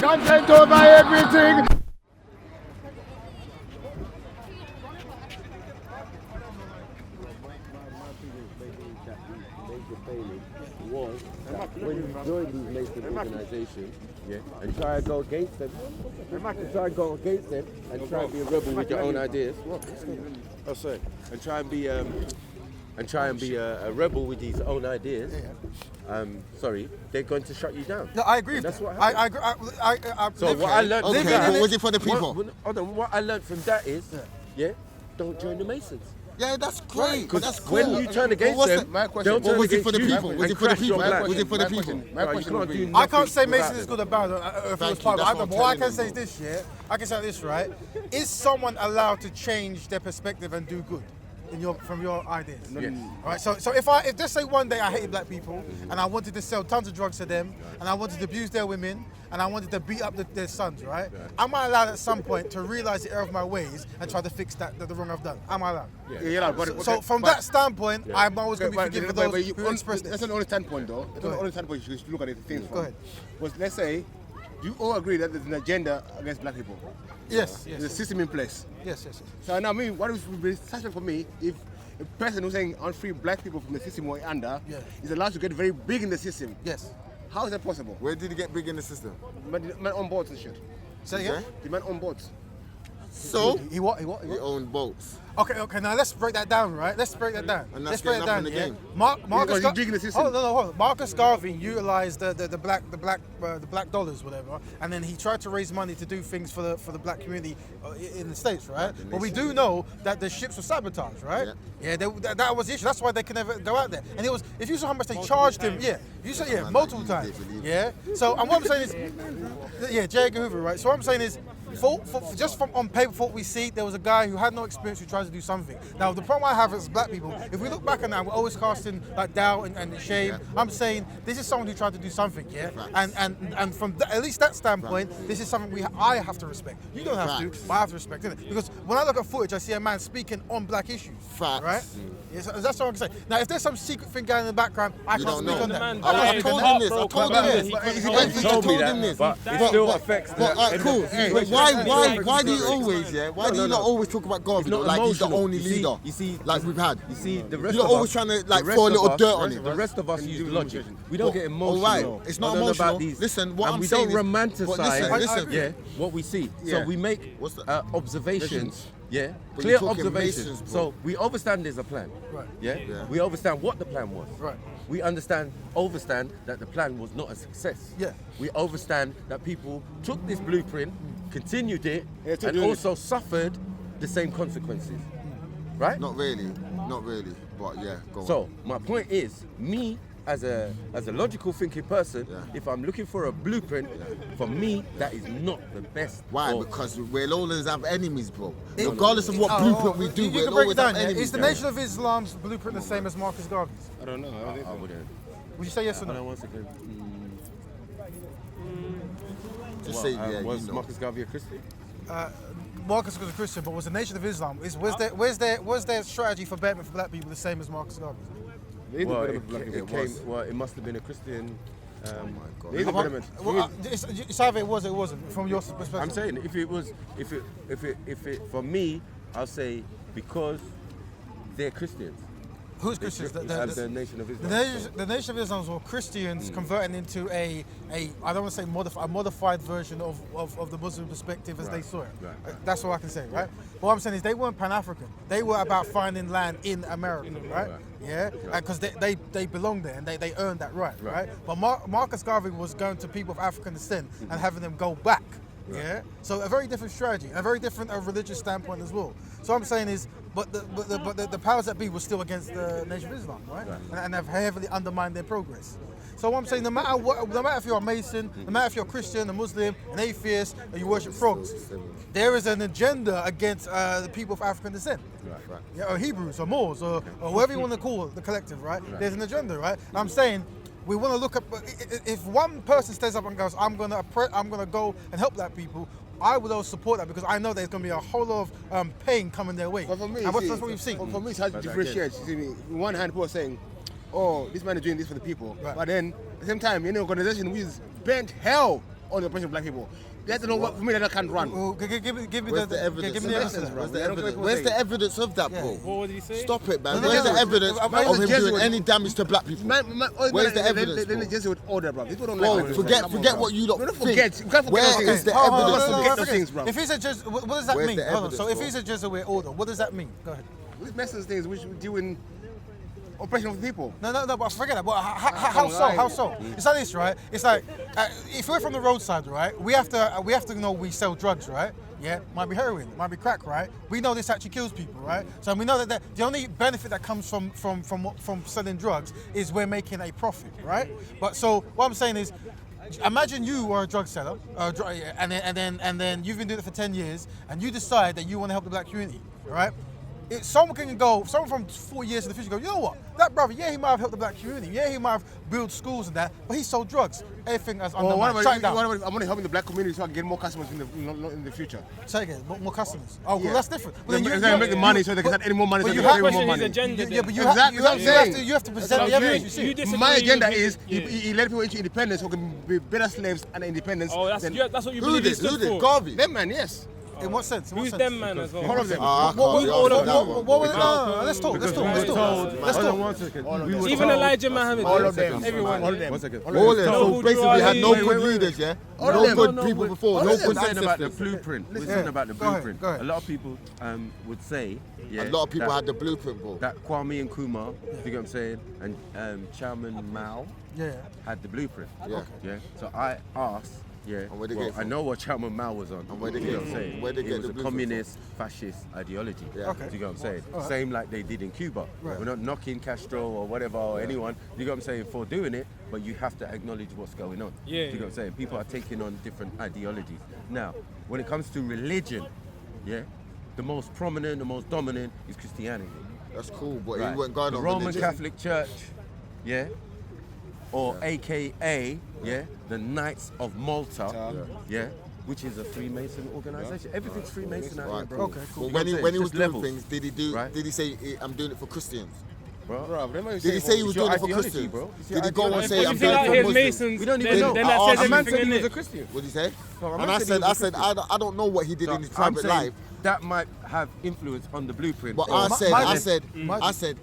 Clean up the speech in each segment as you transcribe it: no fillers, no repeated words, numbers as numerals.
Content over everything. Was that when you join these Mason organisations, and try and go against them, and try and be a rebel with your own ideas. Oh, sorry. And try and be a rebel with these own ideas. Sorry, they're going to shut you down. No, I agree. That's what I agree. So what I learned. Okay, but was it for the people? What I learned from that is, don't join the Masons. Yeah, that's great. Because That's cool. when you turn against them, my question? they'll turn Was it for the against you people? Was and it for the crash your people? plan. Was it for the people? My question would be, I can't say Mason is good or bad if it was part of it. That's what But what I I'm can say telling is this, I can say this, right? Is someone allowed to change their perspective and do good from your ideas? Yes. All right. So if just say one day I hated black people and I wanted to sell tons of drugs to them and I wanted to abuse their women and I wanted to beat up their sons, right? Am I allowed at some point to realize the error of my ways and try to fix the wrong I've done? Am I allowed? So from that standpoint, I'm always going to be forgiven for those who express this. That's not the only standpoint, though. That's not the only standpoint you should look at it. Things Go ahead. Was, let's say, you all agree that there's an agenda against black people. Yes. There's a system in place. Yes. So now, what would be such for me if a person who's saying unfree black people from the system we're under is allowed to get very big in the system? Yes. How is that possible? Where did he get big in the system? Man on boards and shit. Say again? The man on boards. So He what? he owned boats. Okay, now let's break that down, right? Let's break that down. And Let's that's break that down. getting up in the game. Marcus Because he's big in the system. Hold on. Marcus Garvey utilized the black dollars, whatever, and then he tried to raise money to do things for the black community in the States, right? But we do know that the ships were sabotaged, right? Yeah, that was the issue. That's why they could never go out there. And it was, if you saw how much they charged him, you saw multiple times. Yeah. So and what I'm saying is, J. Edgar Hoover, right? So what I'm saying is, just from on paper, what we see, there was a guy who had no experience who tried to do something. Now, the problem I have as black people, if we look back on that, we're always casting like doubt and shame. I'm saying this is someone who tried to do something, and from at least that standpoint, this is something I have to respect. You don't have to, but I have to respect it. Because when I look at footage, I see a man speaking on black issues. Facts. Right? Yes, that's what I'm saying. Now, if there's some secret thing going in the background, I can't speak on that. I told him this. I told him this. He told me that, but it still affects the... Alright, cool. But why do you always, why do you not always talk about Garvey like he's the only leader? You see, like we've had. You see, the rest You're of always us, trying to like throw a little dirt on it. The rest of us use logic. We don't get emotional. Alright, it's not emotional. About these, listen, what and I'm we saying don't is, romanticize what we see. So we make observations. Yeah, But clear you're talking observations. Masons, bro. So we understand there's a plan. Right. Yeah? We understand what the plan was. Right. We understand that the plan was not a success. Yeah. We understand that people took this blueprint, continued it, keep and doing also suffered the same consequences. Right? Not really. But yeah, go on. So my point is, me as a logical thinking person, if I'm looking for a blueprint, for me that is not the best. Why? Because we'll always have enemies, bro. Regardless of what blueprint we do, you we'll can break always it down. have enemies. Is the Nation of Islam's blueprint the same as Marcus Garvey's? I don't know. I wouldn't. Would you say yes or no? 1 second. Just say Was Marcus Garvey a Christian? Marcus was a Christian, but was the Nation of Islam? Was their strategy for betterment for black people the same as Marcus Garvey's? Well, it must have been a Christian. Oh my God. He's a betterment. It's either it was or it wasn't, from your perspective. I'm saying if it for me, I'll say because they're Christians. Who's Christians? The Nation of Islam. The Nation of Islam were Christians converting into a I don't want to say a modified version of the Muslim perspective as they saw it. Right. That's all I can say, right? But what I'm saying is they weren't Pan-African. They were about finding land in America, right? Yeah, because they belonged there and they earned that right? But Marcus Garvey was going to people of African descent and having them go back. Yeah, so a very different strategy, a very different religious standpoint as well. So what I'm saying is, the powers that be were still against the Nation of Islam, right? And have heavily undermined their progress. So what I'm saying, no matter if you're a Mason, no matter if you're a Christian, a Muslim, an atheist, or you worship frogs, there is an agenda against the people of African descent. Right. Yeah, or Hebrews, or Moors, or whatever you want to call it, the collective, right? There's an agenda, right? And I'm saying, we want to look at, if one person stands up and goes, I'm gonna go and help that people, I would always support that because I know there's going to be a whole lot of pain coming their way. But for me, and that's what we've seen. For me, it's hard to differentiate. You see, on one hand, people are saying, oh, this man is doing this for the people. Right. But then, at the same time, in an organization which is bent hell on the oppression of black people, that's no what for me that can't run. Well, give me Where's the evidence? give me the evidence, bro. Where's the evidence of that, bro? What did he say? Stop it, man. No, Where's the no, evidence no, of him Jesuit. doing any damage to black people? Where's the evidence, Then bro? the Jesuit order, bro. People don't Bro, like forget what you lot We don't think. forget. We can't forget Where those is things. the evidence? Forget those things, bro. If he's a Jesuit, what does that Where's mean? the Hold on. So evidence, if he's a Jesuit order, what does that mean? Go ahead. These messages things which we deal in oppression of the people. No, but forget that. But how so? How so? It's like this, right? It's like if we're from the roadside, right? We have to know we sell drugs, right? Yeah, might be heroin, might be crack, right? We know this actually kills people, right? So we know that the only benefit that comes from selling drugs is we're making a profit, right? But so what I'm saying is, imagine you are a drug seller, and then you've been doing it for 10 years, and you decide that you want to help the black community, right? Someone from 4 years in the future go, you know what? That brother, yeah, he might have helped the black community, yeah, he might have built schools and that, but he sold drugs. Everything as What undermined. about, Shut it down. what about, I want to help the black community so I can get more customers in the future. Say again, more customers. Oh, well, Yeah. that's different. Then you make the money so they can start any more money. but So you they have- can Question more his money. agenda. Yeah, but you Exactly, have that's what I'm saying. you have to present the evidence. You see. You disagree My agenda with is his- he led people into independence so can be better slaves and independence. Oh, that's than what you Who believe he did? stood Who did? for. Garvey. them, man. Yes, In what sense? In what Who's sense? them man as well? all of them. I can't be What honest with that one. was no, let's talk. Let's talk. One second. Even Elijah Muhammad. All of them. Everyone. All of them. 1 second. All of them. So No, basically, we had no wait, good wait. leaders, yeah? All of No them. good people before, All no of them. good Saying about the ancestors. blueprint. We're Yeah. saying about the Go ahead, blueprint. go ahead. A lot of people would say, yeah, A lot of people that, had the blueprint, bro. that Kwame Nkrumah, you get what I'm saying, and Chairman Mao Yeah. had the blueprint. Yeah. Okay. Yeah. So I asked, yeah. And where they well, get it I from? know what Chairman Mao was on. And where they you get know it what I'm from? saying? Where they It get was the a blueprint communist fascist ideology. Yeah. Okay. Do you get what I'm saying? All right. Same like they did in Cuba. Right. We're not knocking Castro or whatever or anyone, you get what I'm saying, for doing it, but you have to acknowledge what's going on. Yeah, Do you get yeah. what I'm saying? People are taking on different ideologies. Now, when it comes to religion, yeah, the most prominent, the most dominant is Christianity. That's cool, but Right. he went going the on Roman religion. Catholic Church, yeah, or AKA, yeah, the Knights of Malta, yeah, which is a Freemason organization. Everything's Freemason out here, Right, bro. cool. Okay, cool. Well, You when know he what I'm was saying? doing It's just things, right? did he say I'm doing it for Christians? bro. Did he say he was It's your doing it for ideology, Christians? bro. It's Did your he go and ideology. say If I'm you doing think it out for here Muslims? Masons, We don't even then, know. then that says A man everything said in he was it. a Christian. What did he say? So a man And I said he said, was a I said, Christian. I don't know what he did in his I'm private saying life, that might have influence on the blueprint. but or- I my- said,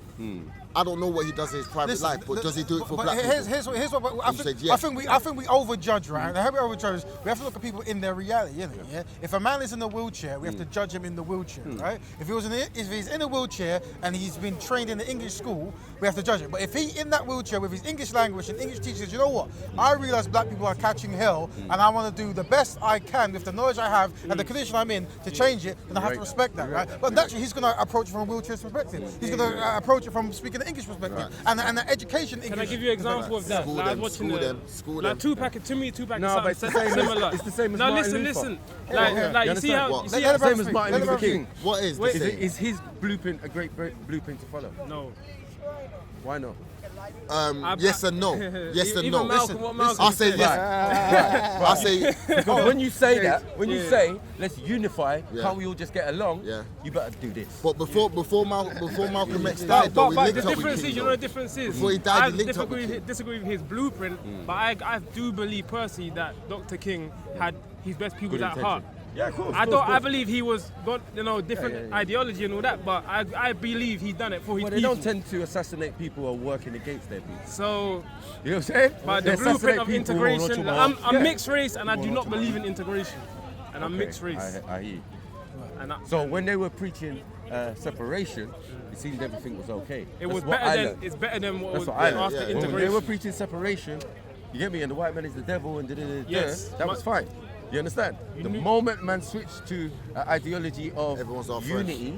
I don't know what he does in his private Listen, life, but does he do it for but black here's, people? here's what I You think, said yes. I think we overjudge, right? And how we overjudge, we have to look at people in their reality, innit? Yeah. If a man is in a wheelchair, we have to judge him in the wheelchair, right? If he's in a wheelchair and he's been trained in the English school, we have to judge him. But if he in that wheelchair with his English language and English teachers, you know what? I realise black people are catching hell, and I want to do the best I can with the knowledge I have and the condition I'm in to change it. Then I have to respect that, right? But naturally, he's going to approach it from a wheelchair perspective. He's going to approach it from speaking the English perspective and the education. Can I give you an example of that? School Like, I them, was watching school the, them, school like them. Tupac. To me, Tupac No, but is it's the same as- similar. it's the same as No, Martin listen. Luther. Like, You you see understand how what? you see Let how the brother Same as speak, Martin let the Luther brother King. What is Wait, the same? Is his blueprint a great blueprint to follow? no. Why not? Yes and no. Yes and Even no. Malcolm, what Malcolm I say said. yes. I say Because when you say that, when you say let's unify, Yeah. can't we all just get along? Yeah. You better do this. But before Malcolm X died, though, But we the linked up with difference is, King, you know though. the difference is, Before he died, I he linked up with King. disagree with his blueprint, but I do believe personally that Dr. King had his best pupils Good at heart. intention. Yeah, of course. I believe he was got different ideology and all that, but I believe he done it for his Well, they people. don't tend to assassinate people who are working against their people. So, You know what I'm saying? but They the blueprint assassinate of people who are not integration, tomorrow. I'm mixed race and I do not believe in integration, and I'm Okay, mixed race. I hear you. And So when they were preaching separation, it seemed everything was okay. it That's was what I better than learned. it's better than what That's was what I learned. after Yeah. When they integration. were preaching separation, you get me, and the white man is the devil and Yes. that was fine. You understand? The moment man switched to ideology of Everyone's our unity,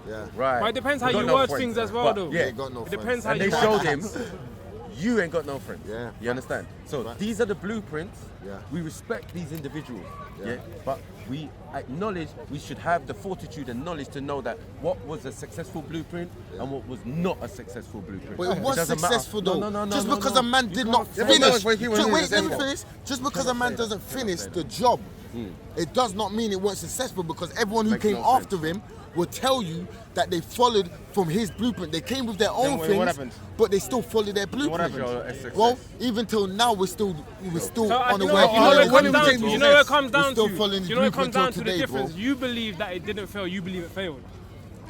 Yeah. right? But it depends how we got you no word friends. things as well, But, though. Yeah, They got no It friends. depends how and you they word showed things. him, you ain't got no friends. Yeah. You understand? So Right. these are the blueprints. Yeah. We respect these individuals. Yeah. Yeah. But we acknowledge we should have the fortitude and knowledge to know that what was a successful blueprint and what was not a successful blueprint. But it was doesn't matter. successful though. No, Just no, because no. a man You did can't not say finish. that. Wait, Wait, let me successful. finish. Just because a man say that. doesn't finish say the job, it does not mean it wasn't successful because everyone who Makes came no sense. after him will tell you that they followed from his blueprint. They came with their own what things, happened? but they still followed their blueprint. happened? Well, even till now, we're still So on the you know way. what, you know what it comes down to? you You know what it comes We're down still to? following You know what it comes blueprint down till to? The today, difference. bro. You believe that it didn't fail. You believe it failed.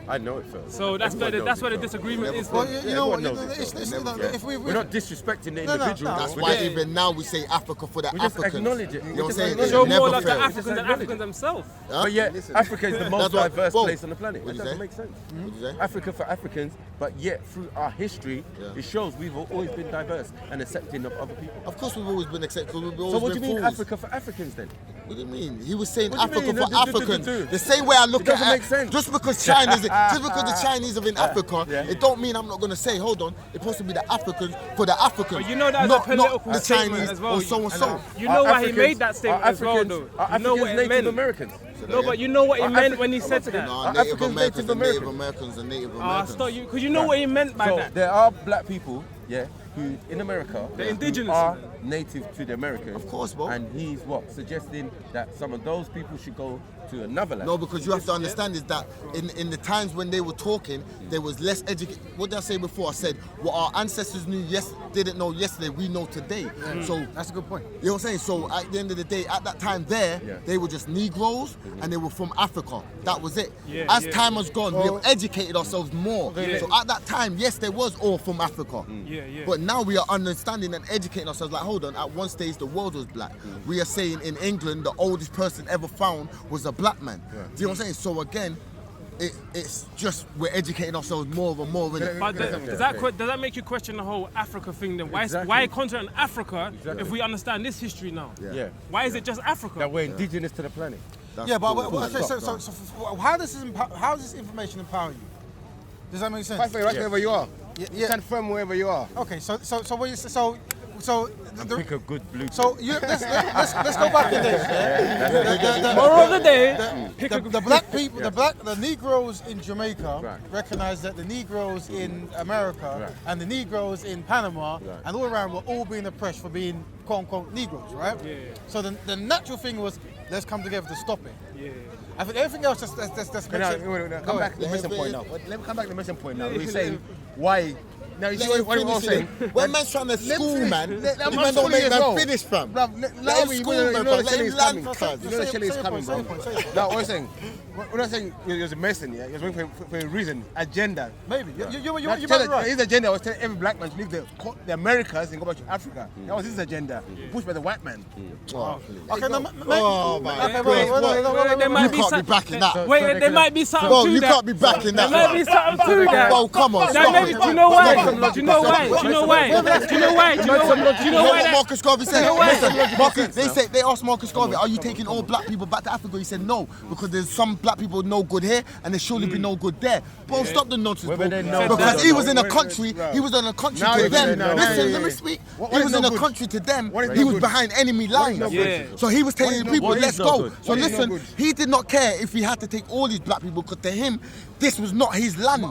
I know it failed. So that's where Everyone the knows it failed. disagreement is. Well, then. you know what? Everyone knows it It's, failed. if we, We're not disrespecting the No, no, individual. no. That's We're why just- even now we say Africa for the We just Africans. acknowledge it. You We know what I'm just saying? acknowledge It Show it. never more like the fails. Africans than Africans themselves. Huh? But yet, Africa is the most That's what- diverse Whoa. place on the planet. What'd That you doesn't say? make sense. What'd you say? Africa for Africans, but yet through our history, it shows we've always been diverse and accepting of other people. Of course, we've always been accepted. We've always So what do been you mean fools. Africa for Africans then? What do you mean? He was saying What do you Africa mean? for Africans. The same way I look It doesn't at make sense. just because Chinese, just because the Chinese are in Africa, Yeah. it don't mean I'm not gonna say, hold on, it's supposed to be the Africans for the Africans. But you know that's not, a political not the statement Chinese as well. or so and so. You know why he Africans- made that statement are as well, though. Are You know Africans what it Native meant. Americans? No, but you know what he Are meant Afri- when he said that. No, Are Native Africans Americans Native and Native American? Americans and Native Ah, Americans. stop you, because you know what he meant by So that. there are black people, yeah, who in America They're who indigenous. are native to the Americans. Of course, bro. And he's what suggesting that some of those people should go to another land. No, because you have to understand is that in the times when they were talking, there was less education. What did I say before? I said what our ancestors didn't know yesterday, we know today. So That's a good point. you know what I'm saying? So at the end of the day, at that time Yeah. they were just Negroes and they were from Africa. That was it. Yeah, As yeah. time has gone, we have educated ourselves more. Yeah. So at that time, yes, there was all from Africa. Yeah, yeah. But now we are understanding and educating ourselves. Like, hold on, at one stage the world was black. We are saying in England the oldest person ever found was a black man. Do you know what I'm saying? So again, it's just we're educating ourselves more and more. Innit? But does that make you question the whole Africa thing then? Why Exactly. why continent Africa Exactly. if we understand this history now? Yeah. Why is it just Africa? That we're indigenous to the planet. That's Yeah, but cool. okay, so how does this information empower you? Does that make sense? Fight for your right wherever you are. Yeah. Stand firm wherever you are. Okay, so what you Pick a good blueprint. so let's go back in this. Yeah? Moral of the day, pick a The black people, the Negroes in Jamaica Right. recognize that the Negroes in America Right. and the Negroes in Panama Right. and all around were all being oppressed for being quote unquote Negroes, right? Yeah. So the natural thing was let's come together to stop it. Yeah. I think everything else just Now, makes it. come back to the missing point now. Let me come back to the missing point now. We're saying why. Now you see what I'm saying. When man's trying to school, man, Let- the I'm man don't schooling make as man well. finish, fam. Bruv, Let him school, man, bro. Let him land, You cuz. know the Shelly is coming, bro. Say your point. Now, what I'm saying, we're not saying he was a Mason, yeah? He was going for a reason, agenda. Maybe you Now, might tell be it- right. His agenda was telling every black man to leave the Americas and go back to Africa. That was his agenda, pushed by the white man. Oh, Okay, no, Oh, my okay, God. wait. There might You be can't some- be backing that. Wait, So there they might be something Bro, to you that. can't be backing There that. might be something to that. Bro, come on, That stop maybe, it. do you know why? Stop it. Do you know why? Do you know why? Do you know why? Do you know why? Do you know You know why? what that- Marcus Garvey said? know why? Listen, Marcus, they asked Marcus Garvey, are you taking all black people back to Africa? He said no, because there's some black people no good here and there's surely be no good there. Bro, stop the nonsense, bro. Whether they know Because that he or was not. in a country, he was in a country Now to you're them. saying no, now Listen, you're let me saying- speak. What He is was no in a good? country to them. What is He no was good? behind enemy lines. no good? So he was telling What is no people, good? let's What is no go. good? So What is no listen, good? he did not care if he had to take all these black people, because to him, this was not his land.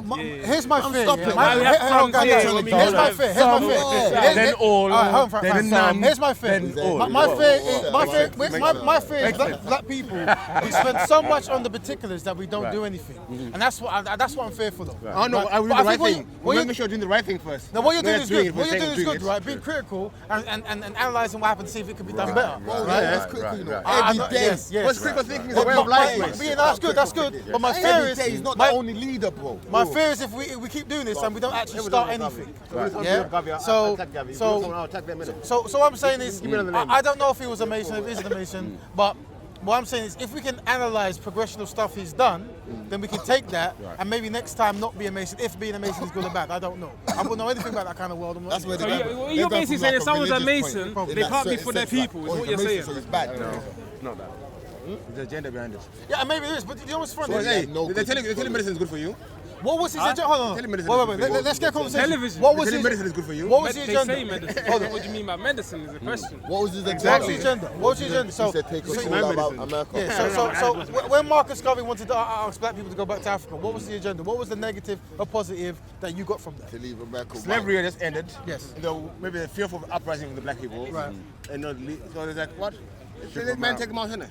Here's my fear. stop yeah. it. My- We have hold on, some guys, fear. guys. Here's my fear. Here's my Some, fear. then all, Alright, hold on, then fine. none, Here's my fear. then all. My fear is Whoa. my fear is black people. We spend so much on the particulars that we don't do anything, and that's what I'm fearful of. Oh no, I will do But the right think what thing. you- what you- Make sure you're doing the right thing first. Now what you're doing Not is doing good. it for What you're the doing sake is of good, doing it. right? Being critical and analysing what happens to see if it could be done better. Bro, Right? that's critical, you know. Ah, Every no, day. yes, yes. What's critical thinking is a But way of life, my- mate. yeah, no, that's good. But my fear Every is day he's not my- the only leader, bro. My fear is if we keep doing this and we don't actually start anything. Yeah. So what I'm saying is, I don't know if he was a Mason, if he's a Mason, but what I'm saying is, if we can analyse progression of stuff he's done, then we can take that and maybe next time not be a Mason. If being a Mason is good or bad, I don't know. I wouldn't know anything about that kind of world. I'm not- That's where So they you're basically saying if someone's a Mason, they can't be for their people, is what you're saying. So it's bad. It's not that. There's an agenda behind it. Yeah, maybe it is, but you know what's funny? So, hey, no they're telling medicine is good for you. What was his agenda? Hold on. Telemedicine Wait. Let's get a conversation. Television. What was They're his? telling medicine is good for you. What was the They say agenda? medicine. Hold on. What do you mean by medicine is a question. What was his What was agenda? the agenda? What was the agenda? So, He said take us so- all about America. yeah, so when Marcus Garvey wanted to ask black people to go back to Africa, what was the agenda? What was the negative or positive that you got from that? To leave America. Slavery just ended. Yes. Maybe the fearful uprising of the black people. Right. And so there's like, what? Let man take them out, innit?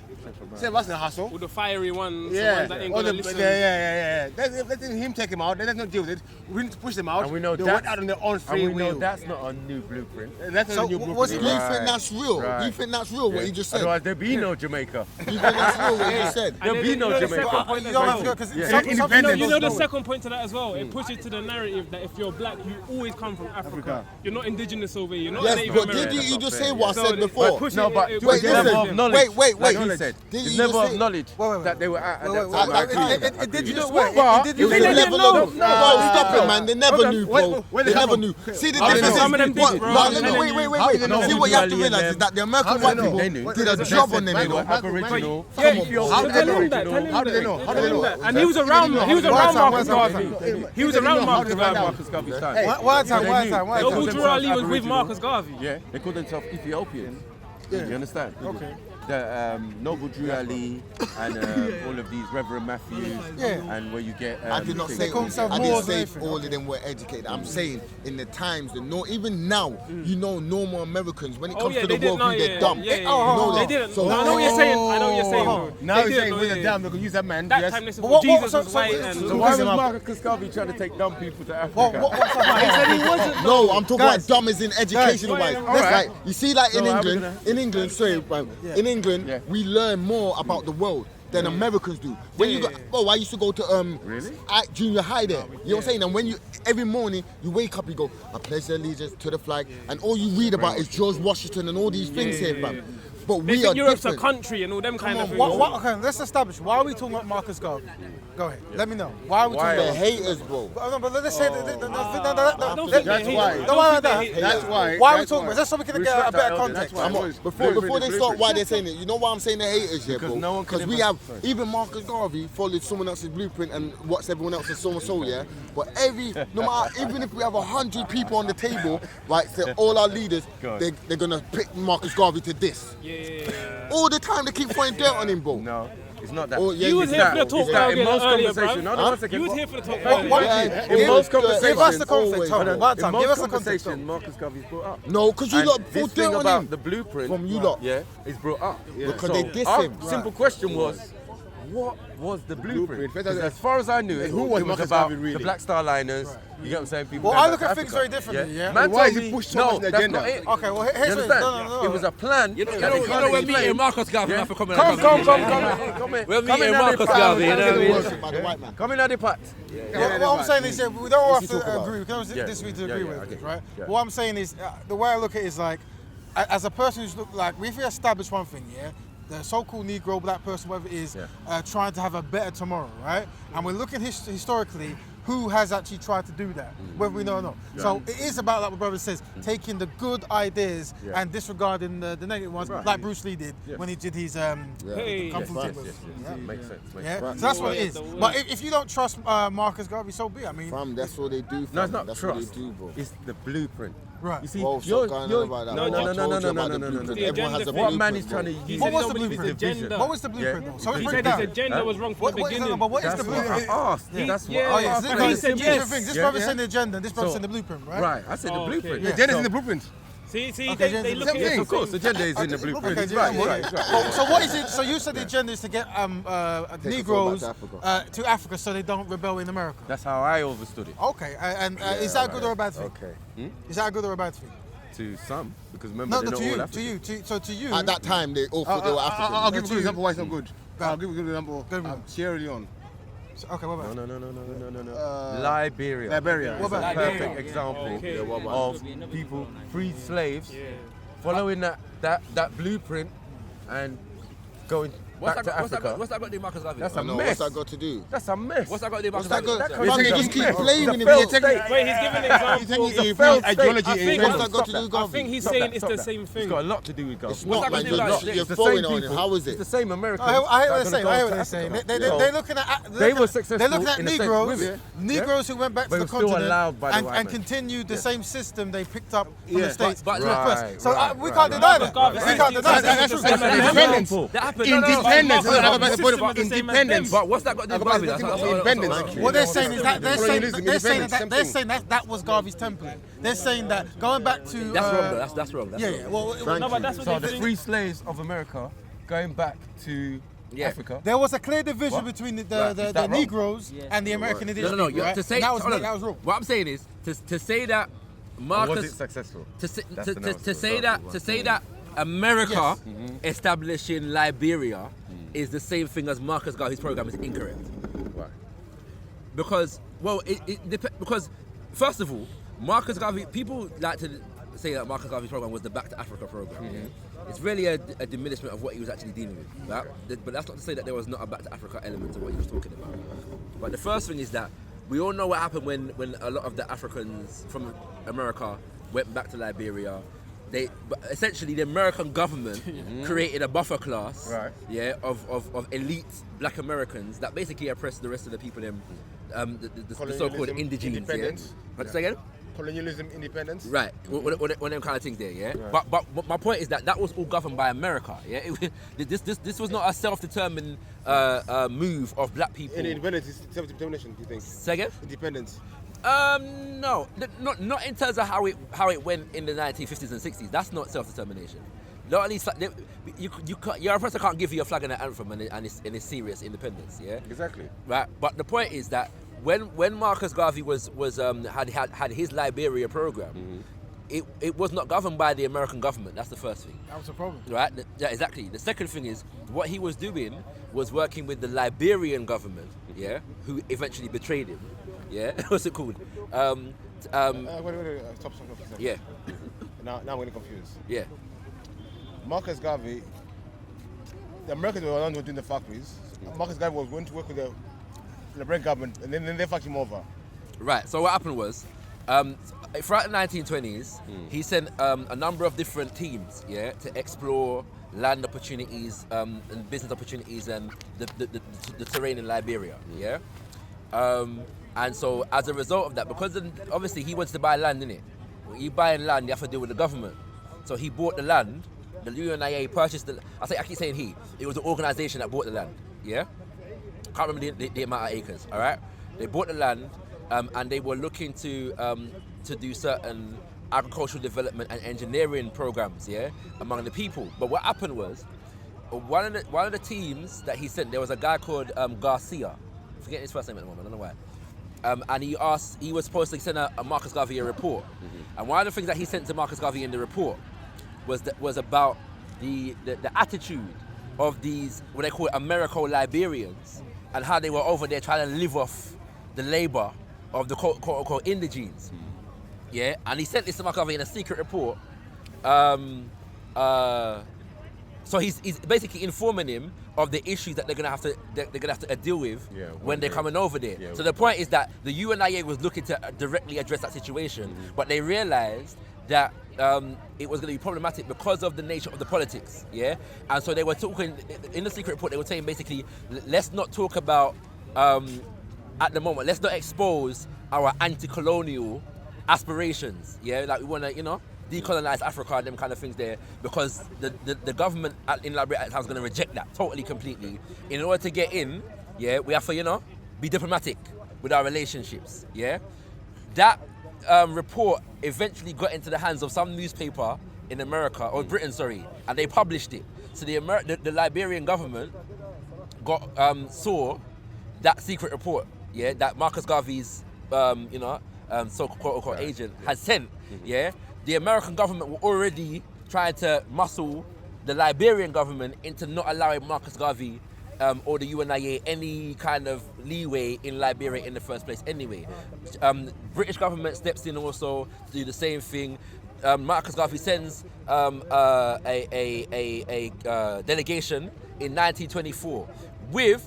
Save us the hassle. All the fiery ones, the Yeah, ones that ain't all gonna the, listen. yeah. Let him take him out. Let's not deal with it. We need to push them out. And we know they that's- went out on their own free And we know will. that's not a new blueprint. That's So a new what's blueprint. Do you Right. think that's real? Right. Do you think that's real? What he just said? Otherwise, there'd be no Jamaica. Do you think that's real? What he just said? And There'll then be you no know the Jamaica. second point You as don't well. have to go because Yeah. Independence. You know the second point to that as well. It pushes to the narrative that if you're black, you always come from Africa. You're not indigenous over here. You're not Yes, Native but American. did you just say So what I said they- before? by pushing No, it, but it- Wait, it's level listen. of knowledge. Wait. Like he said, Did it's you level just of say- knowledge Wait. that they were at that Wait, time. I agree with that. I It agree did with just that. wait. But It did It was just a wait. level of stop it, man. They never Hold on. knew, bro. Where They they never come knew. from? See the How do they difference know? is Some of them what? did, bro. No, I'm no, telling you. wait. How do they know? See what you have to Individually realize is them. that the American How do white they know? people They knew. did a They job said on them. they you were know. Aboriginal. Yeah, Ethiopia How do they know? Aboriginal. How do they know? How do they know? And he was around. He was around Marcus Garvey. He was around Marcus Garvey. Marcus Garvey's time. Hey, One time. Noble Drew Ali was with Marcus Garvey. Yeah, they called themselves Ethiopians. You understand? Okay. The Noble Drew Ali and all of these Reverend Matthews, Yeah. and where you get. I did not things. say call themselves I Moors didn't and say everything. all of them were educated. I'm saying in the times, even now, you know, normal Americans when it Oh comes yeah, to they the didn't know. world, they're Yeah, dumb. yeah, You know They that. didn't. So- I know what you're saying. I know what you're saying. though. Now They he's didn't saying know, we're yeah. the damn, they could use that man. That yes. time they said But what- Jesus so- was so- white so- and. So why was Marcus Garvey trying to take dumb people to Africa? No, I'm talking Guys. about dumb as in educational wise. Guys. That's Alright. like you see, like in So how we England, gonna- in England, Yeah. we learn more about the world than Americans do. When you go, I used to go to Really? at junior high there. You know what I'm saying? And when you every morning you wake up, you go, I pledge allegiance to the flag, and all you read about is George Washington and all these things here, fam. But They we are think Europe's a different. country and all them kind of things. Okay, let's establish. Why are we talking about Marcus Garvey? Go ahead. Let me know. Why are we talking The about? haters, bro. No, but let's say I don't think That's they why. hate- Don't worry about they that. hate- That's why. Why are we that's talking why. about? Just so we can get a Respect better our elders, context. that's why. Before they start why they're saying it, you know why I'm saying the haters here, Because bro? no one can Because we ever- have, even Marcus Garvey followed someone else's blueprint and what's everyone else is so and so, yeah? But no matter, even if we have 100 people on the table, right, so all our leaders, they're gonna pick Marcus Garvey to this. Yeah. All the time they keep throwing dirt on him, bro. No, it's not that. Oh, yeah, You was it's here that. for the talk It's that in earlier, most earlier, conversations. bro. No, one second. You was here for the talk What- earlier. Yeah, In most Give us conversations, the context. always. Hold on. in One time. most Give us the context. conversation, Marcus Garvey's brought up. No, because you And lot this full thing dirt on about him. the blueprint From you lot. yeah, is brought up. Because So they diss our him. simple question was, what was the blueprint? Blueprint. 'Cause as far as I knew, it Who was was Marcus about Garvey really? the Black Star Liners. You get what I'm saying? People Well, going I back look to at things Africa. very differently, yeah? Man Why told is he me, pushed so no, much in the that's agenda? not it. Okay, well, You here's what understand? no. It was a plan. You know that they we're can't meeting explain. Marcus Garvey. Yeah. Have to come in. Come and in. We're Come meeting in, Marcus Andy Garvey. You know what I mean? Worship by the white man. Come in at the pot. What I'm saying is, we don't all have talk to about? agree. We can always Yeah, disagree to yeah, agree yeah, with okay. it, right? Yeah. What I'm saying is, the way I look at it is like, as a person who's like, if we establish one thing, yeah, the so-called Negro, black person, whatever it is, trying to have a better tomorrow, right? And we're looking historically, who has actually tried to do that, whether we know or not. So it is about, like my brother says, taking the good ideas and disregarding the negative ones, like Bruce Lee did when he did his Hey. Kung Fu Yes, Timber. yes, yes. Makes sense. Makes Yeah, sense. so that's what it is. The word. But if you don't trust Marcus Garvey, so be it. I mean, Fam, that's what they do, fam. No, it's not That's trust. what they do, bro. It's the blueprint. Right. You see, Whoa, you're, stop going you're, on about that. no, I no, no, told no, you no, about no, the no, no, blueprint. no. The Everyone has a agenda What thing. man blueprint, is trying to bro. use? What was the is blueprint? vision. What was the blueprint though? So He let's said break his down. agenda was wrong from the What is beginning. the, but what is That's the what blueprint? I asked. That's what Yeah. I Oh, yeah, asked. this But brother he said said yes. This Yeah, brother's yeah. saying the agenda, and this brother's So- saying the blueprint, right? Right, I said the Oh, blueprint. okay. The agenda's in the blueprint. See, Okay, they look at same it thing. Of course, the agenda is in the blueprint. Okay, It's right, yeah, right, yeah. right. So what is it? So you said the agenda is to get Take us all Negroes back to to Africa so they don't rebel in America. That's how I understood it. Okay, and is that a good or a bad thing? Okay. Is that a good or a bad thing? To some, because remember No, they're no, not to all you, African. to you. So to you, At that time, they all thought they were African. I'll give you a good example why it's not good. Go. I'll give you a good example. Good one. Sierra Leone. okay, what about? No. Liberia. Liberia. Is a about perfect example Okay. of people freed slaves, following that blueprint and going back to Africa. What's that got to do with Marcus Garvey? That's I a know, mess. what's that got to do? That's a mess. What's that got to do with What's Marcus that Garvey? got? Fam, you just keep blaming him. Wait, he's giving an Wait, he's giving an example. What's that got to do with I Garvey? think he's saying it's the same It's thing. got a lot to do with Garvey. It's not, man. You're You're the throwing same it on him. people. How is It's it? the same Americans. I hear that what are they're saying. gonna I hear go what to they're saying. Africa. They're looking at. They were successful They're looking at in a sense Negroes, with it. Negroes who went back But to it the was still continent allowed by the white and man. continued the same system they picked up from the States. but- to right, oppress. So right, we right, can't right. deny that. Garvey We said can't it's deny the that. same Independence. That happened. Independence. no, no, no. Independence. But what's that got to do with Garvey? Independence. What they're saying is that Colonialism, independence, they're saying that was Garvey's template. They're saying that going back to That's wrong, though. That's wrong. That's yeah, wrong. yeah. Well, No, but that's So what the they're free saying. slaves of America going back to Yeah. Africa. there was a clear division between Is the that wrong? Negroes and the American indigenous people, right? To say And that hold was on. wrong. What I'm saying is to say that Was it Marcus successful? to say, That's to, the to, nonsense to say of that Garvey, to say that America Yes. establishing Liberia is the same thing as Marcus Garvey's program is incorrect. Why? Because because first of all, Marcus Garvey, people like to say that Marcus Garvey's program was the Back to Africa program. Yeah? It's really a diminishment of what he was actually dealing with. Right? But that's not to say that there was not a Back to Africa element to what he was talking about. But the first thing is that we all know what happened when a lot of the Africans from America went back to Liberia. But essentially the American government created a buffer class, Right. yeah, of elite Black Americans that basically oppressed the rest of the people in the so-called Colonialism, indigenes. Yeah? independence. What say again? Colonialism, independance. Right, one of them kind of things there, yeah. But my point is that was all governed by America, yeah. This was not a self-determined move of Black people. And independence is self-determination, do you think? Say again? Independence. No, not in terms of how it went in the 1950s and 60s. That's not self-determination. Not at least your oppressor can't give you a flag and an anthem and it's serious independence, yeah. Exactly. Right, but the point is that when Marcus Garvey had his Liberia program, it was not governed by the American government. That's the first thing. That was a problem. Right? Yeah, exactly. The second thing is what he was doing was working with the Liberian government, yeah, who eventually betrayed him. Yeah, what's it called? Wait, stop. Yeah, Now I'm getting confused. yeah. Marcus Garvey, the Americans were the ones who were doing the factories. Marcus Garvey was going to work with the Liberian government, and then they fucked him over. Right. So what happened was, throughout the 1920s, he sent a number of different teams, yeah, to explore land opportunities and business opportunities and the terrain in Liberia, yeah. And so as a result of that, because obviously he wants to buy land, innit? When you buy land, you have to deal with the government. So he bought the land. The UNIA purchased the. I keep saying he. It was the organisation that bought the land. Yeah. Can't remember the amount of acres. All right. They bought the land, and they were looking to do certain agricultural development and engineering programs. Yeah, among the people. But what happened was, one of the teams that he sent, there was a guy called Garcia. I'm forgetting his first name at the moment. I don't know why. And he was supposed to send a Marcus Garvey a report. And one of the things that he sent to Marcus Garvey in the report was about the attitude of these, what they call Americo-Liberians, and how they were over there trying to live off the labor of the quote-unquote indigenes. Yeah, and he sent this to Marcus Garvey in a secret report. So he's basically informing him of the issues that they're gonna have to deal with when they're coming over there. Yeah, so the point is that the UNIA was looking to directly address that situation, but they realized that it was going to be problematic because of the nature of the politics, yeah. And so they were talking in the secret report. They were saying basically, let's not talk about at the moment. Let's not expose our anti-colonial aspirations, yeah. Like we want to, decolonize Africa and them kind of things there, because the government in Liberia at the time is going to reject that totally, completely. In order to get in, yeah, we have to, be diplomatic with our relationships, yeah. That report eventually got into the hands of some newspaper in America, or Britain, sorry, and they published it. So the Liberian government saw that secret report, yeah, that Marcus Garvey's, so quote-unquote agent had sent, yeah. The American government were already trying to muscle the Liberian government into not allowing Marcus Garvey or the UNIA any kind of leeway in Liberia in the first place anyway. British government steps in also to do the same thing. Marcus Garvey sends a delegation in 1924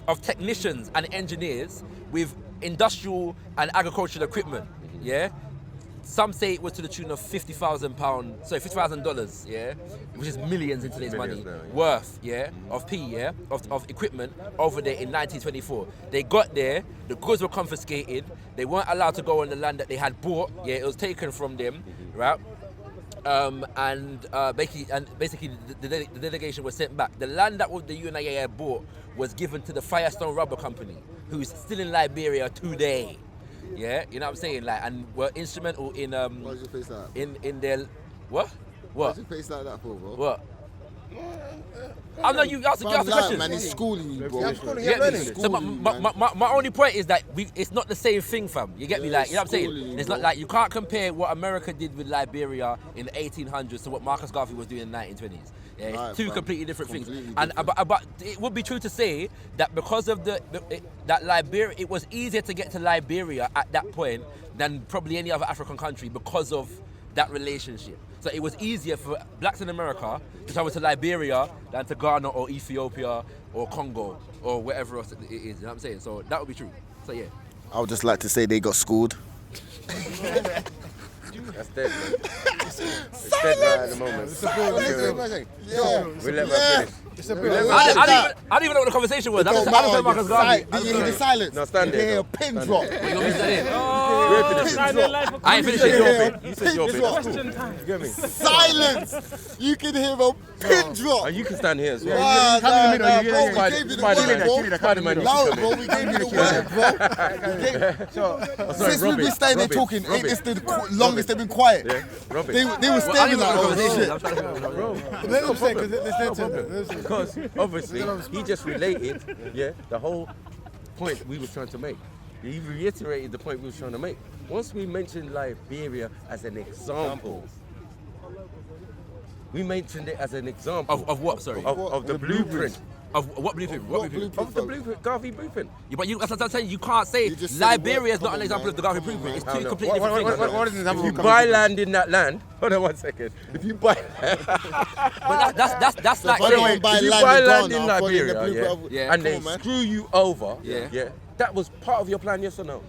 of technicians and engineers with industrial and agricultural equipment. Yeah. Some say it was to the tune of $50,000, yeah, which is millions in today's money, worth, yeah, of equipment over there in 1924. They got there, the goods were confiscated, they weren't allowed to go on the land that they had bought, yeah, it was taken from them, right? Basically the delegation was sent back. The land that the UNIA had bought was given to the Firestone Rubber Company, who's still in Liberia today. Yeah, you know what I'm saying? Like, and were instrumental in Why did you face that? in their what? Why What? did you face like that for, bro? What? I'm not you asked the question. Man, he's schooling you, bro. I'm schooling You you, get me? learning. So my only point is that it's not the same thing, fam. You get me? Like, you know what I'm saying? schooling, It's bro. not like you can't compare what America did with Liberia in the 1800s to what Marcus Garvey was doing in the 1920s. Yeah, it's Right, two fam. completely different things. Completely And but it would be true to say that because of that Liberia, it was easier to get to Liberia at that point than probably any other African country because of that relationship. So it was easier for blacks in America to travel to Liberia than to Ghana or Ethiopia or Congo or wherever else it is. You know what I'm saying? So that would be true. So yeah. I would just like to say they got schooled. That's dead, man. It's dead right at the moment. We let her finish. It's a I don't even know what the conversation was. I just said Marcus Garvey. Did you hear the silence? No, stand You there, hear a though. pin drop. You want me to say it? Oh, signing life for I ain't finished You it. said your bit. question time. You get me? Silence! You can hear a pin drop. And you can stand here as well. Ah, come in the middle, you bro, get we it. gave you the Spider-Man, word, bro. Spider-Man, you Loud, should come bro, we gave you the word, bro. Since we've been staying there talking, it's the longest they've been quiet. Yeah, Robin. They were I didn't standing know like, the oh conversation. shit. I'm trying to Let them say, because there's no time. Because obviously he just related, the whole point we were trying to make. He reiterated the point we were trying to make. Once we mentioned Liberia as an example, we mentioned it as an example Of what? Sorry. of the blueprint. Of what blueprint? What blueprint? Of the blueprint, Garvey blueprint. Yeah, but that's what I'm saying. You can't say You just said Liberia is what? not an Come example on, of the Garvey man. blueprint. It's Come two on. completely different things. What is an example If you of buy land in that land, hold on 1 second. If you buy, But that's like If I saying, don't buy if you land buy in land Ghana, in I'll put it in the Liberia, blueprint of- Yeah. and Come they on, man. screw you over, Yeah. that was part of your plan, yes or no?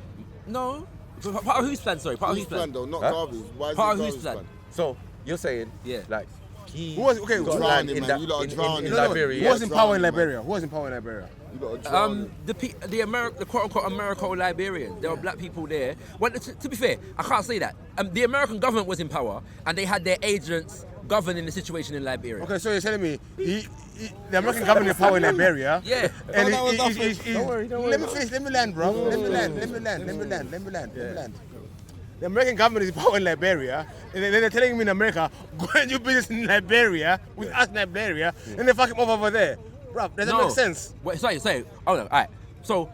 no. Part of whose plan? Sorry, part of Whose whose plan? plan though? Not Huh? Garvey's. Why is Part it of whose Garvey's plan? plan? So you're saying, Yeah. like, he Who was- okay, got drowning, land in man. that You lot are in drowning. Liberia. Who was in power in Drowning, Liberia? Who was in power in Liberia? You got to drown. The quote unquote Americo-Liberians, there were black people there. Well, to be fair, I can't say that. The American government was in power and they had their agents governing the situation in Liberia. Okay, so you're telling me the American government is power in Liberia. Yeah. And No, that was Don't worry. let me finish. Let me land, bro. Let me land. The American government is power in Liberia, and then they're telling me in America, go and do business in Liberia with us in Liberia, and they fuck him over there. Bro, does that make sense? Wait, sorry. Hold on. All right. So,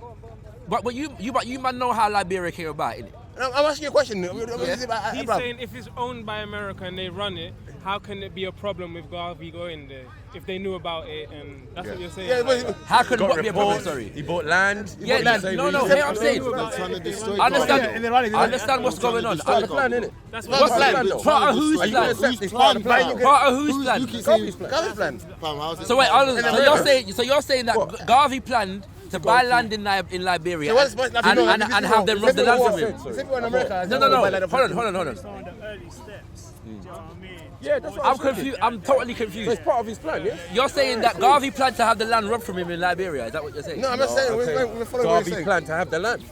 but you man know how Liberia came about, innit? I'm asking you a question. He's saying if it's owned by America and they run it, how can it be a problem with Garvey going there if they knew about it? And that's what you're saying. Yeah, like, but How could Got what be a problem? reports. Sorry. He bought land. Yeah, He bought land. no. Here I'm saying. They're trying to destroy I understand. And then rally, I understand what's going on. Part of the plan, innit? that's What's what plan? though? Part of whose Are you plan? gonna accept this Whose part of the plan, plan? fam? Part of whose You plan? keep Garvey's saying, Garvey's plan. fam, how's it? So wait, America. so you're saying that Garvey planned to buy land in Liberia So what's supposed to and have them rob the land from him? If people in America, No. Hold on. On the early steps. Do you know what I mean? Yeah, that's what I'm I'm saying. confused. I'm totally So confused. it's part of his plan, yeah? You're saying that Garvey planned to have the land robbed from him in Liberia. Is that what you're saying? No, I'm not saying. We're following what Garvey you're saying. planned to have the land.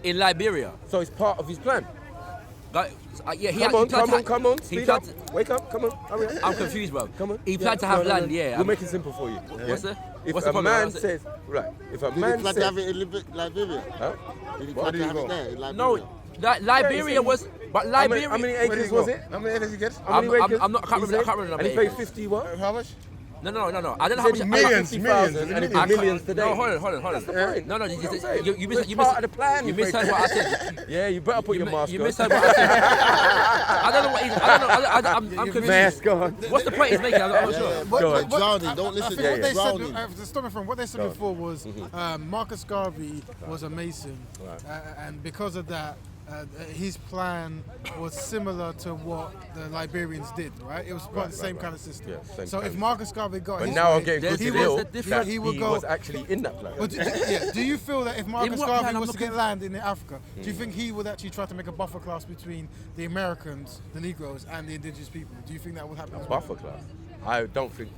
In Liberia. So it's part of his plan. Yeah, he Come on. He Speed planned up. Wake up. Come on. Hurry up. I'm confused, bro. Come on. He planned to have land, yeah. We'll make it simple for you. What's the If what's a the problem? man What's it? says, right, if a Did he man plan to have says, it in Liberia? huh? Did he Where plan did to he have go? it there in Liberia? No, Liberia was, but How Liberia. many Where did acres he was go? it? How many acres you get? How many acres? I'm not- I can't He remember- I said? can't remember And he the paid acres. 50 what? How much? No. I don't know how He much. said Millions, 50,000 millions, and it millions. did millions today. No, hold on. That's the point. No, That's what I'm saying. you It's mis- part of the plan. You you misheard break what I it. said. Yeah, you better put your mask You on. misheard what I said. I don't know what he's. I don't know. I'm confused. Mask on. What's the point he's making? I'm not sure. They're drowning. Don't I listen think to what they drowning. said, to stop me from what they said before was Marcus Garvey was a Mason, and because of that, his plan was similar to what the Liberians did, right? It was part of the same kind of system. Yeah, same so kind if of Marcus Garvey got But his now way, I'm getting good he to was- know he- that he he would go. was actually in that plan. But do you feel that if Marcus what Garvey plan? I'm was to looking- get land in Africa, do you think he would actually try to make a buffer class between the Americans, the Negroes, and the indigenous people? Do you think that would happen? as well? Buffer class. I don't think.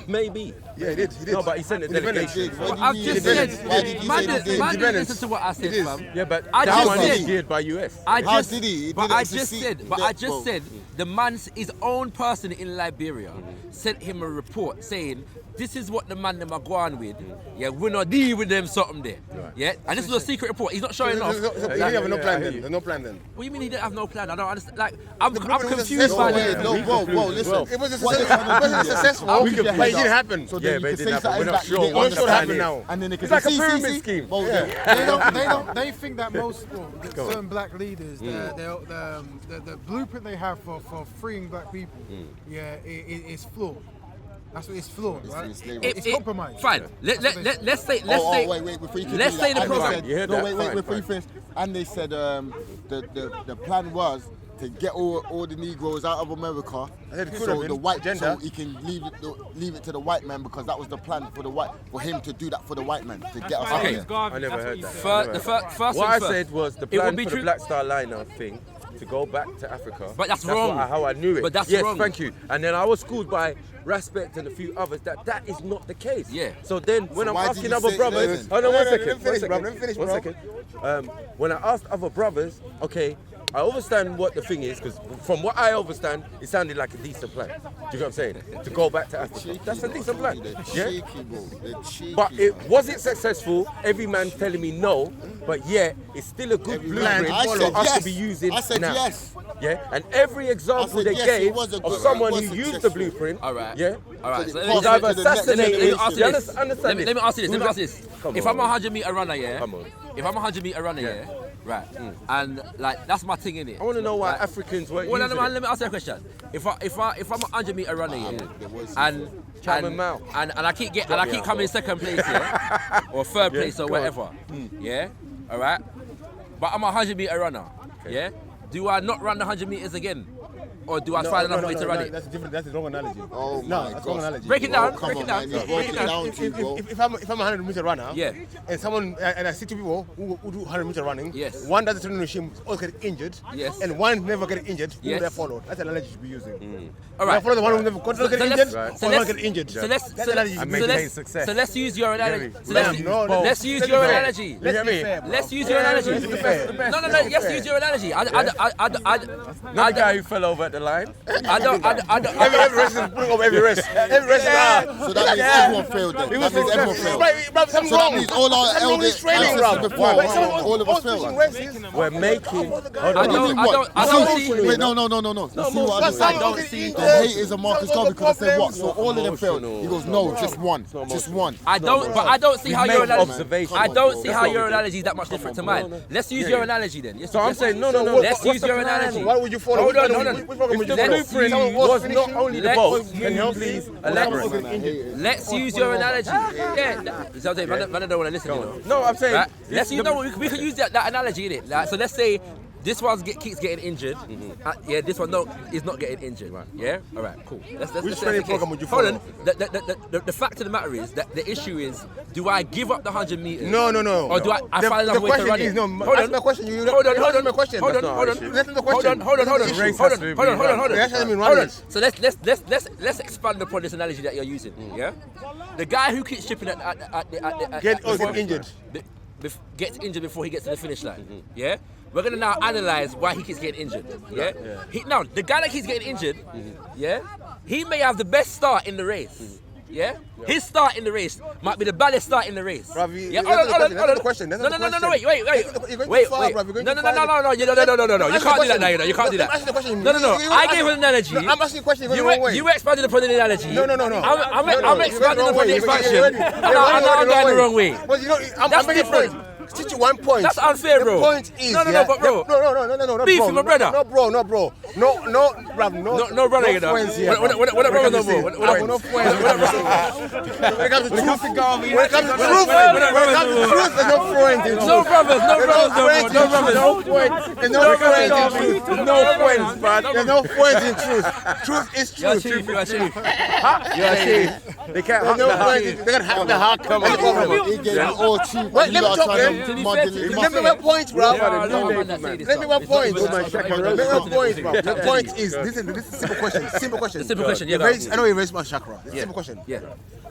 Maybe. Yeah, he did. He did. No, but he sent a Independence. delegation. What do you I've mean just independence? said, Why did you man, say man, he did? man, Independence. listen to what I said, It is. fam. Yeah, but I that just one said- is geared by US. How did he? But Did I it to just see said, that- said, the man's his own person in Liberia sent him a report saying, this is what the man them are going with. Yeah, we're not dealing with them something there. Yeah, and this was a secret report. He's not showing off. He didn't have no plan then. There's no plan then. What do you mean he didn't have no plan? I don't understand. Like, I'm blueprint was confused successful. by No, this. wait, No, whoa, listen. It was What they're trying to do, yeah. successful, I'll but keep your it head didn't up. happen. So Yeah, then but you it can didn't say happen. We're something not that sure you didn't what's What's going to happen understand now? it. And then they can It's like a say, pyramid scheme. Well, Yeah. They think that most certain black leaders, the blueprint they have for freeing black people, is flawed. That's what it's flawed, right? it's slavery. It's compromised. Fine. Let's say. Wait, before you let's say the and they program. said- You heard no, that? wait, Fine, before you fine. finish. And they said the plan was to get all the Negroes out of America, I said it could so have the been. white, Agenda. so he can leave it to the white man, because that was the plan for him to do that for the white man to get us out Okay. there. I never heard that. First What I thing said first. was the It would plan be for the true- Black Star Liner thing to go back to Africa. But that's wrong. How I knew it. But that's yes, wrong. thank you. And then I was schooled by Respect and a few others that is not the case. Yeah. So then when I'm why did asking you other say- brothers, listen. oh no, No, one no, second, let me finish, bro. Let me finish, one bro. second. When I asked other brothers, okay, I understand what the thing is, because from what I understand, it sounded like a decent plan. Do you know what I'm saying? To go back to Africa. That's a decent plan. Yeah. Cheeky, bro. They're cheeky. But it wasn't successful. Every man telling me no, but yeah, it's still a good blueprint I for said us yes. to be using I said now. yes. Yeah, and every example I said they yes, it gave was a of good- someone it who was used the successful. blueprint, All right. yeah, All right. So So it let was me either to the next assassinated. generation. ask you this. Understand Let me ask you this. Let me ask you this. Come If on. I'm a 100-meter runner, yeah. Come on. If I'm a 100-meter runner, yeah. Right. And like that's my thing in it. I want to know why Africans weren't Well, using no, it. let me ask you a question. If I'm a 100-meter runner, yeah, and Chapman Mao. and I keep coming second place, yeah, or third place or go on. whatever, yeah, all right. But I'm a 100-meter runner, yeah. Do I not run the 100 meters again, or do I find another way to run it? That's different. That's the wrong analogy. Oh no, my that's the wrong gosh. analogy. Break it Oh, down. come Break on, it down. man, you Break broke it it down. down to, bro. If I'm a 100-meter runner, Yeah. and someone and I see two people who do 100-meter running, Yes. one does the training regime, always get injured, Yes. and one never get injured, who Yes. would I follow? That's the analogy you should be using. All I right. follow the one who never got get injured, So or let's one get injured. So let's That's the analogy you And should be maintain using. success. So let's use your analogy. Very- So let's No, let's use let's your be fair. analogy. Let's You be get me? fair, bro. Let's use your analogy. Let's be fair. No, yes, use your analogy. Not the guy who fell over at the line. I don't. Every race is putting up every race. Every race is So that means everyone failed then. That means everyone failed. Bro, something So that wrong. means all our Something wrong elder with training, bro. ancestors before, all of us switching failed. races. We're making. Hold I on. don't- I don't see- Wait, no. You see what I But some don't get see. injured. The haters of Marcus Some Garvey because I said what? problems. So all of them failed. He goes, no, just one. Just one. I don't. But I don't see how We've your made analogy. observations. I don't see That's how what your we do. analogy is that much different to mine. Let's use your analogy then. So I'm saying no. Let's What's use the your plan? analogy. Why would you follow? Hold Which on, program hold would on. you follow? If the Let's blueprint use- was not only the let's boat, use- can you please elaborate? Let's use your analogy. Yeah. Man, don't want to listen. You know. No, I'm saying. Right? Let's use. No, we can use that analogy in it. Like, so let's say this one keeps getting injured. Yeah, this one is not getting injured. Yeah. All right. Cool. Let's Which say training that's the program case. would you Hold follow? on. The fact of the matter is that the issue is, do I give up the 100 meters? No. Or do I find another way to run it? Ask me a question. You Hold on. Ask me a question. Hold That's on. not our issue. That's not the question. Hold on. That's the issue. Race has to be run. That hasn't been Hold run on. yet. So let's expand upon this analogy that you're using. Yeah. The guy who keeps shipping at Get injured. Gets injured before he gets to the finish line. Yeah. We're gonna now analyze why he keeps getting injured. Yeah. Now the guy that keeps getting injured, yeah, he may have the best start in the race. Yeah? His start in the race might be the baddest start in the race. Bruv, Yeah, that's the question. No, That's the no, question. wait. You're going Wait. too far, bruv. You're going No, too no. far. You can't do that now, you know. You can't do that. I'm asking the question. No. I gave an analogy. No, I'm asking a question. You're going the wrong way. You expanded upon the analogy. No. I'm expanding upon the expansion. You're And I'm going the wrong way. But you know, I'm That's making a point. different. teach you one point. That's unfair, the bro. The point is, no, but bro. No, Beef bro. with my brother. No, bro. No, bruv, No, brother, you know. friends here. What brother, no, bro? No friends. When it comes to Garvey, when it comes to truth, there's no friends. No brothers, no brothers, no brothers. There's no friends in truth. There's no friends, man. There's no friends in truth. Truth is You're truth. chief, you're chief. You're a chief. They can't There's hack no the friends. hack. They're gonna hack the heart. Come on. He gave me all cheap. Wait, let me talk, man. To be Mud fair, in to the be Let me mud. make a point, bro. There are no man that say this Let me stuff. make a point. It's not Let even- me make a point, bro. The point is, this is a simple question. Simple question. Simple question, yeah, You go. raised- I know you raised my chakra. It's a Yeah. simple question. Yeah.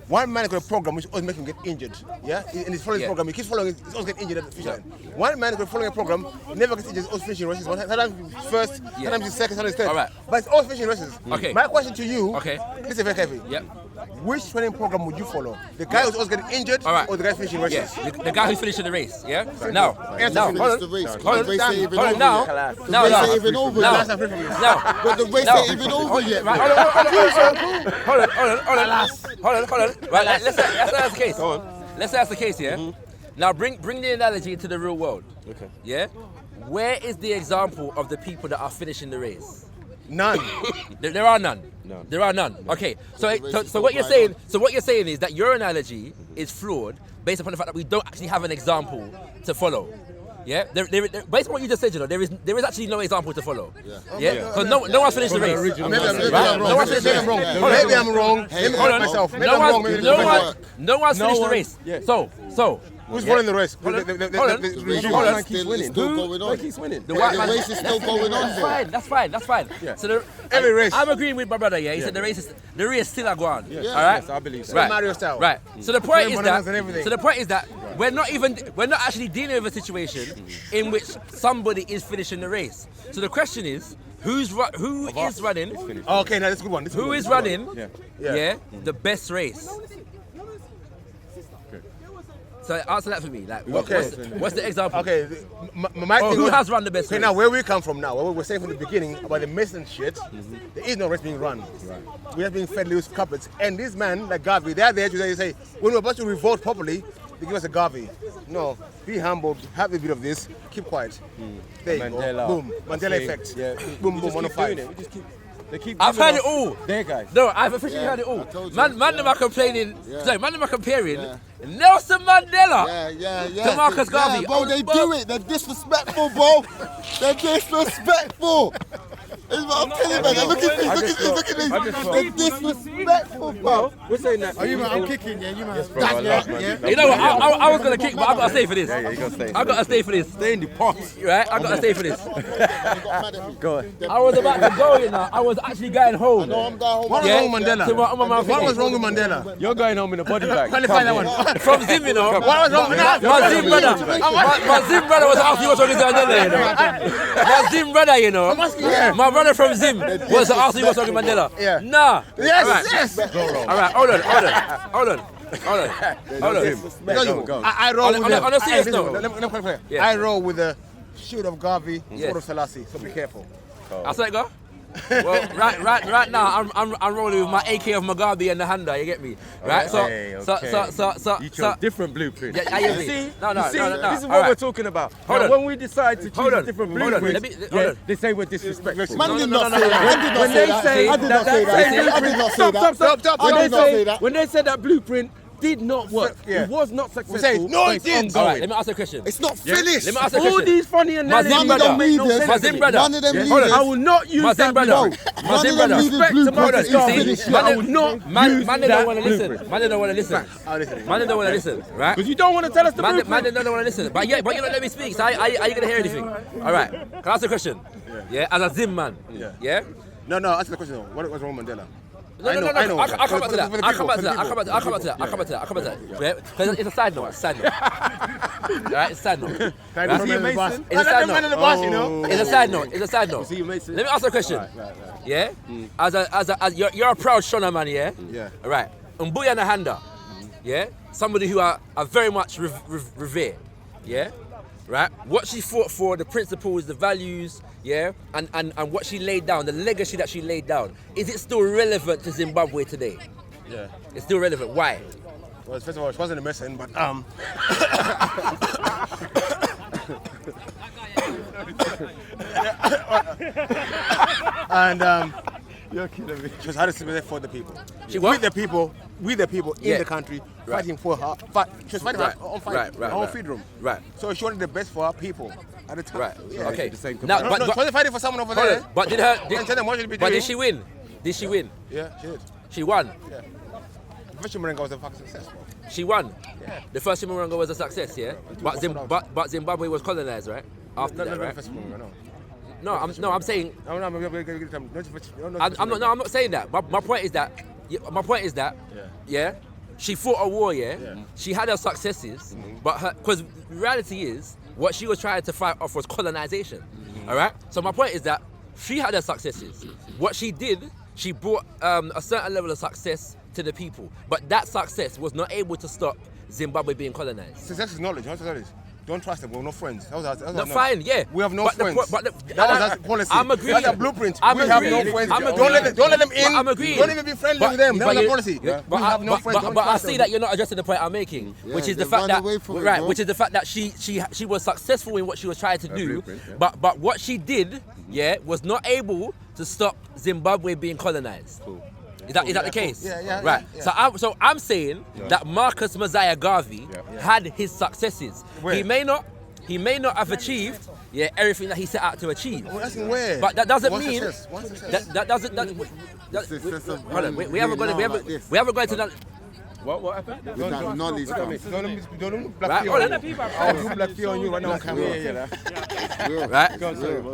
One man got a program which always makes him get injured. Yeah? In his following Yeah. program, he keeps following it, he's always getting injured at the finish line. One man got following a program, never gets injured, he's always finishing races. Sometimes he's first, sometimes he's second, sometimes he's third. All right. But it's always finishing races. Okay. My question to you, Okay. listen very carefully. Yep. Which training program would you follow? The guy who's always getting injured All right. or the guy finishing races? Yeah, the guy who's finishing the race, yeah? Now, Answer now, me. hold The on. race. Hold The on, race ain't even hold on, over now, yet. The now, race now, ain't even over now, yet. now. But the race Now. ain't even over yet. Right, hold on. Right, let's say that's the case. Let's say that's the case, yeah? Now bring the analogy into the real world. Okay. Yeah? Where is the example of the people that are finishing the race? None. There are none. None. There are none. Okay. So the race is so what you're still saying going so what you're saying is that your analogy is flawed based upon the fact that we don't actually have an example to follow. Yeah, based on what you just said, you know, there is actually no example to follow. Yeah, because no one's finished the race. Maybe I'm Right? wrong. No one's finished the Maybe I'm race. wrong. Maybe I'm wrong. Hey, Maybe Hold I'm on. myself. Maybe No I'm wrong. Maybe no one's finished the one- race. yeah. So. Who's winning the race? Hold on. The race Hold on. is still going on. Keeps winning. The white man. race is still going on. That's fine. Yeah. So Every race. I'm agreeing with my brother. Yeah, he said the race is still a go on. Yeah. All right. Yes, I believe so. Right. Mario style. Right. So the point is bananas and everything. that we're not actually dealing with a situation in which somebody is finishing the race. So the question is, who is running? Okay, now that's a good one. Who is running? Yeah. Yeah. The best race. So answer that for me. Like, what's the example? Okay, my Or thing who was- has run the best Okay, race? now where we come from now, what we were saying from the beginning about the Mason shit, there is no race being run. We are being fed loose couplets. And this man, like Garvey, they're there to say, when we're about to revolt properly, they give us a Garvey. No, be humble, have a bit of this, keep quiet. There you Mandela. go. Boom. Mandela effect. Yeah. Boom, boom, We just keep 105. doing it. We just keep. They keep. I've giving heard us it all. Their guys. No, I've officially Yeah, heard it all. I told you. Man, them Yeah. are complaining. Yeah. Sorry, man, them are comparing Yeah. Nelson Mandela. Yeah. To Marcus Garvey. Yeah, bro, they do it. They're disrespectful, bro. They're disrespectful. It's what I'm telling you, man. Look at this. Look at this. They're disrespectful, bro. We're saying that. Oh, you man, I'm kicking, yeah, you man. Bro, I love man. You know what? I was gonna kick, but I gotta stay for this. Yeah, you gotta stay. I gotta stay for this. Stay in the pot. Right? I gotta stay for this. Go on. I was about to go, you know. I was actually going home. No, I'm going home. What was Yeah. wrong with Mandela? To my mouth. What was wrong with Mandela? You're going home in a body bag. Qualify that one. From Zim, you know. What was wrong with that? My Zim brother. My Zim brother was asking what's wrong with Mandela, you know. My Zim brother, you know. Yeah. My brother from Zim was asking what's wrong with Mandela. Yeah. Nah. Yes, All right. yes. All right, hold on. Because Go. I roll with On a serious listen, note. let me clarify. Yeah. I roll with the shield of Garvey, Yes. sword of Selassie, so be careful. I'll say it go. Well, right now, I'm rolling with my AK of Mugabe and the Handa. You get me, right? So You chose different blueprint. Yeah, I agree. See? No. This is All what right. we're talking about. Hold Now, on. when we decide to Hold choose a on. different Hold on. blueprint, Hold on. they say we're disrespectful. Man did not no, say no, that. I did not When say they that. say I did not say that. I did not say Stop. that. When I they did not say say that. when they said that blueprint did not work, Yeah. it was not say, successful. no, but it it's did. All right, ongoing. let me ask you a question. It's not finished. Let me ask you a All question. these funny analogies Zim None of brother. them leaders. My Zim brother. None of them Hold on. leaders. I will not use My Zim that brother. blueprint. My Zim None of them brother. leaders' Respect to blueprint Marcus is Garvey. finished I yet. will not Man use don't that want to listen. blueprint. Man don't want to listen. I'm listening. Man don't want to listen, right? Because you don't want to tell us the Man blueprint. don't want to listen. But you don't let me speak. So are you gonna hear anything? All right. Can I ask a question? Yeah. As a Zim man. Yeah. No, answer the question though. What was wrong with Mandela? No. I know. I'll come back to that. For the I'll come back to people, that. I'll come back to that. Yeah, because it's a side note. Right? It's a side note. Kind Right? of man in the bus. It's a side Man in the note. bus, you know. It's a side note. See you, Mason. Let me ask you a question. Yeah? As you're a proud Shona man, yeah? Yeah. All right. Mbuya Nahanda, yeah? Somebody who I very much revere, yeah? Right? What she fought for, the principles, the values, yeah? And what she laid down, the legacy that she laid down, is it still relevant to Zimbabwe today? Yeah. It's still relevant. Why? Well, first of all, she wasn't a Mason, but and You're kidding me. she was hardest to be there for the people. She what? We the people in Yeah. the country Right. fighting for her. She was fighting Right. for her own fight, Right, right, her own right. freedom. Right. So she wanted the best for her people at the time. Right. Yeah. Okay. the same Now, No, she wasn't fighting for someone over hold there. on. But did her? And tell them what she'll be But doing. did she win? Did she win? Yeah, she did. She won. Yeah. The first Chimurenga was a fucking success, bro. She won. Yeah. The first Chimurenga was a success, yeah. But Zimbabwe was colonized, right? After No, that, no, right? first Chimurenga, no. No, I'm saying. No, I'm I'm not saying that. My point is that. My point is that. Yeah. She fought a war, yeah. She had her successes, but because reality is what she was trying to fight off was colonization. All right. So my point is that she had her successes. What she did, she brought a certain level of success to the people, but that success was not able to stop Zimbabwe being colonized. Success is knowledge. What's knowledge? Don't trust them. We're no friends. That was No, fine, yeah. We have no But friends. That That was our policy. I'm agreeing. That's a blueprint. I'm We have agreeing. no friends. I'm Don't agreeing. let them in. But I'm agreeing. Don't even be friendly with them. That was our policy. We have no friends. Don't But I trust see them. that you're not addressing the point I'm making, which is the they fact run that away from it, right, bro. which is the fact that she was successful in what she was trying to do, blueprint, yeah. but what she did, yeah, was not able to stop Zimbabwe being colonized. Cool. Is that the case? Yeah, Right. yeah. So I'm saying that Marcus Mosiah Garvey had his successes. Where? He may not have achieved everything that he set out to achieve. Well, that's in where? But that doesn't One mean success, one success. that doesn't. Success of Hold on, we one haven't being gone. now like this. We haven't gone to that. What happened? With that knowledge, fam. Don't black Right, fear hold on on. you. I'll do black fear on you right now on camera.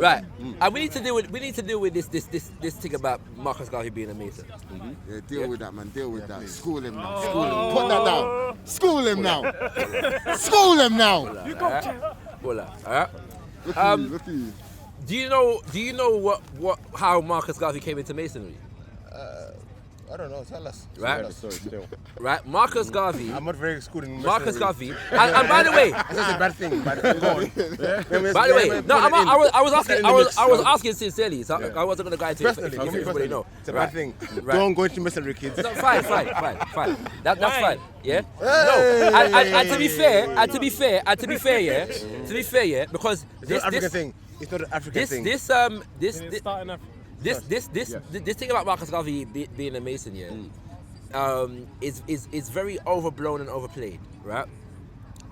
Right. And we need to deal with this thing about Marcus Garvey being a Mason. Yeah, deal with that, man. Deal with that. School him now. School him. Put that down. School him now. School him now. Hold on. All right. Look at you. Look at you. Do you know how Marcus Garvey came into Masonry? I don't know. Tell us. Right. Tell us. Sorry, still. Right. Marcus Garvey. I'm not very good in Marcus masonry. Garvey. And by the way, That's a bad thing. But go on. by the way, no, I was asking. Put it in the I mix. was asking sincerely. So I wasn't gonna go into it Personally, if for me everybody personally, know. it's a Right. bad thing. Right. Don't go into masonry, kids. No, fine. That's fine. Yeah. No. And to be fair, yeah. Because It's not an African thing. It's not an African thing. It's starting up. This thing about Marcus Garvey being a Mason, is very overblown and overplayed, right?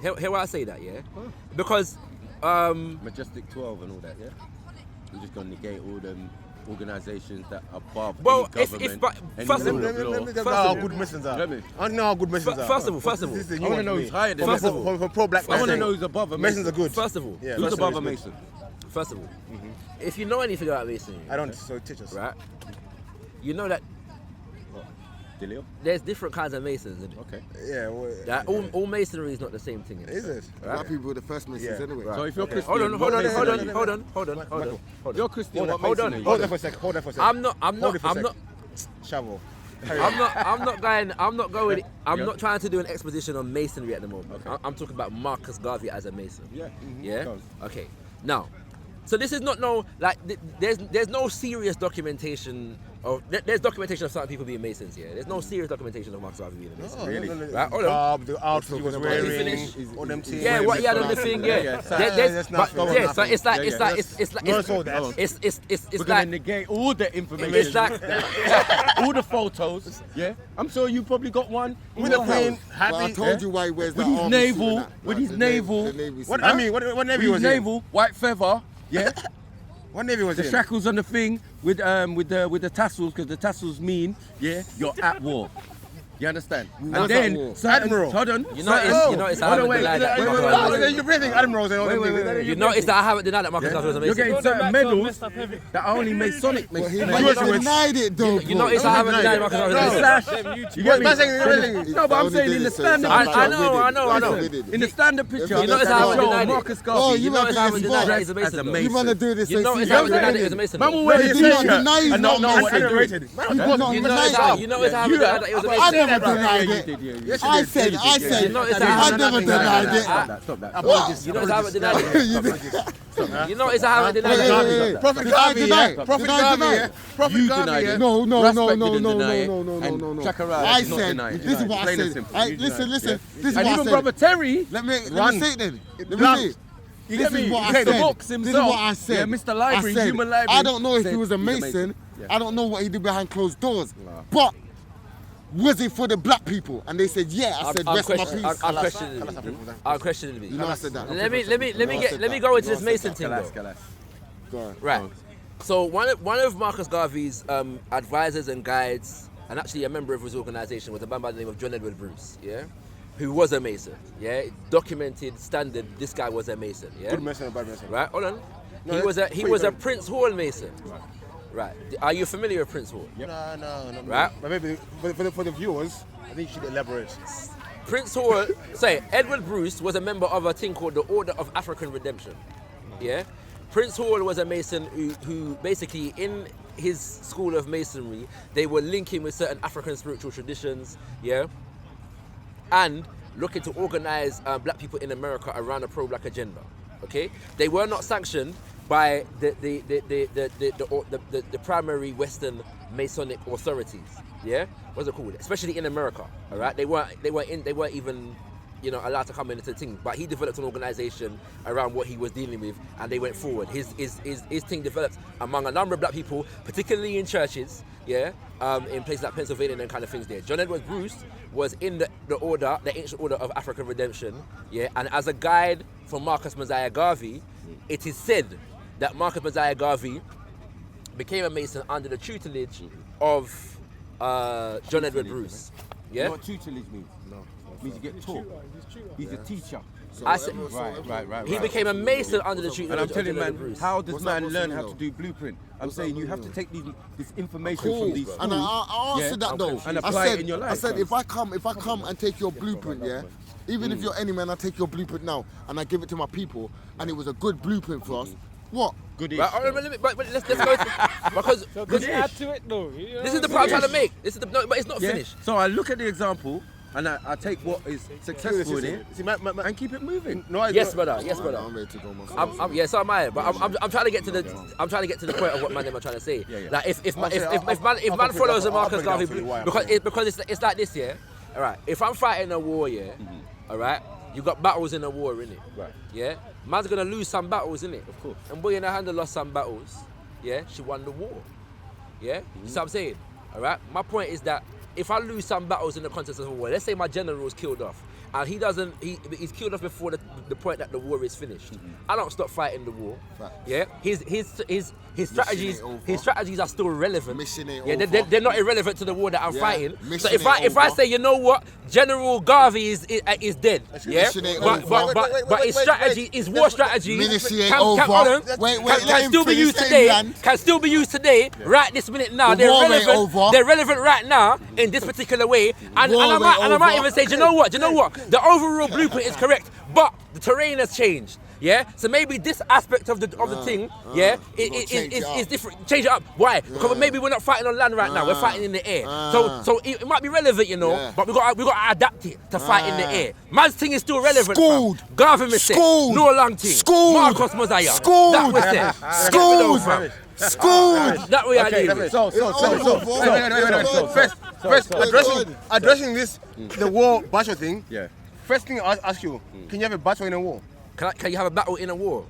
Hear why I say that, yeah? Because Majestic 12 and all that, yeah? We're just going to negate all them organisations that are above Well, any if- government, but any first of rule all- of law. Let me tell you First how of all- good Masons are. Let me. I don't know how good Masons are. First of all. This is the I new want to one know to who's me. higher than First of Masons. all- For pro-black I want to Masons. know who's above a Masons Mason. are good. First of all, Yeah, Who's Masons above is a good. Mason? First of all, if you know anything about Masonry, I don't, so teach us. right? You know that Delio? there's different kinds of Masons. Isn't it? Okay. Yeah, well, That all Masonry is not the same thing. is it? Black people were the first Masons Yeah. anyway. So if you're Christian, Hold on. what Hold Mason are you? on. You're Christian, what Hold Mason on. are you? Hold that for a second. Hold that for a second. I'm not. Hold it for a second. Shovel. I'm not trying to do an exposition on Masonry at the moment. Okay. I'm talking about Marcus Garvey as a Mason. Yeah. Yeah. Goes. Okay. Now, so this is not there's no serious documentation of there's documentation of certain people being Masons here. There's no serious documentation of Marcus Garvey being a Mason. Really? Right, hold on. The outfit he was Let me wearing, finish. all them things. Yeah, what he had on the thing, yeah. That's not So it's like Yeah, yeah. it's like No, so that's- it's We're going to like negate all the information. it's like all the photos. Yeah. I'm sure you probably got one. in With your the Queen, house. But I happy. told you why he wears With that his army suit navel, and that, with like his the navel. the navy What suit. I mean, what navy With was his he? navel, white feather. Yeah. What navy was The he? shackles on the thing with the tassels, because the tassels mean you're at war. You understand? And at war? then certain, Admiral. hold on. You notice I haven't denied that. You're breathing admirals and all them things. You notice that I haven't denied that Marcus Garvey was a You're Mason. getting certain medals that are only Masonic. But he Masonic. never denied it though. You notice I haven't denied Marcus Garvey was a Mason. You get me? Man saying everything. No, but I'm saying in the standard I know. in the standard picture, You notice I haven't show denied it. Marcus Oh, Garvey. You notice I haven't denied that he's a As a Mason. though. Mason. You wanna do this? You and notice see I haven't how denied that they he was a did it. Mason. Man though. will wear He his did not t-shirt deny he's and not not know what they're doing. Underrated. He did not You deny notice that. I haven't denied that he was a You Mason. never bro. denied You it. did, yeah. Yes, you I did. said, You know it's a I habit. never denied it. Stop that. Apologies. You know it's a habit denied it. You know it's a habit Hey, denied hey, it. hey. Prophet Did I Garvey, deny yeah. it? Prophet Did I Garvey, deny yeah. it? Prophet You Garvey, denied yeah. it. No, no, Raspect no, no, didn't no, deny it, no, no, no, and no, no. Chakaraya I did not said, deny it. this is what I Plain and said. simple. I- You Listen, denied it, listen. yeah. This is And what I even said. brother Terry, Let me Run. say it then. Let me Run. say it. You This get me? is what I Okay, the said. books This is himself. what I said. Yeah, Mr. Library, I said, Human Library. I don't know if said he was a he's Mason. Yeah. I don't know what he did behind closed doors. But was it for the black people? And they said, yeah. I said, rest my peace. I'm questioning it. I'm questioning You it. know I said that. Let me go into this Mason thing though. Go on. Right. So one of Marcus Garvey's advisors and guides, and actually a member of his organization, was a man by the name of John Edward Bruce, yeah, who was a Mason, yeah, documented standard. This guy was a Mason, yeah. Good Mason and bad Mason. Right. Hold on. No, He was a Prince Hall Mason. Right. Are you familiar with Prince Hall? No. Right. But maybe for the viewers, I think you should elaborate. Prince Hall, Edward Bruce was a member of a thing called the Order of African Redemption. Yeah? Prince Hall was a Mason who basically in his school of Masonry, they were linking with certain African spiritual traditions, yeah? And looking to organize black people in America around a pro-black agenda, okay? They were not sanctioned by the primary Western Masonic authorities, yeah? What's it called? Especially in America, all right? They weren't even, you know, allowed to come into the thing. But he developed an organization around what he was dealing with, and they went forward. His thing developed among a number of black people, particularly in churches, yeah, in places like Pennsylvania and kind of things there. John Edward Bruce was in the order, the ancient order of African Redemption, yeah, and as a guide for Marcus Mosiah Garvey, it is said that Marcus Mosiah Garvey became a Mason under the tutelage of John Edward Bruce. You Yeah. know what tutelage means? No. It means you get taught. He's a teacher. I said, Right. he became a Mason under the And tutelage I'm of telling John Edward man, Bruce. how does What's that man learn mean, how though? to do blueprint? I'm saying you have to take this information Cool. from these And schools. I answered that though. And I apply it said, in your life. I said if I come and take your blueprint, yeah, even if you're any man, I take your blueprint now and I give it to my people, and it was a good blueprint for us. What? Goodish. Right, but let's go because Could you add to it though? You know this is the what point I'm I'm trying to make. This is the no, but it's not Yeah. finished. So I look at the example and I take what is successful in it See, and keep it moving. Yes, brother. Yes, brother. I'm ready to go myself. Yeah, so am I. But I'm trying to get to the point of what man them are trying to say. Yeah. Like if man I'll follows the I'll Marcus break down Garvey for you why I'm because it's like this, yeah. All right. If I'm fighting a war, yeah. All right. You got battles in a war, innit? Right. Yeah. Man's gonna lose some battles, innit? Of course. And boy in her hand lost some battles. Yeah. She won the war. Yeah. You see what I'm saying? All right. My point is that if I lose some battles in the context of a war, let's say my general is killed off, and he's killed off before the point that the war is finished. I don't stop fighting the war. Facts. Yeah. His strategies are still relevant. Mission ain't Yeah, over. they're not irrelevant to the war that I'm Yeah. fighting. Mission So if I ain't over. say, you know what, General Garvey is dead, yeah, Mission ain't but over. but his strategy, his war strategy, Ministry ain't can over. can let him still be finish used saying today. land. Can still be used today, right this minute now. The They're war ain't relevant. over. They're relevant right now in this particular way, and War I ain't might over. even say, do you know what? The overall blueprint is correct, but the terrain has changed. Yeah, so maybe this aspect of the thing, yeah, change it up. is different. Change it up. Why? Because maybe we're not fighting on land right now. We're fighting in the air. So it might be relevant, you know, Yeah. but we got to adapt it to fight in the air. Man's thing is still relevant. Schooled. Fam. Government said Schooled. no long thing. Schooled. Marcus Mosiah. Schooled. That was it. Schooled. Fam. Schooled. That way I deal with. So, first, addressing this, the war battle thing. Yeah. First thing I ask you, can you have a battle in a war? Can you have a battle in a war?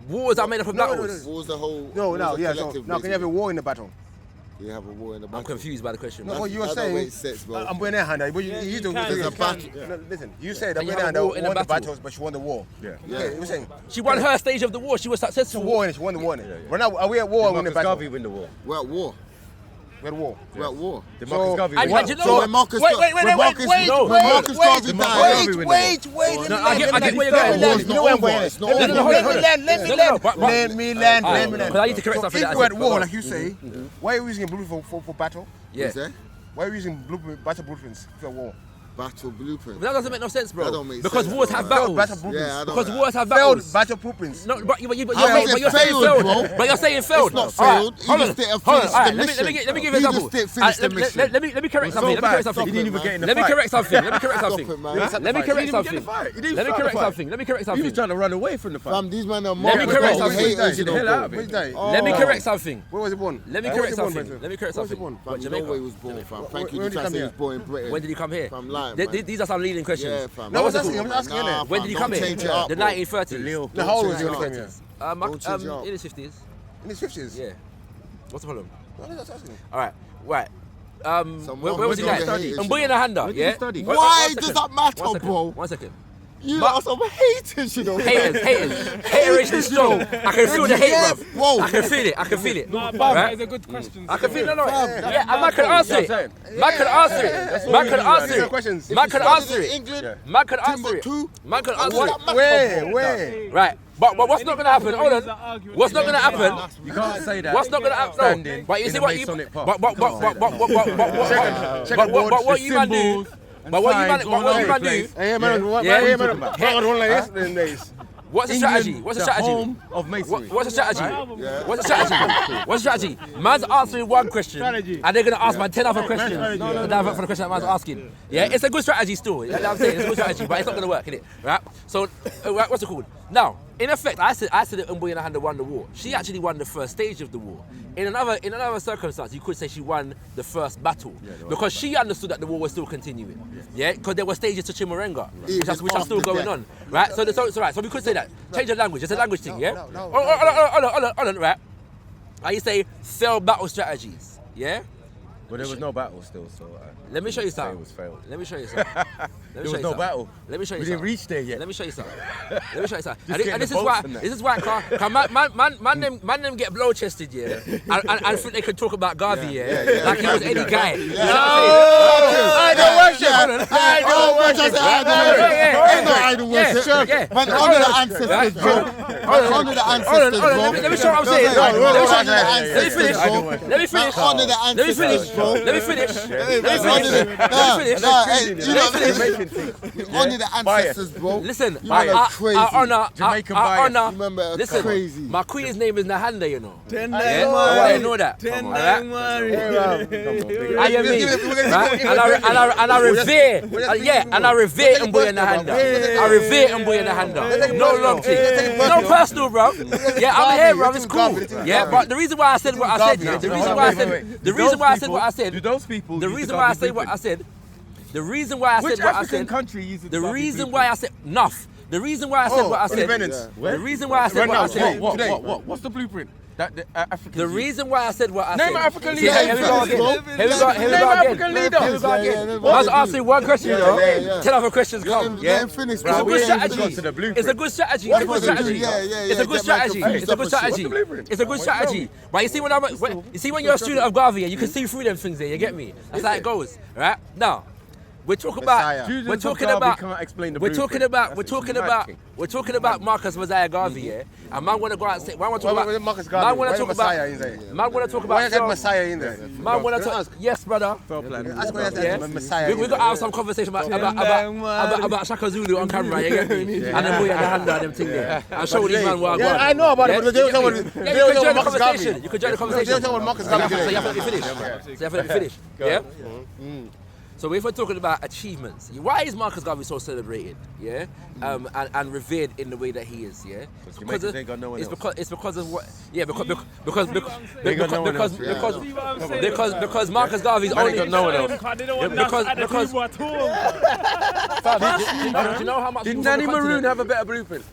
Wars are made up of battles. What was the whole? No, what no, was the yeah. So collective, now can you have a basically? war in the battle? You have a war in the I'm battle. confused by the question. No, what you were That don't saying. make sense, bro. I'm going to hand but you you don't. can, There's you a can. battle. No, listen, you said Can you Abuela have a won war in a the battle? battles, but she won the war. Yeah. Okay, you're saying She won her stage of the war. She was she successful. won it. She won the war. Right now, are we at war or in the Marcus battle? Garvey win the war. We're at war. We're at war. We're at war. Did So- Marcus Garvey And win? you know So what? when Marcus, Wait, when Marcus, no, when Marcus Garvey died, No, I get where you're going. War is not over. It's not No, no, no, over. hold on. Let me land. Because I need to correct So something if that we're I at said. war, like you say, why are you using blueprint for battle? Yeah. Is there? Why are you using battle blueprints if you're at war? Battle blueprint. That doesn't make no sense, bro. That don't make because sense, wars bro. have Failed battles. battle Yeah, I blueprints. don't Because know. wars have Failed battles. battle blueprints. No, but you're I think saying it's failed. failed, bro. But you're saying failed. It's not All right, failed. He hold on, just didn't hold on. finish All right, the mission. let me give you an He example. just didn't finish the mission. Let me correct something. Let me correct something. He didn't even get in the Let me fight. correct something. Let me correct Stop something. it, man. Let me correct He didn't something. get in the fight. He didn't Let me start the correct fight. something. Let me correct He was something. trying to run away from the fight. Fam, these men are Let me marked, correct bro. something. He hates, you The know, hell bro. out of Where's it. he died? Let me correct something. Where was he born? Let me Where correct was he born, something. Benson? Let me correct Where was he something. born? Fam, What, you know where Jamaica? he was born, fam. Thank you. When You did he try to come say he here? was born in Britain. When did he come here? Fam, lying, Th- man. These are some leading questions. Yeah, fam. No, What's I'm it asking, called? I'm asking Nah, innit? When fam, did he don't come here? change it up, The bro. 1930s. Now, how old was change he it when he up. came here? Don't change it up. In his 50s. In his 50s? Yeah. What's the problem? No, I'm just asking. All right. Right. Some Where more was he people like? they hate it, And you Boy in know. the Handa, Where did yeah? he study? One- Why one does second. that matter, One second. bro? 1 second. You are some haters, you know. Haters. Hateration is strong. I can feel the hate, Yeah, bro. whoa. I can feel it. I can feel it. Nah, but Right? that is a good question. I can feel it. No, Fam, yeah, and man can answer it. Man can answer it. Man can answer it. Questions. Man can answer it. England, Man can answer it. Timbuktu. Man can answer What it. that matter, Where? bro? Where? Right. But what's not gonna happen? Hold on. What's not gonna happen? You can't say that. What's not gonna happen? Standing But you in see a what you. Masonic path. But what you man do? But what you man do? Hey, man, what Yeah. man? Man, one like this in days. What's the strategy? What's the the strategy? home of masonry. What's the strategy? What's the strategy? What's the strategy? Man's answering one question, and they're gonna ask man 10 other questions. For the question that man's asking. Yeah, it's a good strategy still. You know what I'm saying? It's a good strategy, but it's not gonna work, innit? Right? So, what's it called? Now, in effect, I said that Mboya Handa won the war. She actually won the first stage of the war. In another circumstance, you could say she won the first battle because she understood that the war was still continuing. Yeah, because there were stages to Chimurenga, which are still after going death. on. Right? So right. So we could say that. Change the language. It's a language thing. Yeah. No. Hold on. Right. I say failed battle strategies. Yeah. But there was no battle still, so Let me show you say something. it was failed. Let me show you something. There was no battle. Let me show you We something. didn't reach there yet. Let me show you something. Let me show you something. Just And get this the is why. bolts and that. This is why. Man, them get blow chested, yeah, and think they can talk about Garvey, yeah, like he was any guy. You know I don't worship. I don't worship. Ain't no idol worship. Yeah. Man, honor the ancestors, bro. Man, honor the ancestors, bro. Let me show what I'm saying. Let me finish. Let me finish. Honor the Let me finish. ancestors, bro. Let me finish. Honor the ancestors, bro. Listen, You man are crazy. I honor. Jamaican I bias. honor. Remember, Listen, crazy. my queen's name is Nahanda, you know. Yeah? Mari. I know that. Alright? I am me. Right? And I revere. And I revere Mboya Nahanda. I revere Mboya Nahanda. No long thing. No personal, bro. Yeah, I'm here, bro. It's cool. Yeah, but the reason why I said what I said, yeah, the reason why I said what I said, Do those people? the use reason the why I Garvey said what I blueprint? said, the reason why I Which said what I African said, country uses the Garvey reason blueprint? why I said enough. The reason why I said what I said. Independence. The reason why I said what I said. What? What's the blueprint? That the Africans The use? reason why I said what I said. Name an African See, leader. Here we go again. Here we go Name an African leader. Here we go again. Yeah, I was asking one question, you know. yeah. 10 other questions come. Let Yeah. him finish, It's bro. a good Let him strategy. finish. to the blueprint. It's a good strategy. What It's a good was it? strategy. Yeah, It's a good get man strategy. confused. It's a good strategy. It's a good strategy. But you see when you're a student of Garvey, you can see through them things there. You get me? That's how it goes, right? Now. We're talking about. Students We're of talking Garvey about. can't explain the We're talking blueprint. about. That's We're a talking mad about. thing. We're talking about Marcus Mosiah Garvey, yeah. And man want to go out and say. Man want to talk Why about. Marcus Garvey? Man want Why to talk Messiah about. in there? Man want to talk Why about. is that Messiah in there? Man want to talk. Yes, brother. That's why that's Messiah. We got to have some conversation about Shaka Zulu on camera, you get me? And then Mboya Nahanda and them thing there. And show these man what I Yeah, got. I know about it, Yeah? but they don't know what You can join the conversation. You can join the They conversation. don't know what Marcus Garvey So did. you have to let me finish. So you have to let me finish. Yeah? So if we're talking about achievements, why is Marcus Garvey so celebrated? Yeah, and revered in the way that he is. Yeah, Jamaicans ain't got no one else. it's because of what? Yeah, because Marcus Garvey's only got no one else. They don't want Because- us at the because- people at all. Do you know how much? Did people from Nanny the Maroon continent- have a better blueprint?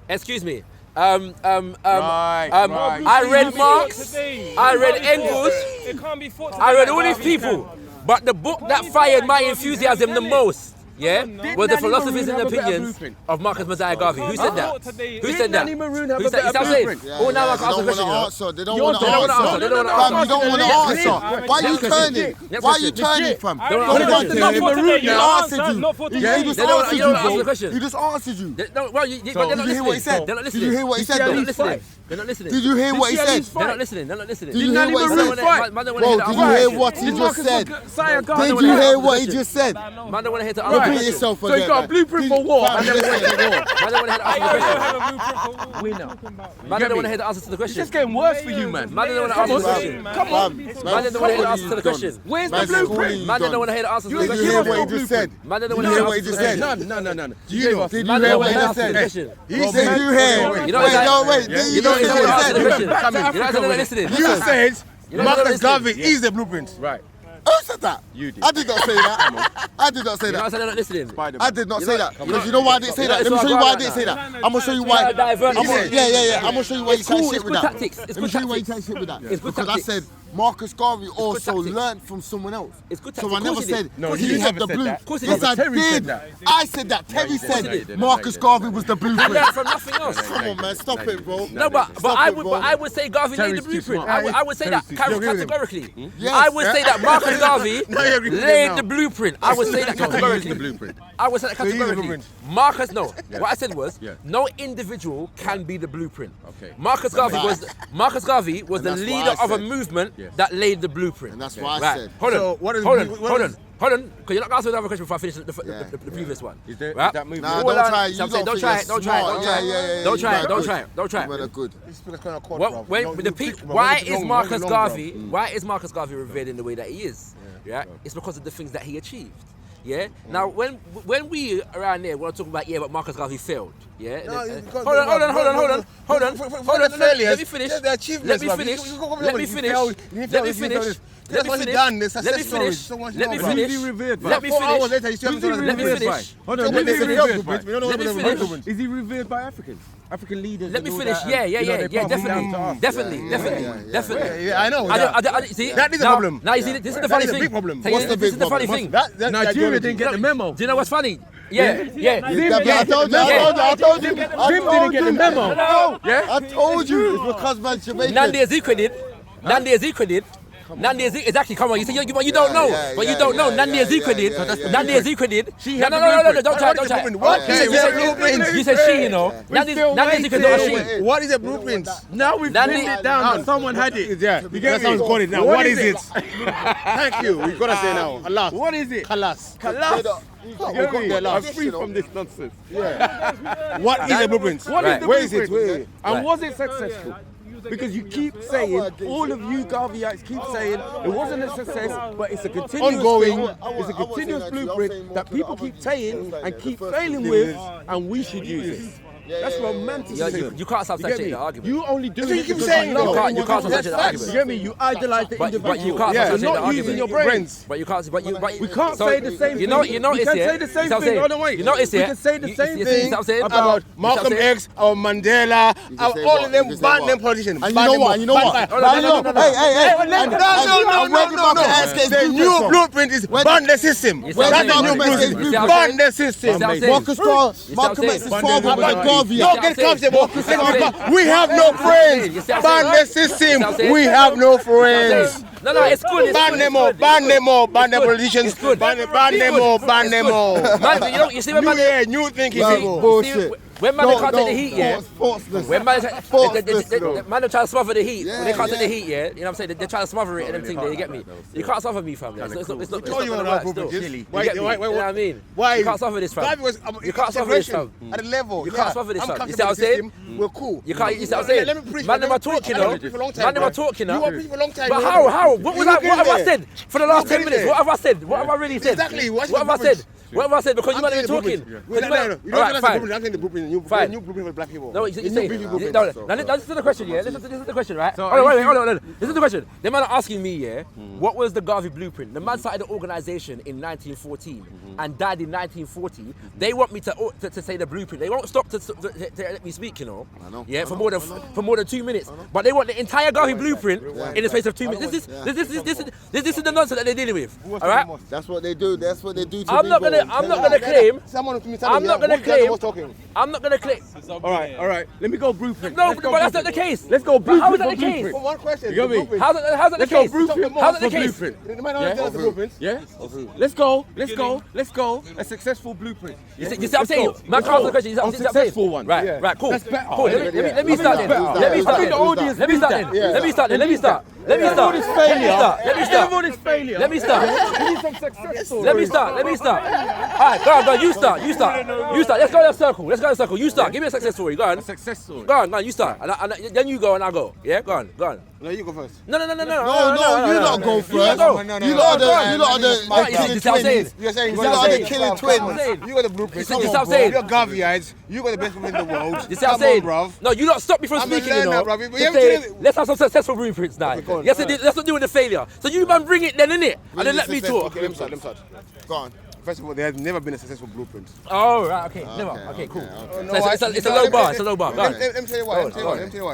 Excuse me. Right. I read Marx. I read Engels. It can't be fought. I read all these people. But the book that fired my enthusiasm the most, yeah, was the philosophies and opinions of Marcus Mosiah Garvey. Who said that? Who said that? Nanny Maroon have Who a said? You better see what I'm saying? blueprint? Oh, now I can ask a They question. don't You know? want to answer. They don't You want to don't wanna answer. answer. They don't wanna Fam, you answer. don't want to Next answer. question. Why are you Next question. turning? Next Why are you question. turning, fam? They don't Hold wanna on, answer. Nanny Not for Maroon, today. he You answered answered. you. Not for He today. just They don't- answered you you, don't answer the bro. question. He just answered you. Well, Did you hear what he said? They're not Did you hear listening. what he said, They're though? not listening. They're not listening. Did you hear what he said? They're not listening. They're not listening. Did you hear what he said? Man, don't Bro, want to did hear you the hear answer. what he just said? Did you hear what he just said? Man, don't want to hear the answer. Repeat yourself So again. you got a blueprint for war. Fam, And then listen. Man, don't want to hear the answer to the question. have a blueprint for Winner. Man, don't want to hear the answer to the It's question. just getting worse for you, man. Man, don't want to answer the question. man. Come on. Man, don't want to hear the answer to the question. Where's the Man's blueprint? schooling Man, you don't want to hear the answer to the Did you question. hear what he just said? Man, don't Did want you to hear hear what he the just answer to said? the question. No. Did you hear what he Man, just don't want to hear the answer to said? the question. Did you hear? You know Wait, that- no, wait. You Did know you hear it's what answer to the he question. said? You're not listening. You said not Marcus listening. Garvey is the blueprint. Right. Who said that? You did. I did not say that. I did not say You know what I'm that. saying? They're not listening. I did not say that. Because you know why I didn't say that? Let me show you why I didn't say that. I'm gonna show you why. Divert. Yeah. I'm gonna show you why you It's can't cool, shit it's with good that. tactics, it's Let me good show you why you tactics. can't shit with that. It's good Because I tactics. said Marcus Garvey also tactics. learned from someone else. It's good So tactics. I Of never course he said did. No, he you had never the said blue. that. Of course he Yes, did. I Terry said did. that. I said that. Terry he said did. Marcus Garvey was the I blueprint. learned from nothing else. Come on, man. Stop it, bro. No, but Stop I it, would bro. but I would say Garvey laid the Terry's too blueprint. smart. I would say that Terry's too smart. categorically. Yes. I would say that Marcus Garvey Now you agree with him laid now. the blueprint. I would say that So he is the categorically. blueprint. I would say that So he is the categorically. blueprint. Marcus, no. What I said was, Yeah. no individual can be the blueprint. Okay. Marcus Garvey was the And that's why leader I of a said. movement Yes. that laid the blueprint. And that's why I Right. said. Hold on. So what is hold on. what Hold is- on. Hold on. Because you're not answering another question before I finish the previous one. Is there- is right? that movement- Nah, All don't I- try. so You I'm saying, don't don't think try you're it. Don't try it. smart. Don't try it. Yeah. Don't try it. You Don't man try good. it. Don't try You man are it. good. This is kind of court, What, bruv. when No, the you pe- pick, bruv. why Make it is long, Marcus make it long, Garvey? bruv. Why is Marcus Garvey revered in the way that he is? Yeah, it's because of the things that he achieved. Yeah. Now, when we around there want to talk about but Marcus Garvey failed. Yeah. No, because- Hold on. For the failures, Let me finish. the achievements, Let me bruv. finish. You go- Let me you finish. failed, Let you me failed, you finish. failed. Let That's me what he finish. done, the Let success me stories, finish. so much Let me more, bruv. finish. Who's he revered by? Let me 4 hours finish. later, you still haven't Let me done finish. Hold on, Let let me me finish. revered Blueprint. by. We don't know Let what me the finish. blueprint. Is he revered by Africans? African leaders? Let me and all finish. that, Yeah, and, you know, they pass them down to us. definitely. Yeah, I know. See, That is a now- problem. Now you see, this is the That funny is a thing. big problem. Take What's it- the This big is the funny problem? thing. Nigeria didn't get the memo. Do you know what's funny? Yeah. I told you. I told you. didn't get the memo. Yeah. I told you. It's because man Jamaican. Nandi Ezekwe did. Nandi Ezekwe did. Nandi Ezekwe, exactly. Come on, you say you don't know, but you don't know. Nandi Ezekwe did. Nandi Ezekwe did. No, don't try. What You is said- a blueprint? You said she, you know. Nandi Ezekwe not a she. What is a blueprint? Now we've Nandi- pinned it down that someone had it. Yeah, You get that sounds me? got it now. What What is is it? Thank you. We gotta say now. Allah. What is it? Kalas. Kalas. We got there I'm last. free from this nonsense. What is a blueprint? What is Right. the Where is it? blueprint? Where? And Right. was it successful? Because you keep saying, all of you Garveyites keep saying, it wasn't a success, but it's a continuous Ongoing. thing, it's a continuous blueprint that people keep saying and keep failing with, and we should use it. That's romanticism. You can't You get substantiate me? the argument. You only do So it you keep because saying you though. love it. You can't substantiate the You argument. get me? You idolize the But individual. you can't Yeah, substantiate you're the not argument. using your brain. Friends. But you can't. We can't so say the same You know. thing. You notice We can here. say the same you see what I'm thing. saying? Oh, no, wait. You notice We here. can say the same you see thing what I'm saying? About You Malcolm see what I'm saying? X or Mandela, can all say of what? them You can say ban what? them politicians. And you Ban know them what? all. And you know Ban- what? ban- Hold on, no. The new blueprint is ban the system. You see what That's I'm the saying? new blueprint. You see what I'm Ban saying? the system. You see what I'm saying? Malcolm X's father was a Garvey. Don't get comfortable. You see what I'm saying? We have no You see what I'm saying? friends. Ban the You see what I'm system. saying? We have no friends. No, it's good. It's Ban good, them it's all. good, Ban it's them all. Ban the It's good. politicians. It's good. Ban them It's all. good. Ban It's them good. all. Man, you see when New man, year, new thinking. Well, people. bullshit. when man can't take the heat, yeah. Falseness. When man, Falseness, though. the man are trying to smother the heat. Yeah, When they can't take the yeah. heat, yeah. You know what I'm saying? They're trying to smother it and everything. There, you get me? You can't smother me, fam. It's not told you gonna what work our still. blueprint is. You Why- get me? why- You know what I mean? Why? You can't smother this, fam. Garvey was, You can't smother this, separation fam. at a level. You can't smother this, I'm fam. You comfortable see what I'm with the saying? system. We're cool. You can't. You see what I'm saying? Let me preach. Man, them are Let me preach. talking, I've though. been preaching for a long time, Man, them bro. are talking, You huh? are preaching for a long time. But you how? know. How? What You have get I there. said for the last You 10 get minutes? there. What have I said? What have I really said? Exactly. What's What the have I blueprint? said? What have I said? Because you I'm might saying be the talking. blueprint. Because No, you no, might- no. You All don't right, say fine. the blueprint. I'm saying the blueprint. Fine. New blueprint for black people. No, you The new say, blueprint. no, now listen to the question, yeah? Listen to the question, right? So Hold on, if hold on. Listen to the question. The man are asking me, yeah, what was the Garvey blueprint? The man started the organization in 1914 and died in 1940. They want me to say the blueprint. They won't stop to let me speak, you know? I know. Yeah, for more than 2 minutes. But they want the entire Garvey blueprint in the space of 2 minutes. This is the nonsense that they're dealing with. All right? That's what they do. That's what they do to I'm not people. gonna claim. Someone to me, I'm not gonna who claim. was talking. I'm not gonna click. All right. Let me go blueprint. No, Let's go but that's not blueprint. the case. Let's go But blueprint. how is that for the case? blueprint. One question. You get me? How's that the Let's go case? blueprint. How's that the for case? blueprint. They might not tell us the blueprints. Yeah. Let's go. A successful blueprint. You see what I'm saying? Man can't answer the question. You see A what I'm saying? successful one. Right, cool. That's better. Cool. Let me start then. Let me start I think the audience then. Let me start then. Let me start then. Let me start. Let me start. All this failure. Let me start. We need some success stories. Let me start. All right, go on. You start. Let's go in a circle. You start. Give me a success story. Go on. Success story. Go on. You start. And then you go and I'll go. Yeah, go on. No, you go first. No. No, you lot go first. You lot are the This is what I'm saying. You're saying You lot are the killing twins. You got the blueprint. This is what I'm saying. You're Garveyites. You got the best people in the world. You see what I'm Come on, saying? bruv. No, you don't stop me from I'm a speaking, you know. learner, bruv. We To haven't say, done it. let's have some successful blueprints now. go on. Let's not do with the failure. So you man bring it then, innit? And then let me talk. Okay, let me start. Go on. First of all, there has never been a successful blueprint. Oh, right, okay. Never. Okay, cool. So it's a low bar. It's a low bar. Go on. Let me tell you why.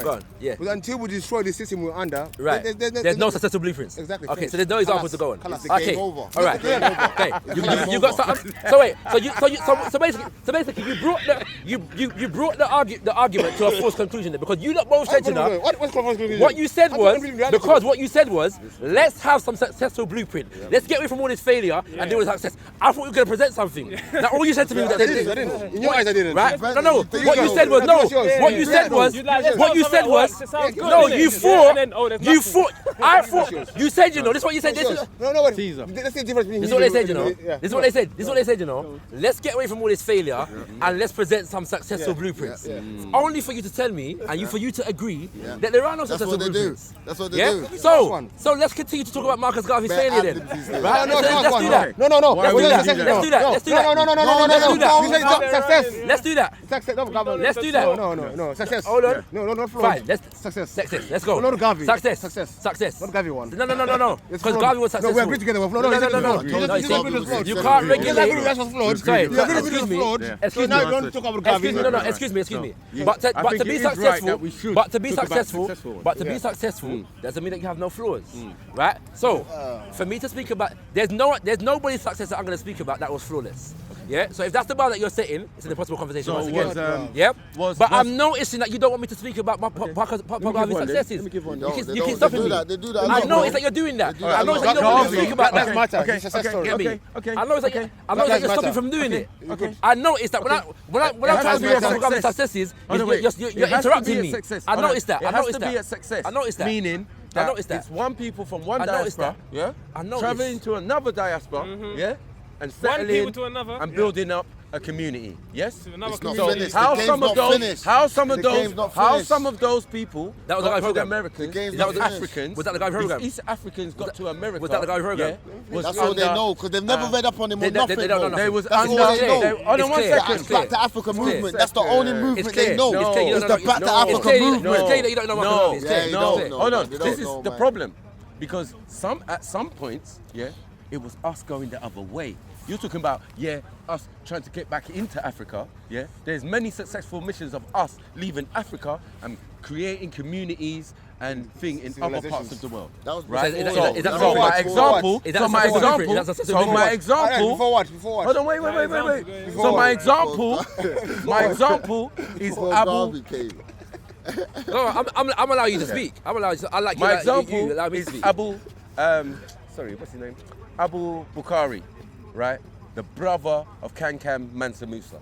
Go on. Yeah. Because until we destroy the system we're under, Right. There's no successful blueprints. Exactly. Okay, so there's no examples to go on. It's the Okay. game over. All right. Okay. You got something. So wait. So basically, you brought the argument to a false conclusion there because you lot both said, you know. What you said was, let's have some successful blueprint. Let's get away from all this failure and deal with success. I thought you were going to present something. Now all you said to me was that I didn't. In your eyes, I didn't. right? No. What you said was I thought. You said, you know. This is what you said. No. Let's see the difference between This is what they said, you know. This is what they said, you know. Let's get away from all this failure and let's present some successful blueprints. Only for you to tell me and for you to agree that there are no That's successful what they do. blueprints. That's what they do. So let's continue to talk about Marcus Garvey's failure then. Right? No, Let's do that. No. Let's do that. No. You said Success. Let's do that. Success. Let's do that. No. Success. Hold on. No, fraud. Fine. Success. Let's go. No, Garvey. Success. Not Garvey one. No. Because Garvey was successful. No, we agreed together. No. You can't regulate. That's what's flawed. Sorry. Excuse me. Excuse Now me. you don't talk about Garvey. No. Excuse me. But to be successful, doesn't mean that you have no flaws, right? So, for me to speak about, there's nobody's success that I'm going to speak about that was flawless. Yeah. So if that's the bar that you're setting, it's an impossible conversation once again. Yeah. But I'm noticing that you don't want me to speak about my Garvey's successes. You keep stopping me. They do that. I notice that you're doing that. I notice that you don't want me to speak about that. That's my time. Success story. Get me? Okay. I notice that you're stopping from doing it. Okay. I noticed that when I'm trying to speak about Garvey's successes, you're interrupting me. I noticed that. It has to be a success. I noticed that. Meaning I noticed that. it's one people from one I noticed diaspora, that. yeah, I noticed. traveling to another diaspora, yeah, and One people settling to another. and building up a community. Yes. To another It's not community. finished. How The some game's of not those, finished. how some of The those, game's not how finished. some of those people That was the got Garvey to program. Americans, The game's these not finished. Africans, Was that the Garvey program? these East Africans got to America. Was that the Garvey program? Yeah, was That's all they under- know because they've never read up on him or they nothing. don't know bro. nothing. They was That's all under. they know. Hold on one It's clear. second. Black to Africa movement. That's the only movement clear. they know. It's clear. It's the Black to Africa It's clear movement. that you don't know what No, it's Yeah, clear. you no, don't know, hold man. on. You This don't is know, the man. problem, because at some points, yeah, it was us going the other way. You're talking about, yeah, us trying to get back into Africa, yeah. There's many successful missions of us leaving Africa and creating communities and thing in other parts of the world. That was right. Is that- So, is that- so my is example, Is that so my successful example, blueprint? Is that successful so my blueprint? example. Before what? Hold on, wait. Before So what? my example, is Before Abu. Garvey came. No, I'm allowing you to speak. I'm allowing you. I like you. My like, you example allow me to is speak. Abu. Sorry, what's his name? Abu Bukhari, right? The brother of Kankan Mansa Musa.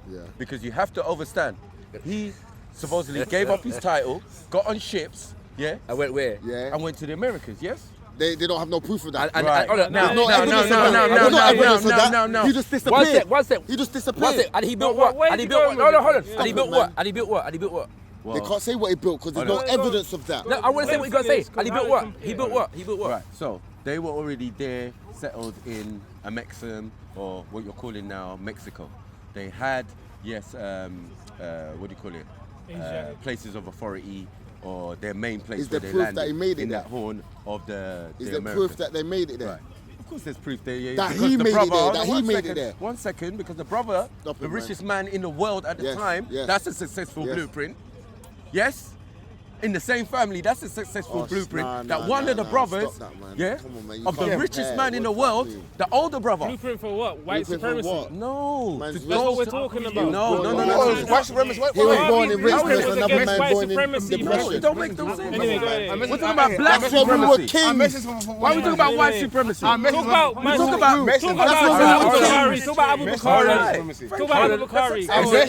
Yeah. Because you have to understand, he supposedly gave up his title, got on ships, yeah, I went where? Yeah. and went to the Americas. Yes. They don't have no proof of that. Right. hold on, There's no evidence of that. No. He just disappeared. One sec. He just One disappeared. sec. And he built Where what? is And he he built what? going No, with hold on. it? And he built what? And he built what? And he built what? They can't say what he built because there's no evidence of that. No, I want to say what you're gonna say. And he built what? He built what? He built what? Right. So they were already there, settled in Amexem, or what you're calling now Mexico. They had, yes, what do you call it? Places of authority, or their main place Is where there they proof landed that he made it in there? that horn of the Is the there Americas. proof that they made it there? Right. Of course, there's proof there. Yeah, That because he the made it brother, there, hold that on, he one made it second, there. 1 second, because the brother, Stop the it, man. richest man in the world at the Yes, time, yes. that's a successful Yes. blueprint. Yes. in the same family, that's a successful Oh, blueprint. nah, that nah, one nah, of the nah, brothers, stop that, man. yeah, Come on, man, you of the can't richest compare. man in the What's world, happening? the older brother. Blueprint for what? White Blueprint for supremacy. what? No, Man's to rich. That's what go we're to- talking about. No. White supremacy. He was Garvey- born in Garvey richness, was another against man white born in supremacy. No, depression. it don't make no sense. Anyway, go ahead. We're talking about black That's why we were supremacy. kings. Why are we talking about white supremacy? Talk about We talk about Talk That's about what we Abu were Bakari. kings. Talk about Abu Bakari. Talk about Abu Bakari.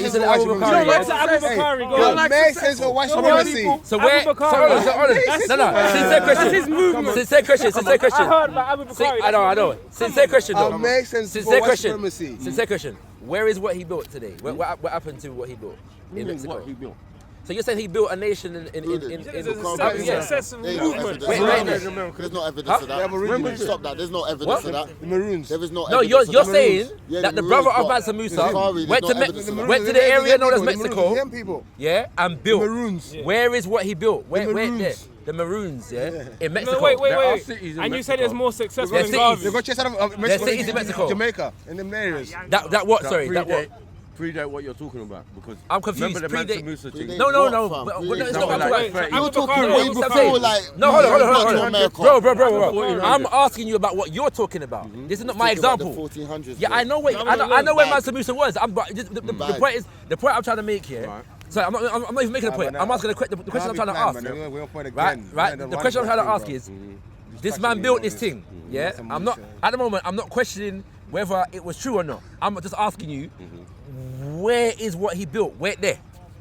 He's an Abu No, Bakari. what's Abu Bakari? You're Go. like Masons for white supremacy. So where? Abu Bakari. Sincere question. That's his movement. Sincere question. Sincere question. I heard about Abu Bakari. I know. Sincere question though. Masons for Sincere white question. supremacy. Sincere question. Where is what he built today? What happened to what he built in Mexico? What he built. So you're saying he built a nation in It's a yeah. successful There's no movement. evidence. Wait, There's no evidence of that. When was it? Stop that. There's no evidence What? of that. The Maroons. There is no No, evidence you're of that. saying Yeah, that the the brother of Maroons, Mansa but Musa there's no went to evidence of that. went to the area known as The Mexico, Maroons, people. yeah, and built. Maroons. Where is what he built? Where there? Maroons. The Maroons, yeah, in No, Mexico. wait. There are cities in And you said Mexico. it's more successful They're than cities. Garvey. They got chased out of There's Mexico. cities in Mexico. Jamaica, in them areas. That what? Sorry, that what? Predate what you're talking about because I'm confused. Remember the Mansa Predate- Musa thing? Predate- No, What, but fam? it's No, not like about. 30. You're talking Bakari. way What's before, that saying? like, No, hold got to on. America. Bro. I'm asking you about what you're talking about. This is not my Talking about the example. 1400s, Yeah, bro. I know what I know where Mansa Musa was. The point I'm trying to make here. Right. Sorry, I'm not even making a point. I'm asking the question I'm trying to ask. Right. The question I'm trying to ask is, this man built this thing. Yeah. I'm not at the moment. I'm not questioning whether it was true or not. I'm just asking you, where is what he built? Where there?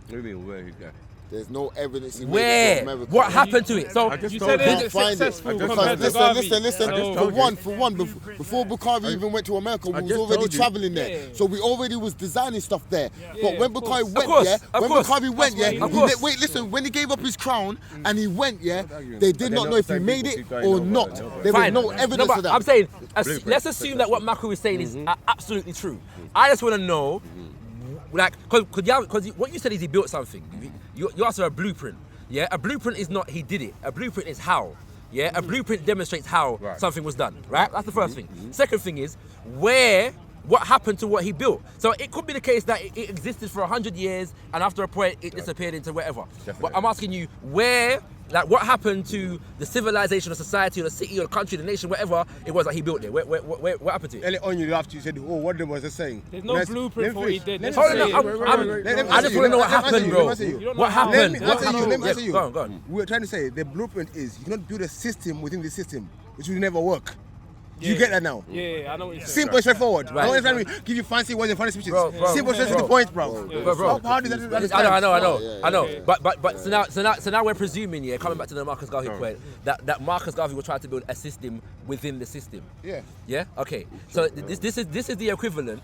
What do you mean where he got? There's no evidence he made it Where? to America. What happened to it? So I just You told said you. it's Find it. successful Because compared to Garvey. Listen. told For one, before Bukhari even went to America, we I was just already told you. traveling there. Yeah. So we already was designing stuff there. Yeah, But when of Bukhari course. went, Of yeah, course. when Bukhari went, yeah, Of course. wait, listen, when he gave up his crown and he went, yeah, they did not know if he made it or not. There was Fine. no evidence but of that. I'm saying, let's assume that what Maku is saying is absolutely true. I just want to know, like, because what you said is he built something. You asked for a blueprint. Yeah, a blueprint is not he did it. A blueprint is how. Yeah, a blueprint demonstrates how something was done. Right? That's the first thing. Second thing is what happened to what he built. So it could be the case that it existed for 100 years and after a point it disappeared into whatever. But I'm asking you what happened to the civilization or society or the city or the country, the nation, whatever it was that he built there? What happened to it? Early on, you laughed. You said, "Oh, what was it saying?" There's no bluept for what he did. Let me Hold on, say- I just want to know what happened, bro. Let me answer you. What happened? Let me answer you. Let me answer you. Go on. We're trying to say the blueprint is you cannot build a system within the system, which will never work. You get that now? Yeah, I know what you're saying. Simple and straightforward. Right. I don't want to give you fancy words and funny speeches. Bro, Simple, straight to the point, bro. Bro. How hard is that to I know. But so now we're presuming, coming back to the Marcus Garvey point, that Marcus Garvey will try to build a system within the system. Yeah. Yeah. Okay. So this is the equivalent,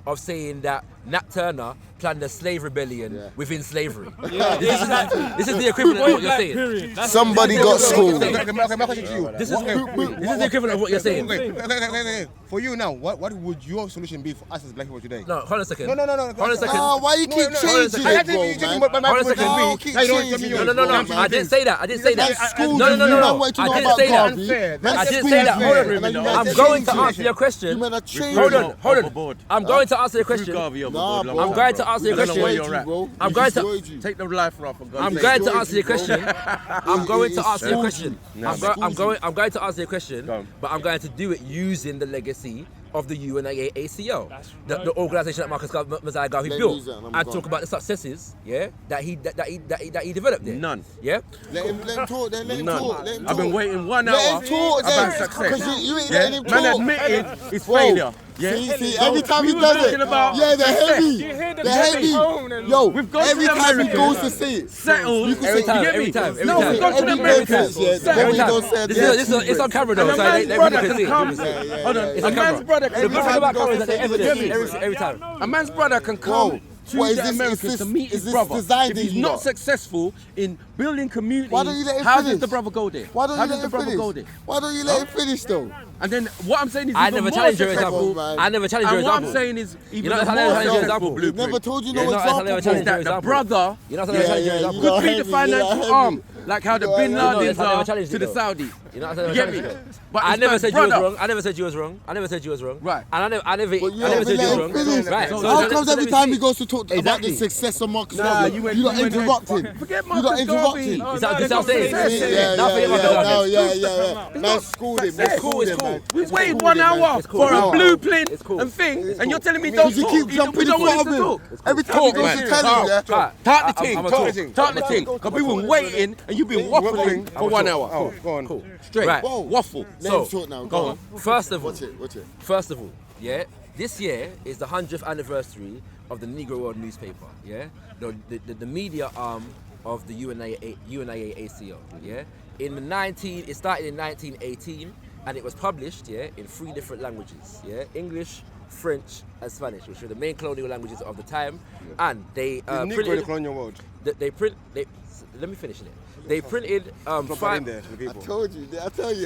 of saying that Nat Turner planned a slave rebellion within slavery. This is the equivalent of what you're saying. Somebody got schooled. Okay, my question to you. This is the equivalent of what you're saying. Okay. For you now, what would your solution be for us as black people today? No, hold on a second. No. Hold on a second. Ah, why you keep changing I it, think you bro, changing man? my Hold on a point second. of No, view. keep Now you don't changing tell me it. yours. No. I didn't say that. I didn't say That that. schooled No. you. You man went to I know didn't about say that. Garvey. Unfair. Man I didn't schooled say that. you. Hold And then on. you I'm man going to changed answer your it. question. You man are changing Hold it. on. Overboard. I'm going to answer your Threw question. Garvey overboard. Nah, long bro. I'm time going to ago. answer your I don't know where question. you're at. Bro. I'm He going to- destroyed you. Take the life off. I'm going to answer your question. I'm going to answer your question. No. I'm going to answer your question, Go on. but I'm going to do it using the legacy of the UNACL, the organisation that Marcus Garvey Let me built, use that and I'm and gone. talk about the successes, that he developed there. None. Yeah. Let him talk then. Let him None. talk. Let him I've been talk. waiting 1 Let hour him talk about then. success. Because you ain't Yeah? letting him Man talk. admitted his Bro. failure. Yeah? See, every time he We does were it, talking about yeah, they're success. heavy. You hear the They're heavy. tone and- Yo, We've gone to every the time he Americans. goes to say it, Settled. you can Every say time, You get every me? time, every No, time. we've gone to the every Americans. Americans, yeah, Every the time. one he don't say It's on camera though, And a so man's everybody brother can can see. come. Everybody can see. Hold on. It's A on man's camera. brother The can good thing come. about camera is that they're Get me? evidence every time. A man's brother can Whoa. come to What is the this- Americans is to this- meet is his this brother. designed If in he's you not lot? successful in building community, Why don't you let him how finish? does the brother go there? Why don't How you does let the him brother finish? go there? Why don't you let him finish though? And then what I'm saying is I even never more challenged your successful. example. man. I never challenged your And what I'm example. saying is even You're not more challenging your successful example. blueprint Never told you Yeah, no no, I example. never is challenged your that the example. brother You're not Yeah, challenging your yeah, example. you could be the heavy, financial heavy. arm like how the No, Bin no, no, Ladens I never are challenged to it the though. Saudis. You know what I'm You saying? get me? Challenge it. But I it's never man's said you was brother. wrong. I never said you was wrong. I never said you was wrong. Right. And I never But you said you haven't was let him wrong. finish. Right. So How let- comes let every me time see. he goes to talk about Exactly. the success of Marcus Nah, Garvey, you went- you don't you went interrupt ahead. him. Forget You Marcus don't interrupt Garvey. him. Is that what I'm saying? Yeah, Now forget Marcus Garvey. yeah. Man schooled him. It's cool, it's cool. We It's waited cool. 1 hour It's cool. for a No. blueprint It's cool. and thing, and you're telling me Because don't you talk. keep We jumping in don't want front us of to him. talk. Every time he goes man. to tell him, yeah. Cut. Talk the thing, I'm a talk talk. the thing. Because we were waiting and you've been waffling for 1 hour. Oh, go on. Cool. Straight. Right. Waffle. Let him talk now. Go on. First of all, Watch it. First of all, yeah, this year is the 100th anniversary of the Negro World newspaper, yeah? The media arm of the UNIACO, yeah? It started in 1918 and it was published, yeah, in 3 different languages, yeah? English, French and Spanish, which were the main colonial languages of the time. And they Negro in the printed, colonial world. let me finish it. They printed Drop that in 5, there to the people. I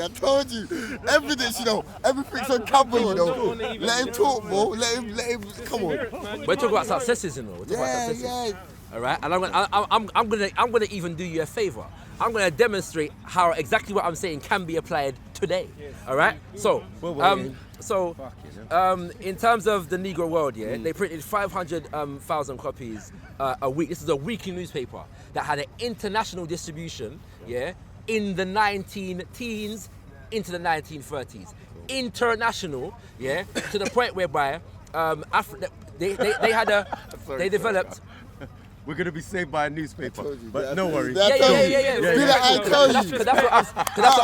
told you. Evidence, you know. Everything's on camera, you know. Let him talk, bro. Let him. Come on. we're talking about successes, you know. We're talking about successes. Yeah. All right, and I'm gonna even do you a favor. I'm gonna demonstrate how exactly what I'm saying can be applied today. All right. So, in terms of the Negro World, yeah, they printed 500,000 copies a week. This is a weekly newspaper that had an international distribution, yeah, in the 19-teens into the 1930s. International, yeah, to the point whereby they developed. We're going to be saved by a newspaper. told you, But I no told worries. you. Yeah. I told you. Because that's what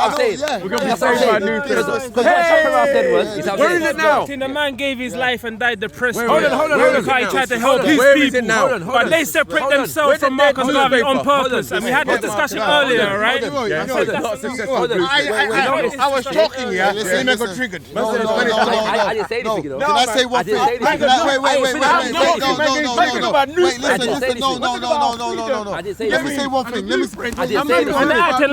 I'm saying. Yeah. We're going to be That's what I'm saved by a saying. newspaper. Because what Chappell said was, is Where is it now? The man gave his life and died depressed. Hold on. He tried to help Hold on. his Where is it people. now? But they separate themselves Where's from the dead Marcus Garvey on newspaper? purpose. And we had this discussion earlier, right? I was talking, yeah. Wait. Then I got triggered. I didn't say anything, you know. Can I say one I thing? didn't say anything. No. I didn't say Let me anything. say one thing. Let me. I didn't say And anything. they acted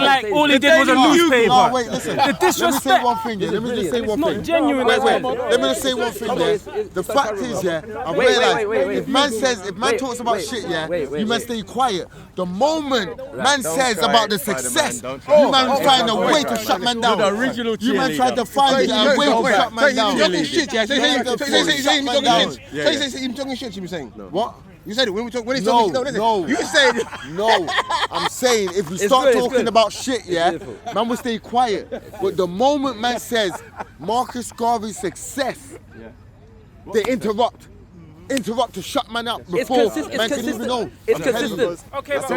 like all he did was a newspaper. No, wait, listen. The Let me say disrespect. one thing. Let me just say It's one not thing. genuine. Wait. at all. Let me just say one thing. Yeah. The fact is, yeah, I Wait, realize if man says, if man wait, talks about wait, shit, yeah, wait, you man wait. stay quiet. The moment man says try about it, the Spider-Man, success, don't try you it. man find a way to shut man down. You're the original You man tried to cheerleader. find a way to shut man down. You're talking shit, yeah. Say you're talking shit. Say you're talking shit, you were saying. What? You said it when he's talking shit. No. You said No, I'm saying if we start good, it's talking good. about shit, yeah, beautiful. man will stay quiet. But the moment man says Marcus Garvey's success, they interrupt to shut man up before man can even know. It's I'm telling you. consistent. Okay, but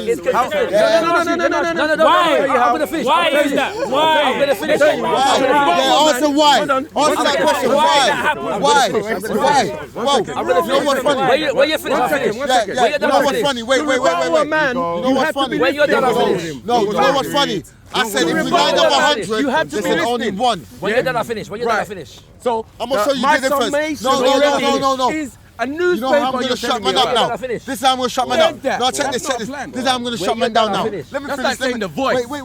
It's consistent. why? I'm gonna finish. Why is that? Why? I'm gonna finish. Why? Yeah, answer why. Answer that question. Why that happened? Why? Well, you know what's funny? Where you finish? I finish. Yeah, you know what's funny? Wait. You know what's funny? When you're done, I finish. No, you know what's funny? I said if we lined up 100, You have to there's be only listening. one. When you're done, I finish. When you're done, I finish. So I'm gonna show you my the difference. summation No. is a You know how I'm newspaper gonna you're shut telling me man up about. now. Finish. This is how I'm gonna shut man Where's up. that? No, check That's this. not a plan. This is how I'm gonna shut When man you're down done, now. finish. Let me That's finish. like saying The Voice. Wait.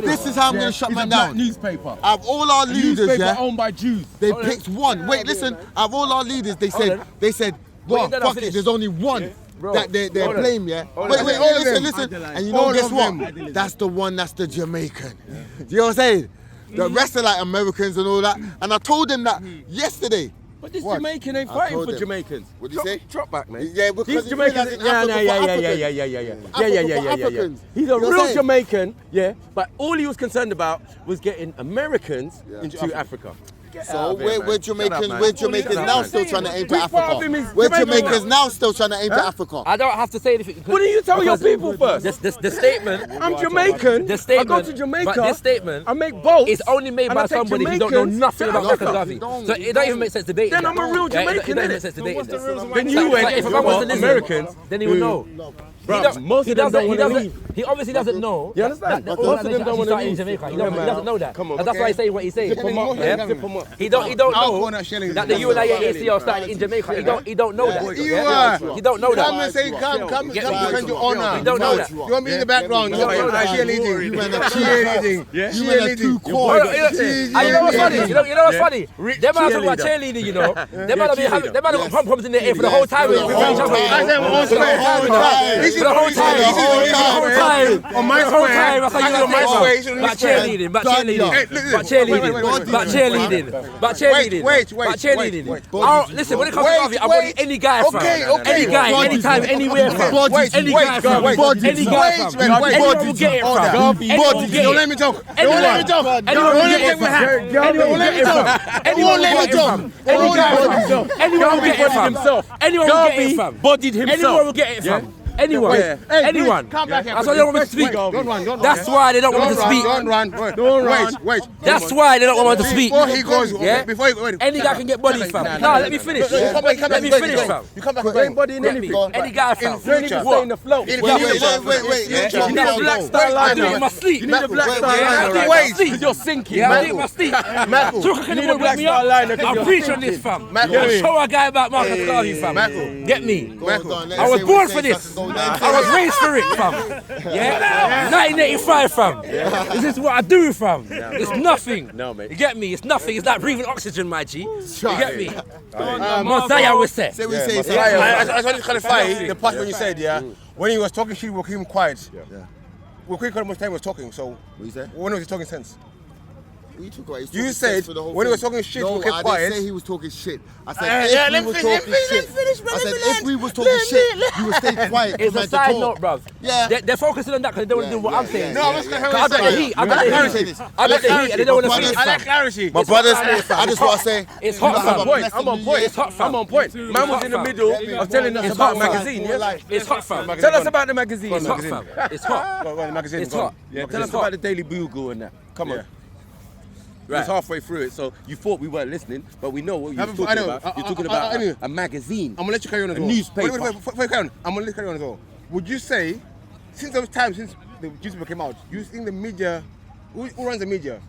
This is how I'm gonna shut It's a man black down. newspaper. Out of all our A leaders, newspaper yeah, owned by Jews. they picked one. Wait, listen. Out of all our leaders, they said, When well, you're done, fuck finish. it. There's only one. Bro, That they hold on. blame, yeah. Hold Wait, on. listen. And you know, guess what? That's the one. That's the Jamaican. Do you know what I'm saying? The rest are like Americans and all that. And I told them that yesterday. But this What? Jamaican ain't I fighting told for them. Jamaicans. What'd you say? Drop back, man. Yeah, because These he Jamaicans, realised Africa for Africans. He's a You know what I'm real saying? Jamaican, yeah. But all he was concerned about was getting Americans into Africa. So we're Jamaicans now still trying to aim to Which part of him Africa. is We're Jamaican? Jamaicans now still trying to aim to Africa. I don't have to say anything. Why don't you tell your people first? The statement. I'm Jamaican. The statement. I go to Jamaica. But this statement. I make boats. It's only made and by I take somebody who don't know Jamaicans nothing to about Africa. Marcus Garvey. Don't. So it don't even make sense debating. Then I'm a real Yeah, Jamaican, it don't even innit? make sense debating. what's the that. reason why Then you you say went Like, if a to man wants to listen, Americans. then he would know. Bruh, most of them don't want to leave. He obviously doesn't know. You understand? That the Most of them organisation don't want actually to started in leave. Jamaica. He Yeah, doesn't know that. Come on, That's why he's saying what he's saying. Zip 'em up, Yeah? man. Zip 'em up. He don't I'll go know now, Shelly. that the UNIACO started in Jamaica. He don't know that. You are. He don't know Come and that. say, come Get me? defend your honor. You don't know that. You want me in the background? You want me cheerleading? You went a Cheerleading. You went a too Oh, cold. you know what's funny? You know what's funny? Them man talking about cheerleading, you know. Them man have got pom-poms in their ear for the whole time. I said, see The whole time. On my square. That's how you On my square. You should Back cheerleading. Back cheerleading. Back cheerleading. Back cheerleading. Back cheerleading. Back cheerleading. Listen, when it comes to Garvey, I'll body any guy from. Any guy, anytime, anywhere from. Any guy from. Any guy from. Anyone will get it from. Anyone will get it. Don't let me talk. Anyone will get it from. Anyone will get it from. Anyone will get it from. Anyone will get it from. Anyone will get it from. Bodied himself. Anyone will get it from. Anyone. Anyone. Come back here. That's why they don't want me to speak. Don't run. That's why they don't want me to speak. Don't run. Wait. That's why they don't want me to speak. Before he goes, Yeah? before he goes. Any guy can get bodied, fam. Nah, let me finish. Let me finish, fam. You come back You ain't bodying Get me. anything. Any guy, fam. In future. Stay in the flow. In Wait. You need a black star line. I do it in my sleep. You need a black star Yeah, I line. do it in my sleep. You're sinking. Yeah, I do it in my sleep. Talk can anyone wake me up? I'll preach on this, fam. I'll show a guy about Marcus Garvey, fam. Get me. I was born for this. I was raised for it, fam. Yeah? 1985, fam. This is what I do, fam. It's nothing. No, mate. You get me? It's nothing. It's like breathing oxygen, my G. You get me? Mosiah was said. Say we say I just want to clarify the part when you said, when he was talking shit, we keep him quiet. We couldn't how much time he was talking, so What you say? when was he talking sense? What you talking about? He's You talking said sense for the whole when he was thing. talking shit, No, we kept I quiet. didn't say he was talking shit. I said yeah, if let we me was finish, talking let me shit. finish, bro, I let said me if land. we was talking shit, you would stay quiet. It's a side note, bruv. Yeah. They're focusing on that because they don't want to do what I'm saying. No, I'm just going to I got the heat. I got the heat. I got the heat, and they don't want to see it, I like fam. clarity. My brothers, I just want to say, It's hot, fam. I'm on point. It's hot, fam. I'm on point. Man was in the middle of telling us It's about hot, fam. magazine. Yeah? It's hot, fam. Tell us about the magazine. It's hot, fam. It's hot. Go on, the magazine. It's go on. hot. Yeah, It's tell us hot. about the Daily Bugle and that. Come on. Right. It's halfway through it, so you thought we weren't listening, but we know what you're I talking know. about. You're talking I about know. a magazine. I'm gonna let you carry on as A well. newspaper. Wait, before you carry on, I'm gonna let you carry on as well. Would you say, since those times, since the newspaper came out, you think the media, who runs the media?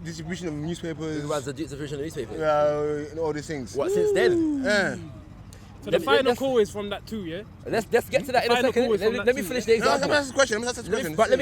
Distribution of newspapers, Who runs the distribution of newspaper? and all these things. What, since then? Yeah. So the final call is from that too, yeah? Let's get to that in a Final second. call is from Let that me too, finish yeah? the No, let me example. ask this question. Let Let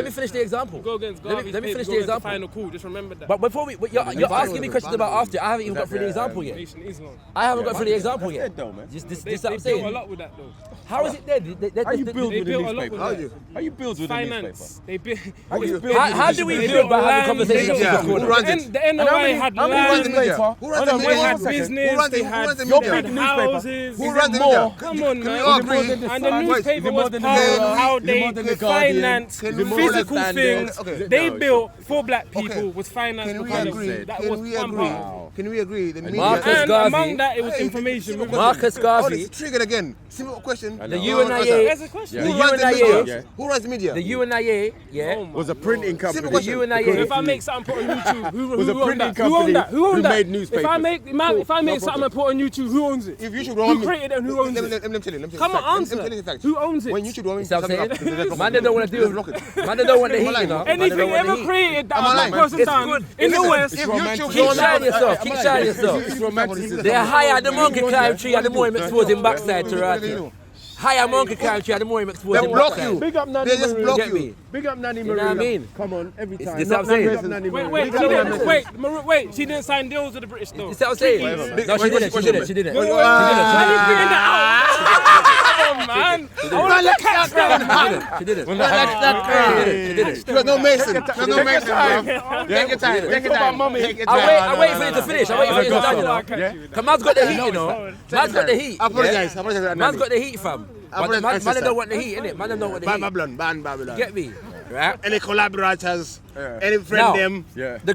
me finish the example. Go against Let me- Garvey's let me paper, finish go the against example. final call, just remember that. But before you're asking me questions about after. I haven't even got through the example yet. Nation Islam. I haven't got through the example That's yet. dead though, man. This They what I'm built a saying. lot with that though. How is it dead? How you build They with a built a lot newspaper? with that. How you build with a newspaper? Finance. They built. How you build How do we build by having conversations? Yeah. with Who runs it? The NOI had how many Who runs land, the media? newspaper? Who runs the Hold on, they media? wait had one second. business, Who runs the- they who had runs the they media? had Newspaper. houses. Who Is runs it the more? media? Come on, Can man. we all agree? And the newspaper Is it more was than part the of Mirror? how Is it they more than the Guardian? finance Can we physical understand things it? they No, built for black people Okay. was financed Can we because agree? that Can was we one agree? part. Can we agree? The media. Marcus And Garvey. among that, it was Hey, information. simple Remember? Marcus Oh, Garvey. it's triggered again. Simple question. The No, UNIA. That's a question. The Who runs the UNIA. media? Who runs the media? The UNIA. Yeah. Oh my Was a printing company. Simple The question. UNIA. If I make something put on YouTube, who Was a owned printing that? Who owned company that? Who owned who that? made If I newspapers. make something and put on YouTube, who owns it? If you should Who created it and who owns it? Let me tell you. Come on, answer. Let me tell you the facts. Who owns it? When YouTube don't You see what I'm saying? Man, they don't want to deal with it. Man, they don't want the heat, you know. Man, they Anything don't want the ever heat. created that Am a I black lying? person It's done good. in the West, If It's YouTube romantic. Keep don't shining yourself. Keep shining yourself. It's romantic. They're higher the monkey climb tree and the more him expose him backside to right. Higher monkey climb tree and the more him expose They him block backside. you. Big up Nanny They just Maroon. block Get you. me? Big up Nanny You know Maroon. what I mean? Come on, every time. this what I'm saying? Big up Nanny Maroon. Wait, Big up Nanny Maroon. wait, she didn't sign deals with the British though. You see what I'm saying? No, she didn't. She didn't. She didn't. Why are you bringing that out? Oh man, I want to catch that. She didn't. She was no Mason. She was no Mason, bro. Take your time. Take your time. Take your time. I wait for it to finish. I wait for it to done, you know. Yeah. Cause man's got the heat, you know. Man's got the heat. I apologize. I apologize. Man's got the heat, fam. But the man don't want the heat, innit? Man don't want the Ban heat. Babylon. Ban Babylon. Get me? Right? Any collaborators, any friend Now, them, Yeah. The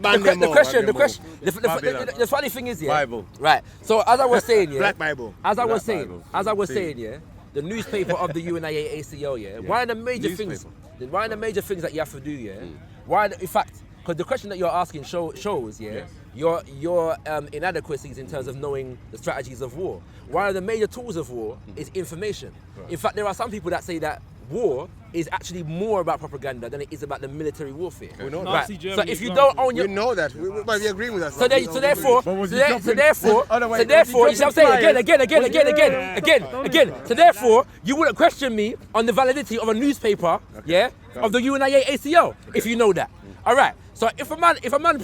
funny thing is, yeah. Bible. Right. So as I was saying, yeah. Black Bible. As I was Black saying, Bible. yeah, the newspaper of the UNIA ACO, yeah. One of the major things that you have to do, yeah. In fact, because the question that you're asking shows, yeah, your inadequacies in terms of knowing the strategies of war. One of the major tools of war is information. Right. In fact, there are some people that say that war is actually more about propaganda than it is about the military warfare. We know Right. Nazi So Germany if you example. don't own your We know that. We might be agreeing with us. so therefore, was he you jumping? see what I'm saying? Again. So therefore, you wouldn't question me on the validity of a newspaper, yeah, of the UNIA ACO, if you know that. All right. So if a man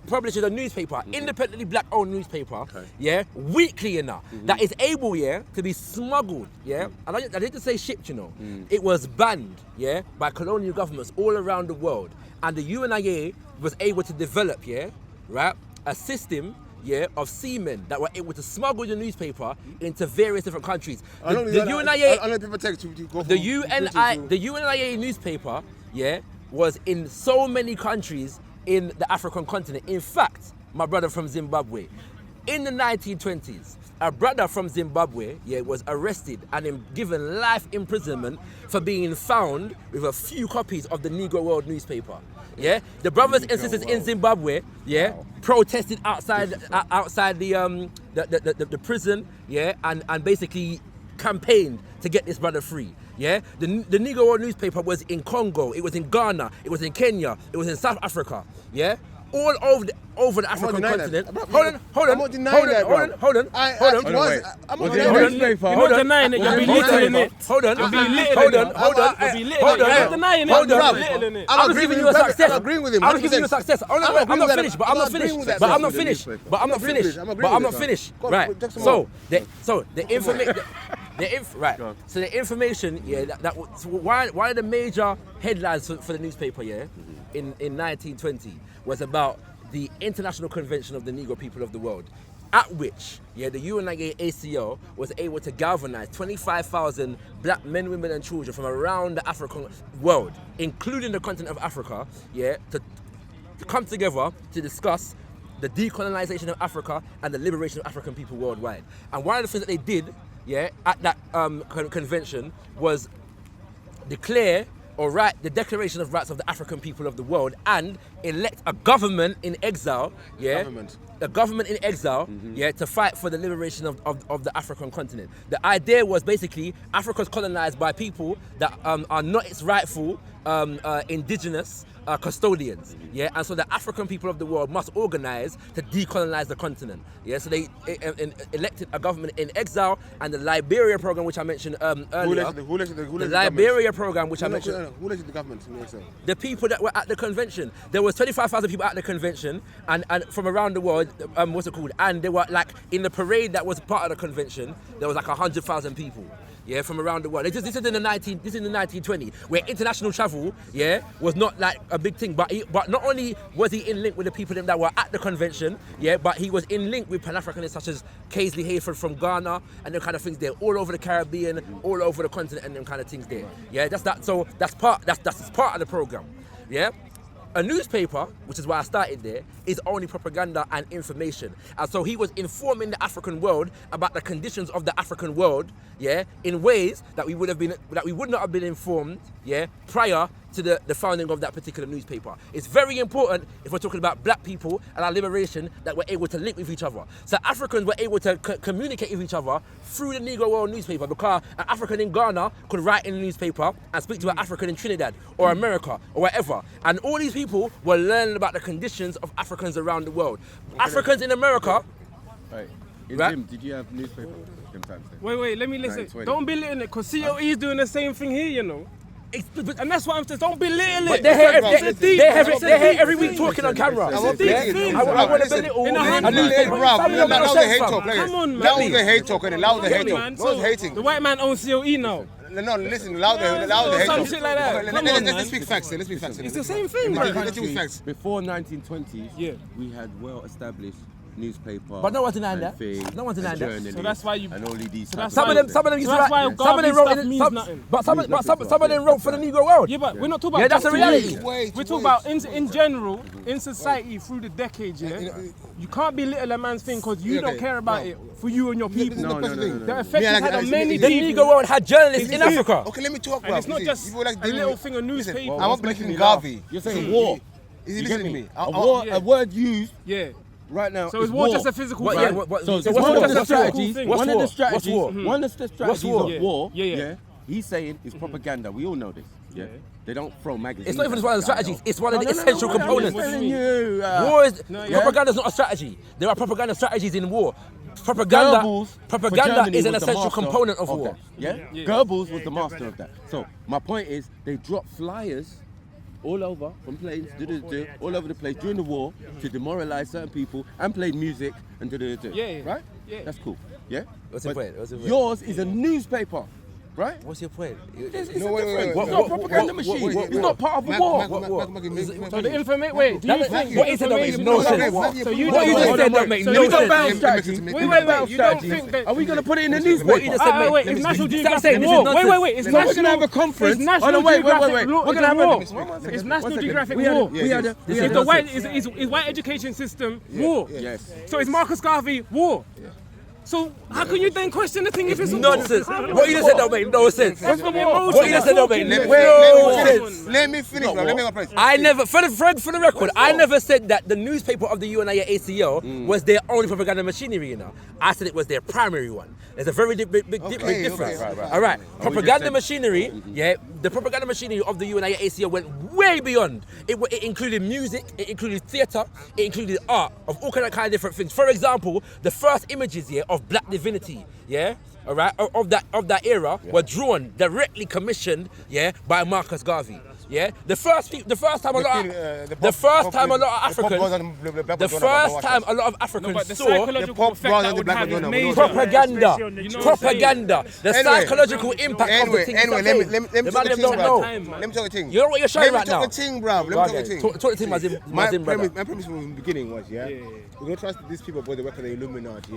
publishes a newspaper, independently black-owned newspaper, yeah, weekly enough, that is able, yeah, to be smuggled, yeah, and I didn't say shipped, you know, it was banned, yeah, by colonial governments all around the world, and the UNIA was able to develop, yeah, right, a system, yeah, of seamen that were able to smuggle the newspaper into various different countries. The UNIA newspaper, yeah, was in so many countries in the African continent. In fact, my brother from Zimbabwe, in the 1920s, a brother from Zimbabwe, yeah, was arrested and given life imprisonment for being found with a few copies of the Negro World newspaper. Yeah, the brothers and sisters in Zimbabwe, yeah, protested outside the prison, yeah, and basically campaigned to get this brother free. Yeah, the Negro World newspaper was in Congo, it was in Ghana, it was in Kenya, it was in South Africa. Yeah, all over the African continent. Hold on. I'm not denying that, bro. Hold on. I'm not denying it. You're not denying it. You're belittling it. Hold on. You're belittling it. Hold on. I'm not giving you a success. I'm agreeing with him. I'm giving you a success. I'm not finished. But I'm not finished. Right. So the information. So the information, yeah, that was one of the major headlines for the newspaper, yeah, in 1920 was about the International Convention of the Negro People of the World, at which, yeah, the UNIA ACO was able to galvanize 25,000 black men, women, and children from around the African world, including the continent of Africa, yeah, to come together to discuss the decolonization of Africa and the liberation of African people worldwide. And one of the things that they did, yeah, at that convention was declare or write the Declaration of Rights of the African people of the world and elect a government in exile, yeah, a government in exile, yeah, to fight for the liberation of the African continent. The idea was basically Africa's colonized by people that are not its rightful indigenous custodians, yeah, and so the African people of the world must organize to decolonize the continent, yeah. So they elected a government in exile, and the Liberia program, which I mentioned earlier. Who elected the Liberia program, which I mentioned. Who elected the government in exile? The people that were at the convention. There was 25,000 people at the convention, and from around the world. What's it called? And they were like in the parade that was part of the convention. There was like 100,000 people. Yeah, from around the world. This is in the 1920s, where international travel, yeah, was not like a big thing. But not only was he in link with the people that were at the convention, yeah, but he was in link with Pan-Africanists such as Kaisley Hayford from Ghana and them kind of things there, all over the Caribbean, all over the continent, and them kind of things there. Yeah, that's that. So that's part of the program. Yeah. A newspaper, which is why I started there, is only propaganda and information. And so he was informing the African world about the conditions of the African world, yeah, in ways that we would not have been informed, yeah, prior to the founding of that particular newspaper. It's very important if we're talking about black people and our liberation that we're able to link with each other. So Africans were able to communicate with each other through the Negro World newspaper, because an African in Ghana could write in the newspaper and speak to an African in Trinidad or America or wherever. And all these people were learning about the conditions of Africans around the world. Africans in America. Right. Right? Did you have newspaper? Wait, let me listen. Don't belittle it, because COE is doing the same thing here, you know. And that's what I'm saying. Don't belittle it. They're here every week talking on camera. I want to belittle. Come on, man. That was the hate talk, and that was the hate talk. No one's hating. The white man owns COE now. No, listen, allow the hate talk. Some shit like that. Come on, man. Let's speak facts here. It's the same thing, man. Let's speak facts. Before 1920s, we had well-established newspaper. But no one's denying that. No one's denying that. So that's why you. And only these. Some of them used to write. Some of them wrote in. But some of them wrote for the Negro World. Yeah, but we're not talking about. Yeah, that's the reality. We're talking about in general, in society through the decades. Yeah, you can't belittle a man's thing because you don't care about it for you and your people. No. The effect it's had on many people. The Negro World had journalists in Africa. Okay, let me talk. And it's not just a little thing of newspaper. I want to believe in Garvey. You're saying war. Is he listening to me? A word used. Yeah. Right now, so is war just a physical thing? So one of the strategies of war, yeah. He's saying is propaganda. We all know this. Yeah, they don't throw magazines. It's not even one of the strategies. It's one of the essential components. I'm telling you, propaganda is not a strategy. There are propaganda strategies in war. Propaganda is an essential component of war. Yeah, Goebbels was the master of that. So my point is, they dropped flyers all over from planes, all over the place during the war to demoralize certain people and played music and Yeah. right? Yeah. That's cool. Yeah. What's your point? What's your point? Yours is a newspaper, right? What's your point? It's No, a wait, different. wait, It's not a propaganda machine. It's not part of a war. So the information. Wait, do you think What is it don't make no sense? So you What you don't just said don't make so no you don't sense. strategy. Wait. You don't think that? Are we going to put it in the What you newspaper? just said make Wait, no it's sense. National Stop Geographic saying this is War. nonsense. Wait, it's So we're National. gonna have a conference. It's National Oh, no, wait. Geographic War. We're gonna have war. a. It's National Geographic We had a- War. we had a- This It's is the white. nonsense. It's white education system war. Yes. So it's Marcus Garvey war. So how can you then question the thing if it's a Nonsense. war? What you just said don't make no sense. That's from emotion. What you just said don't make no sense. Let me finish, bro. Let me go first. I never, for the record, I never said that the newspaper of the UNIA ACL was their only propaganda machinery, you know. I said it was their primary one. There's a very big difference. right. All right, propaganda machinery, yeah, the propaganda machinery of the UNIA ACL went way beyond. It included music, it included theatre, it included art of all kind of different things. For example, the first images here of black divinity, yeah, all right, of that era were drawn directly commissioned, yeah, by Marcus Garvey. Yeah, the first time a lot of Africans But the saw psychological effect that would have is major. propaganda. You know what I'm Propaganda. The Anyway. psychological impact of the thing. Anyway, let me The talk man the them thing, don't know. bro. Let me talk the thing. You know what you're showing right now? Let me talk the thing, bro. Let me talk the thing. Talk the thing, Mazin, brother. My premise from the beginning was, we're going to trust these people by the work of the Illuminati.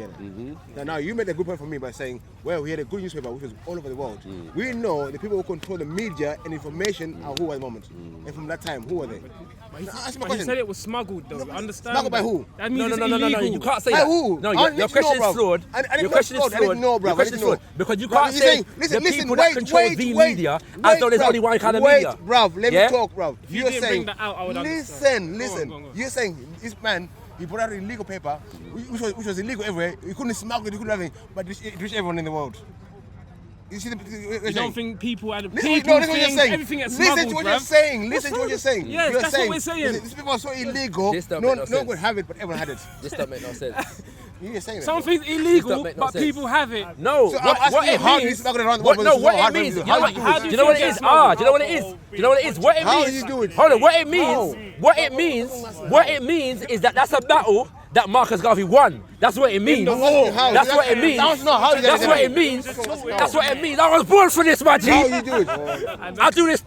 Yeah. Now, you made a good point for me by saying, well, we had a good newspaper which was all over the world. We know the people who control the media and information are who at the moment. And from that time, who are they? Ask me a But he said question. it was smuggled though. Understand? Smuggled by who? That means No, it's illegal. you can't say By that. who? No, I need your to question know, is bro. flawed. I didn't Your question is know, I didn't flawed. know, bro. Your question is I didn't flawed because you Bro, can't you're say saying- the listen, people wait, that control wait, the wait, media wait, as though there's bruv. only one kind of Wait, media. bruv, let Yeah? me talk, bruv. you You're didn't saying, bring that out, I would listen, understand. Go on. You're saying this man, he put out an illegal paper, which was illegal everywhere. He couldn't smuggle it, he couldn't have anything, but it reached everyone in the world. You see You don't think people had Listen, people no, listen to what you're things, saying. everything gets Listen smuggled, to what bruv. you're saying. Listen to what you're saying. Yes, You're that's what we're saying. listen, these people are so illegal. This don't No make no one sense. could have it, but everyone had it. This don't make no sense. You're saying that. Something's This illegal, don't make no but sense. people have it. No, So I'm what asking you, it how do you means. smuggle it around the What, world? no, This is what so it hard for means. you You to do. know what? How do you Do you know what it think is? it gets Do you know what it is? Do you know what it is? What it How means? do you do it? Hold on. What it means? What it means is that that's a battle that Marcus Garvey won. That's what it means. How? That's what it means. That's not how you That's what it means. That's what it means. I was born for this, my G. How you do it? I do this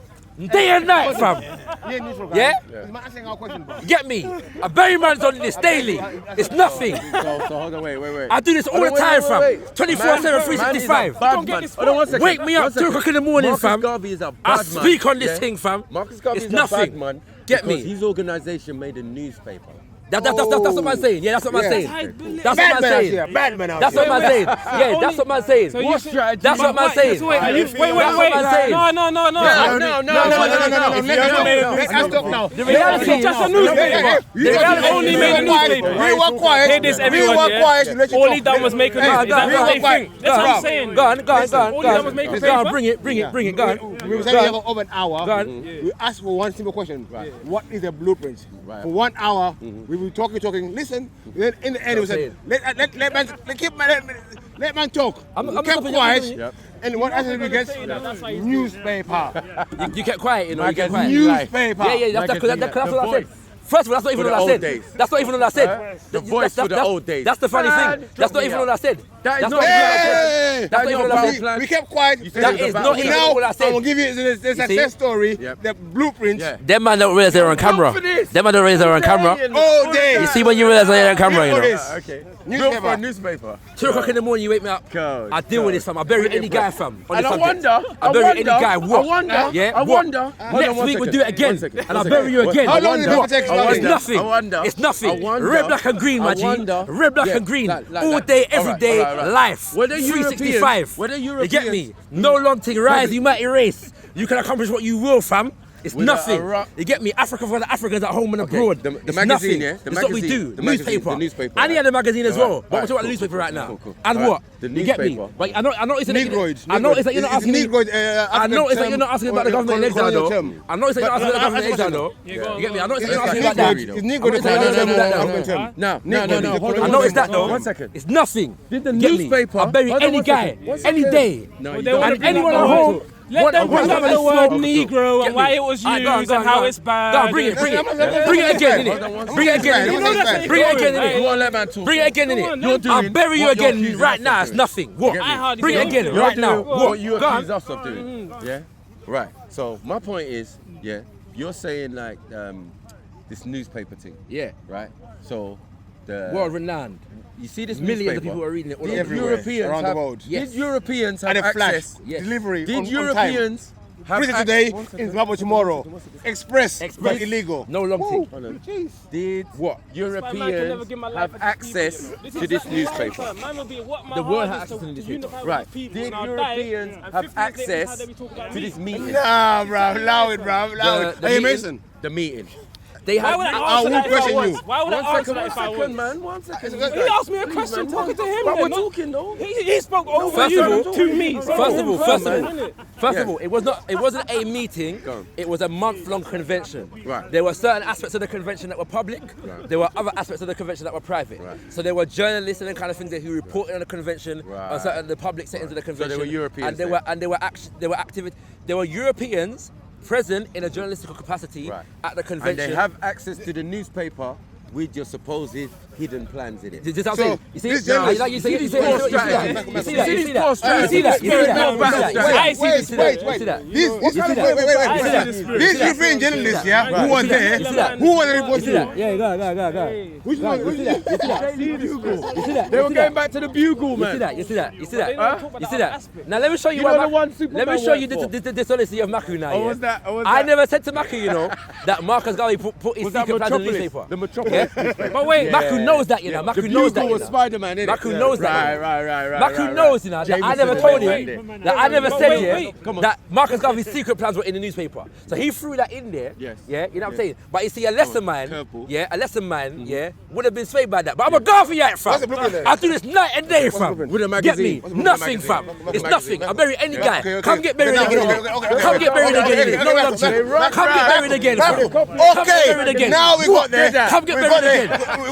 day and night, fam. You're neutral, guy. Yeah? He's not answering our question, bro. You get me? I bury man's on this daily. It's nothing. So hold on, wait. I do this all the time, fam. 24/7, 365. Bad man. Hold on 1 second. Wake me up 2 o'clock in the morning, Marcus fam. Garvey is a bad I man. speak on this yeah? thing, fam. Marcus Garvey It's is nothing. a bad man. Get me? because his organization made a newspaper. That's what I'm saying. Yeah, that's what I'm saying. That's what Bad I'm man out saying. here. Bad man out That's here. what I'm saying. Yeah, that's what I'm saying. So you should- That's what I'm saying. Wait. That's what I'm saying. No. No. Let us talk now. The reality is just a newspaper. The reality only made a newspaper. We were quiet. Hear this, We everyone, were yeah? quiet. to let you All talk. he done was make a Hey, newspaper. Is that we what were they quiet. think? That's what I'm saying. Go on. All he done was make a Go on, paper. bring it. Go on. We was having over an hour. Go on. We asked for one simple question. What is the blueprint? For 1 hour, we were talking. Listen. Then in the end, we said, let man talk. I'm We not kept stopping quiet. you. And what answer did we get? That's why he's Newspaper. You kept quiet, you know. You kept quiet. Newspaper. Yeah, that's what I said. First of all, that's not even For all the I old said. days. That's not even all I said. The voice for the old days. That's the funny Man, thing. That's drop not me even out. all I said. That is That's not not even all I said. Hey! That's not even all I said. We kept quiet. That is not even Now, all I I'm said. going to give you the success story, Yep. the blueprint. Yeah. Them man don't realize they're on camera. Confidence. Them man don't realize they're on camera. All day. You see when you realize they're on camera, you know. This. Okay. Newspaper. Built for a newspaper. 2 o'clock in the morning, you wake me up. God, I deal with God. this, fam. I bury any guy, fam. On And the I subject. wonder. I bury any guy. What? I wonder. Yeah. I what? wonder. Hold on Next 1 week we'll second. do it again, 1 second. and I'll bury you again. How long did it take? It's nothing. I wonder. It's nothing. I wonder. Red, black, and green, my I G. wonder. Red, black, Yeah, and green. like All that. day, All every right, day, all right. life. Whether 365. Whether You get me? Europeans- No long thing. Rise, you might erase. You can accomplish what you will, fam. It's With a nothing. rock- You get me? Africa for the Africans at home and Okay, abroad. the It's magazine, nothing. yeah? The That's what we magazine, do. the magazine, Newspaper. the newspaper, And he had a magazine as Alright, well. But we're alright, talking about the cool, newspaper right now. cool. And Alright, what? the You get me? newspaper. But I noticed that Negroids. I noticed that you're not asking me. I noticed that you're not asking about the government in exile, though. I noticed that you're not asking about the government in exile, though. You get me? I noticed that you're not asking about that. It's Negro. No. I noticed that, though. 1 second. It's nothing. Did the Get me? newspaper- I bury Hold on any 1 guy, second. 1 any second. day. No, Well, you they don't. would've And been anyone like, at no, home, Let them bring up the word Get Negro me. and why it was Alright, used go on, go on, and how go on. it's bad. Go on, bring it again, innit? Bring it again, You know innit? that's Bring it going, again, hey. innit? You want to let man talk? Bring it again, Come on, innit? you're I'll doing bury you what you're again accusing right us now. of It's doing. nothing. What? I hardly Bring it do again anything. right now. What you Go on. accuse us of doing? Yeah. Right. So my point is, yeah, you're saying like this newspaper thing. Yeah. Right. So the World renowned. you see this Millions newspaper? of people are reading it all Did over. Europeans around the have, world. Yes. Did Europeans have And a flash. access? Yes. Delivery Did on time. Europeans have Prison ac- today, One second. in Zimbabwe tomorrow. Express, Express. but illegal. No long thing. Hold on. Did What? Europeans have access to this newspaper? The world has access to the newspaper. Right. Did Europeans have access to this meeting? Nah, bro, allow it, bro, allow it. the Hey, meeting- Mason. The meeting. They Why have. would I I answer will that if I question was? you. Why would I answer that if I was? man. 1 second. He asked me a question talking to him. But we're then, not- talking though. He spoke over First you of all- to me. First of all, Yeah. it wasn't a meeting. Go on. It was a month-long convention. Right. There were certain aspects of the convention that were public. Right. There were other aspects of the convention that were private. Right. So there were journalists and the kind of things that who reported on the convention, Right. on certain the public settings of the So convention. there were Europeans and there there. were there were Europeans present in a journalistic capacity Right. at the And convention. they have access to the newspaper with your supposed hidden plans in it. This is what I'm So, saying. You see, this journalist- you see, you see, this poor strategy. you see that, you see that, poor you see that, you see strategy. that, you see that, Wait, you see that, wait, you wait. see that. These You see that. I see the These spirit. European journalists, yeah, who were You see that. there, You see that. who were the report You see that? Yeah, go. Which one? You see that? You see that? You see that? They were going back to the bugle, You see man. that? You see that? You see that? They don't talk about You see that that? aspect. Now let me show you You what. know the one Superman Let me show you worked the dishonesty of Maku now. Oh, yeah? was that? Oh, was I that? never said to Maku, you know, that Marcus Garvey put his Was that secret plans in the Metropolis? newspaper. The Metropolis. Yeah? But wait, Maku knows that, you know. The Maku knows that. bugle You was know. Spider-Man, innit? Maku knows that. Right. Maku knows, you know, that I never told him, that I never said wait. that Marcus Garvey's secret plans were in the newspaper. So he threw that in there, Yes. yeah, you know what I'm saying? But you see, a lesson man, curveball. yeah, a lesson man, yeah, would have been swayed by that. But I'm a Garveyite, fam. What's the blueprint then? I do this night and day, fam. With a Get magazine. me? What's the Nothing, magazine? fam. What's the It's nothing. magazine? I'll bury any guy. Okay. Come get buried Okay, again. okay. Come get buried again. No nonsense. Come get buried again, fam. Come get buried Okay, again. now we got there. Come get We buried got there.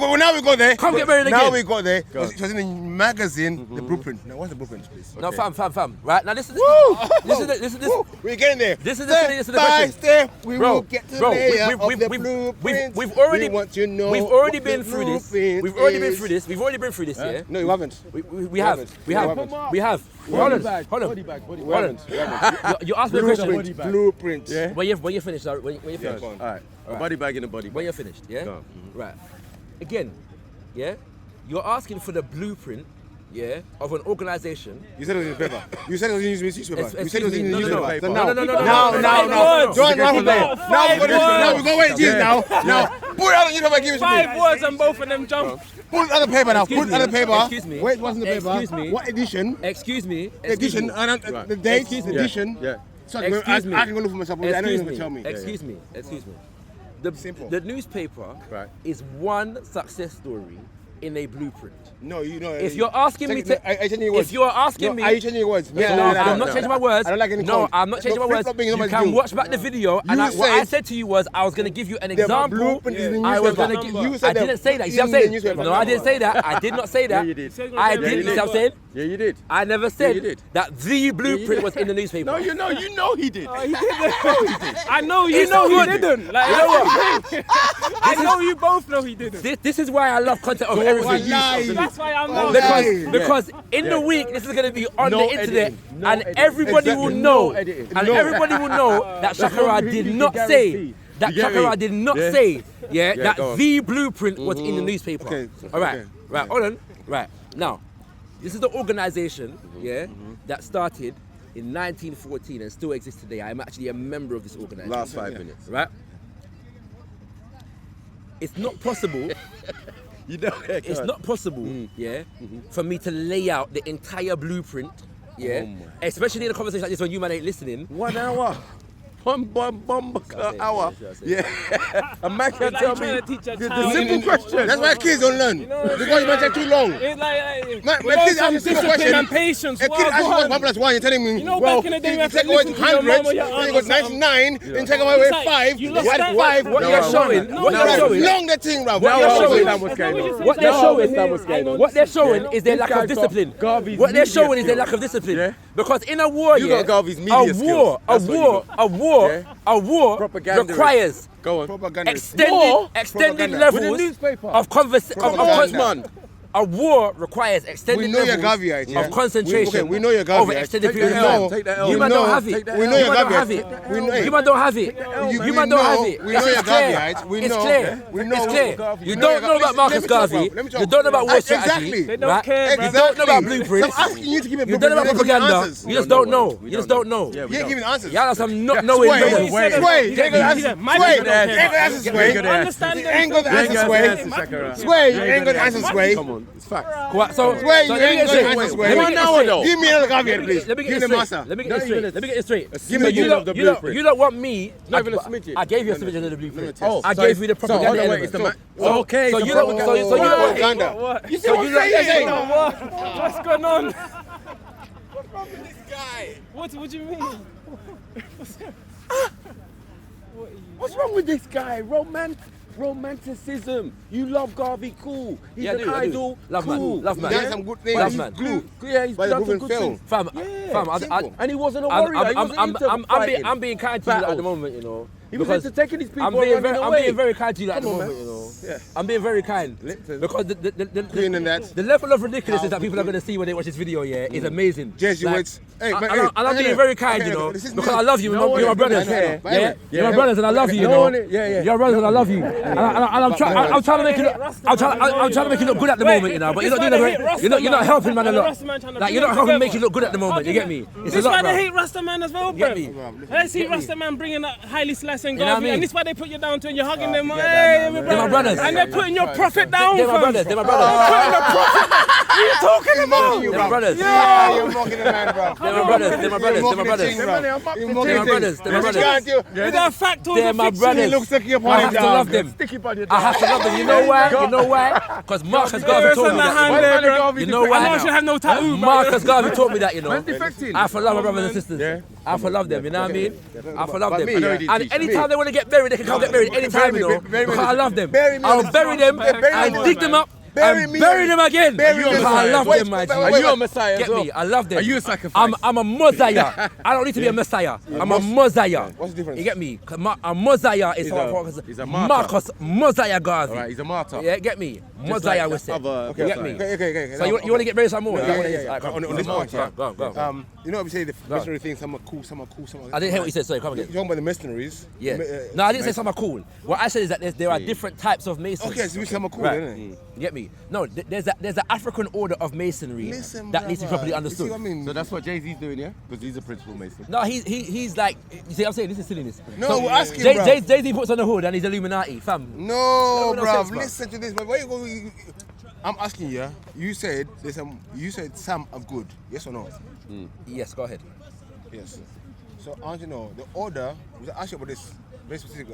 again. Now we got there. Come get buried Now again. we got there. It was in the magazine, the blueprint. Now, what's the blueprint, please? No, fam. Right now, this is this. Woo, we're getting there. This is Step the by question. step, we Bro, will get to the bro, layer we've- of the we've- blueprint. we've already- We want to know We've already what been the through this. blueprint We've already been is. through this. We've already been through this, yeah? No, you haven't. We have. haven't. We You have. haven't. We have. Hold on. Hold on. You asked me a question. Blueprint. Yeah. When you finished, sorry, when you finished. All right. A body bag in a body When bag. you're finished, yeah? Go on. Right. Again, yeah? You're asking for the blueprint, yeah, of an organization. You said it was in the paper. You said it was in the newspaper. You said it was in the No, newspaper. So no, no. Now. Don't run from there. Now we go wait, jeez, now. Now, put it out on the newspaper, give it to me. 5 words and both of them jump. Put it on the paper now. Excuse Put it on the me. paper. Excuse me. Wait, what's in the paper? Excuse me. What edition? Excuse me. Edition. The date, edition. Yeah. So I can go look for myself. I know you're going to tell me. Excuse me. Simple. The newspaper Right. is one success story in a blueprint. No, you know. If you're asking me to, Are you changing your words? if you're asking me, Are you changing your words? no, I'm not changing my words. I don't like any No, code. I'm not changing No, my words. flip-flopping is not You my can skill. watch back the video, and You what I said- said to you was I was going to give you an The example. blueprint is in the I was newspaper. going to give. You I said didn't say that. You see what I'm in the saying? newspaper. No, I didn't say that. I did not say that. Yeah, you did. I didn't. You see what I'm saying? Yeah, you did. I never you said did. that the blueprint was in the newspaper. No, you know he did. I know you know he didn't. Like, You know what? I know you both know he didn't. This is why I love content of everything. That's why I'm not. Because in the week this is going to be on No the internet, editing. No and editing. everybody will Exactly. know, No editing. and No. everybody will know that Shakara did you not guarantee. say that You get me? Shakara did not Yeah. say Yeah, that go on. the blueprint was in the newspaper. Okay. All right, Okay. right, hold on, right now. This is the organization, yeah, that started in 1914 and still exists today. I'm actually a member of this organization. Last 5 minutes. Right? It's not possible. You know, It's not possible, yeah, for me to lay out the entire blueprint, yeah, Oh my. especially in a conversation like this when you man ain't listening. 1 hour. One hour. Yeah. A man can Like tell trying me to teach a the child. simple question. That's why kids don't learn. Because you might take too long. It's like My without kids some ask me a simple discipline question. and patience. A kid Wow, asks go me on. 1 plus 1, you're telling me, You know, well, back in the day, you we had take to away listen to your 100, mum or your then you aunt got or something. 99, then take away It's like, 5, you you lost add that. 5. What No, they're no, showing, no, what no, they're no, showing, Long the thing, bro. What they're Long showing- the what's going on. what they're showing, What's going on. what they're showing is their This lack of guy's got discipline. Garvey's What they're media showing is their skills. lack of discipline. Yeah. Because in a war, You yeah, got Garvey's media skills. That's what you got. a war Propagandist. requires Go on. Propaganda. extended Propaganda. levels With the newspaper. of conversation. Propaganda. A war requires extended We know you're levels Garveyite, yeah. of concentration We know you're over Garveyite. extended Take period the of L. time. Take the L. You We man know- don't have it. we know You you're man don't Garveyite. have it. We know- You man don't have it. we You man don't know- have it. we know It's you're clear. Garveyite. We It's know- clear. we know- It's clear. Garvey. You We know don't know you're about Garvey. Marcus Let me talk, Garvey. bro. Let me talk. You don't know about war Exactly. strategy. They don't right? care, bro. You don't know about So blueprints. I'm asking you to give me You don't know about propaganda. answers. You just don't know. You just don't know. You ain't giving answers. Y'all are some not knowing. Sway, niggas. Sway, you ain't gonna answer. My Sway, people don't you care. ain't gonna answer. Sway, You understand you them. ain't gonna answer. Sway, Sway, you ain't gonna answer. Sway, Come on, it's facts. So, Sway, so you let me ain't get gonna straight. answer. Let Sway, me get straight. give me another Garvey, please. Let me Give get the straight. master. Let me get straight. Let me get straight. Give me you the don't, blueprint. you don't want me. Not even a smidgen. I gave you a smidgen of the blueprint. Oh, I so gave you the so, hold propaganda on, wait, element. it's the ma- So, okay, so it's you the don't. So you don't want propaganda. What? You see what I'm saying? What's going on? Guy. What do you mean? What's wrong with this guy? Romanticism. You love Garvey, cool. He's Yeah, I an do, I do. idol, Love man, cool. love man. He done some good things. Love He's man. glue. Yeah, he's By the done some proven good film. things. Fam, Yeah, fam, simple. And he wasn't a warrior. He wasn't into fighting. I'm being kind to you at the battles. moment, you know. He was because into taking his people I'm and being running very, I'm away. being very kind to you at the Come on, moment, man. you know. Yeah. I'm being very kind Listen. because Clean and that. the level of ridiculousness that people are going to see when they watch this video, yeah, is amazing. Jesuits. Like, Hey, man, and I'm being very kind, you know, because I love you. You're my brothers. care. Yeah, you're my Yeah. brothers, and I love you. You No know, one- yeah, yeah. you're brothers, and I love you. And I'm trying to make you look. I'm trying to make you look good at the moment, you know. But you're not doing it. You're not helping man a lot. Like you're not helping make you look good at the moment. You get me? It's a This why lot, they bro. hate Rasta man as well, Get bro. me? They see Get me? Rasta man bringing up highly sliced and know what I Garvey, mean? and this why they put you down to and you're hugging them. that, Hey, man. They're my brothers. And they're putting your prophet down. They're my fam. brothers. They're my brothers. What are you talking You're about? mocking you, They're bro. my brothers. Yeah, you're mocking the man, bro. They're my brothers. They're my brothers. They're my brothers. You're They're mocking my the brothers. thing. They're my You brothers. can't do- With our fact or They're the my fiction? brothers. He looks sticky upon I him, have to dog. love them. I have to love them. You know why? You know why? Because Marcus Garvey There's told on me the that. hand you know. there, bro. You know I know I why? should have no tattoo, bro. Marcus Garvey taught me that, you know. Man defecting. I have to love my brothers and sisters. I have to love them, you know what I mean? I have to love them. me, yeah. And anytime they want to get buried, they can come get buried anytime, you know. Bury me. Because I love them. Bury me. I'll bury them Bury me. and dig them up Bury and me. bury them again. Bury me. Because I love Wait, them, my G. wait, Are you a messiah Get as well? me? I love them. Are you a sacrifice? I'm a messiah. I don't need to be a messiah. I'm a messiah. What's the difference? You get me? 'Cause a messiah is he's a martyr. Marcus Messiah Garvey. All right, he's a martyr. Yeah, get me? Just Messiah like was said. other You get me? Okay. So you want to get married some more? Is that what it is? Yeah. Alright, come On on. this point, yeah. Go on. You know what we say, the missionary thing, some are cool. I didn't hear what you said. Sorry, come You're again. talking about the missionaries. Yeah. No, I didn't say some are cool. What I said is that there are different types of masons. Okay, so some are cool, Right. isn't it? You get me? No, there's an African order of masonry Listen, that needs to be brother, properly you understood. see what I mean? So that's what Jay-Z's doing, yeah? Because he's a principal mason. No, he's like, you see what I'm saying? This is silliness. No, we're asking, bro. Jay-Z puts on the hood and he's Illuminati, fam. No, No bro. sense, bro. Listen to this, bro. Where you go? I'm asking you. You said there's some. You said some are good. Yes or no? Yes, go ahead. Yes. So I want to know the order. We asked you about this very specific.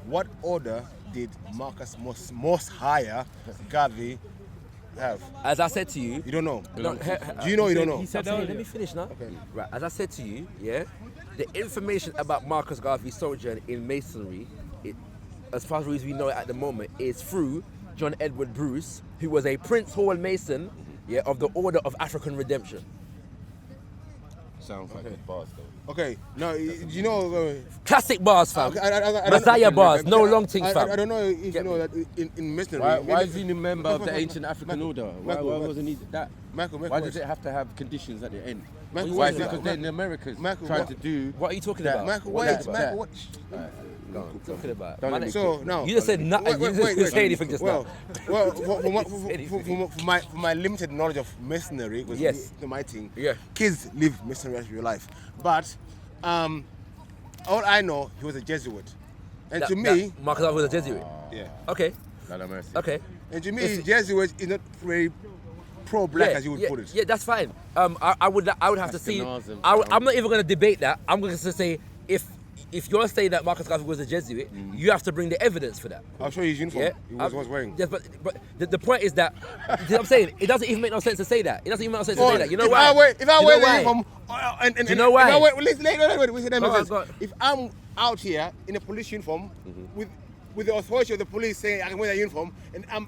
What order did Marcus most higher Garvey have? As I said to you, You don't know. No, Do you know? You don't know. He said let earlier. me finish now. Okay. Right, as I said to you, yeah, the information about Marcus Garvey's sojourn in Masonry, as far as we know it at the moment, is through John Edward Bruce, who was a Prince Hall Mason, yeah, of the Order of African Redemption. Sounds like a bars, though. Okay. Now, do you know? Classic bars, fam. Okay, I Messiah bars, no long thing, I fam. don't know if you Get know that in missionary. Why is he a member of the ancient African order? Why Michael, wasn't he that? Michael, Why does it have to have conditions at the end? Michael, Why what is is it that? because they're in the Americas Michael, trying what- to do What are you talking that? about? Michael, What wait, is Michael, that? what? Talking about? Don't Man, let me So now you just said nothing. You just didn't say anything just now. Well, for my limited knowledge of masonry, because Yes. my thing, Yeah. kids live masonry as real life. But all I know, he was a Jesuit, and to me, Marcus Garvey was a Jesuit. yeah, Okay, Lord have mercy. okay. and to me, It's- Jesuit is not very pro-black as you would put it. Yeah, that's fine. I would have to see. Ashkenazim. I'm not even going to debate that. I'm going to say if you're saying that Marcus Garvey was a Jesuit, you have to bring the evidence for that. I'll show you his uniform. Yeah, He was wearing. Yes, but the point is that you know what I'm saying, it doesn't even make no sense to say that. It doesn't even make no sense to Well, say that. You know if why? I wear Do you the know why? uniform, and Do you know why? If I wear, listen, wait, Go on, go on. if I'm out here in a police uniform with the authority of the police saying I can wear that uniform, and I'm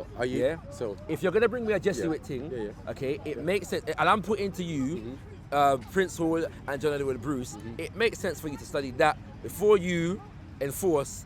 So are you? Yeah. So if you're gonna bring me a Jesuit thing, okay, it makes sense, and I'm putting to you, Prince Hall and John Edward Bruce. It makes sense for you to study that before you enforce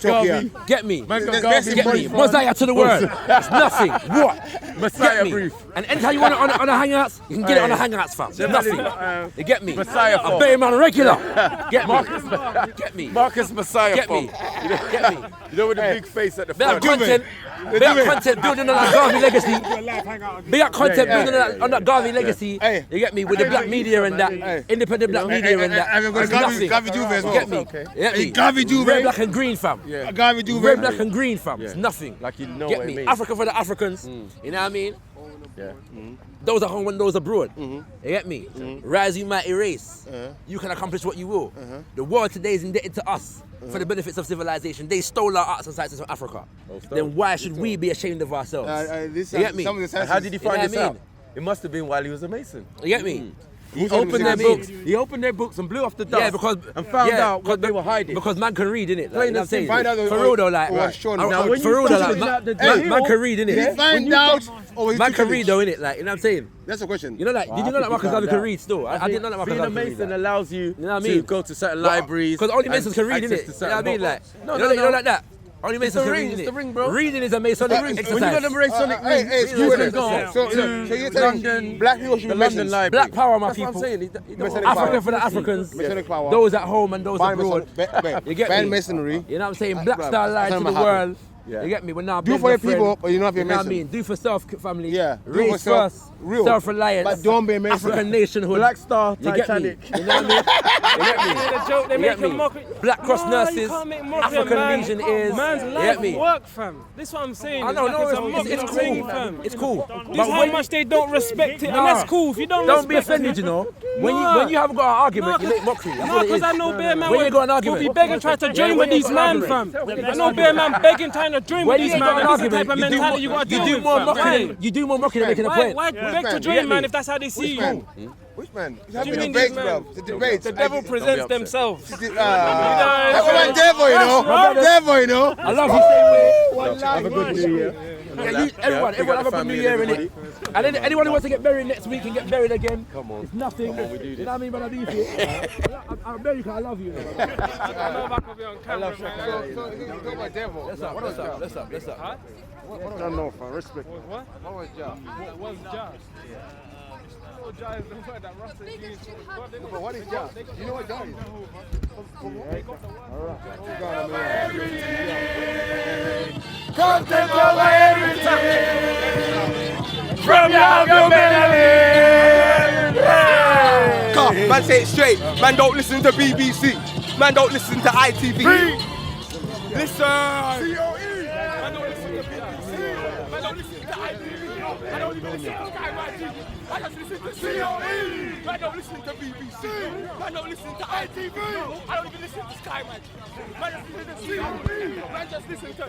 talk Garvey. here. Get me. Man's got There's Garvey Get me. brief. Mosiah to the word. It's nothing. What? Messiah Get me. brief. And anytime you want it on the Hangouts, you can get it on the Hey. Hangouts, fam. Nothing. You get me? Messiah I for. bet him on a regular. Get me. Marcus, Get me. Marcus Messiah Get me? Get me? You know with the big face at the Big up front. content. Big up content building on that Garvey legacy. Big up content building on that Garvey legacy. Hey. You get me? With the black media and that, independent black media and that. I've got It's nothing. Garvey Juve as You well. get me? You get me? Garvey Juve. Red, black and green, fam. Garvey Juve. Red, black and green, fam. It's nothing. Like you know Get what me? it means. Africa for the Africans. You know what I mean? Yeah. Those at home and those abroad. You get me? Rise, you mighty race. You can accomplish what you will. The world today is indebted to us for the benefits of civilization. They stole our arts and sciences from Africa. Then why should we be ashamed of ourselves? This You get me? Some of the And how did he find You know this what I out? It must have been while he was a Mason. You get me? He told opened him their to books. say He opened their books and blew off the dust. Yeah, because and found out what because they were hiding. Because man can read, innit? Like, Plain you know what I'm and saying? simple. Find out For real though, like, Now, when for you real though, started like, out the man deal, can read, innit? He find out. Or Man can read though, innit? Like, you know what I'm saying? That's a question. You know, like, did you know that Marcus Garvey can read still? I didn't know that Marcus Being a Garvey can read. Mason Like. allows you, You know what I to mean? go to certain libraries. Because only and Masons can read, access innit? to You know certain what I mean? books. Like, No, you no, know no. like that? Only Masons can read, ring, it's innit? the ring, bro. Reading is a Masonic exercise. When you got them Masonic Hey, rings, excuse you me. can go So to you're telling London, black people should the be London Masons? Library. Black power, my That's what I'm people. saying. Masonic Africa power. for the Africans. Masonic power. Those at home and those Ban abroad. You get ban me? masonry. You know what I'm saying? Black star line to That's the not happen. world. Yeah. You get me? We're now Do for the people, but you don't have to be a You know what I Mason. mean? Do for self, family. Yeah, do Race for self, first. real. Self-reliance. But don't be a Mason. African nationhood. Black Star, You get me? Titanic. You know what I mean? You get me? The joke they You get make a me? mockery. Black cross No, nurses, you can't make mockery of African man. Legion is. Man's You life get me? work, fam. This is what I'm saying. I know, Like, no, it's a mockery it's thing, cool. fam. It's cool. This is how much they don't respect it, and that's cool. If you don't be respect offended, it, you know. When Nah. you haven't got an argument, Nah, you make mockery. That's No, what it because is. I know bare man When you got an will argument, be begging, trying to join when with you these got an man, argument. fam. I know bare man begging, trying to join with When these you man. got an That's the type argument, of you mentality you got to do deal with, more fam. mockery. You do more mockery than making a point. Why beg to You get join, man, me? if that's how they see Which man? you? Which man? You Do have you the mean debates, these bro. men? The debates. The devil presents themselves. That's what I'm there for, you know. right. There for, you know. I love you, same way. Have a good New Year. Yeah, everyone have a good New Year, innit? And then anyone who wants to get buried next week can get buried again. Come on. It's nothing. Come on, we do this. You know what I mean? But I do it. I'm very I love you. I know if I could be on camera, man. So you talk about devil. Let's up. I don't know, fam. Respect. What? What was job? What was Jah? Oh, Jah is the word that Rasta used. But what is job? You know what job is? Content over everything. From your melody. Man, say it straight. Man, don't listen to BBC. Man, don't listen to ITV. Listen. Man, don't listen to BBC. Man, don't listen to ITV. I don't even listen to Sky TV. I just listen to COE. Man, don't listen to BBC. Man, don't listen to ITV. I don't even listen to Sky Man, just listen to COE. Man, just listen to COE.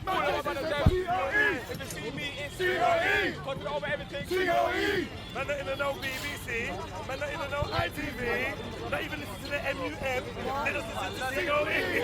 Man, just listen to COE. If you see me, it's COE. Content over everything. COE. Man, not even know BBC. Man, not even know ITV. Not even listen to the MUM. They just listen to COE.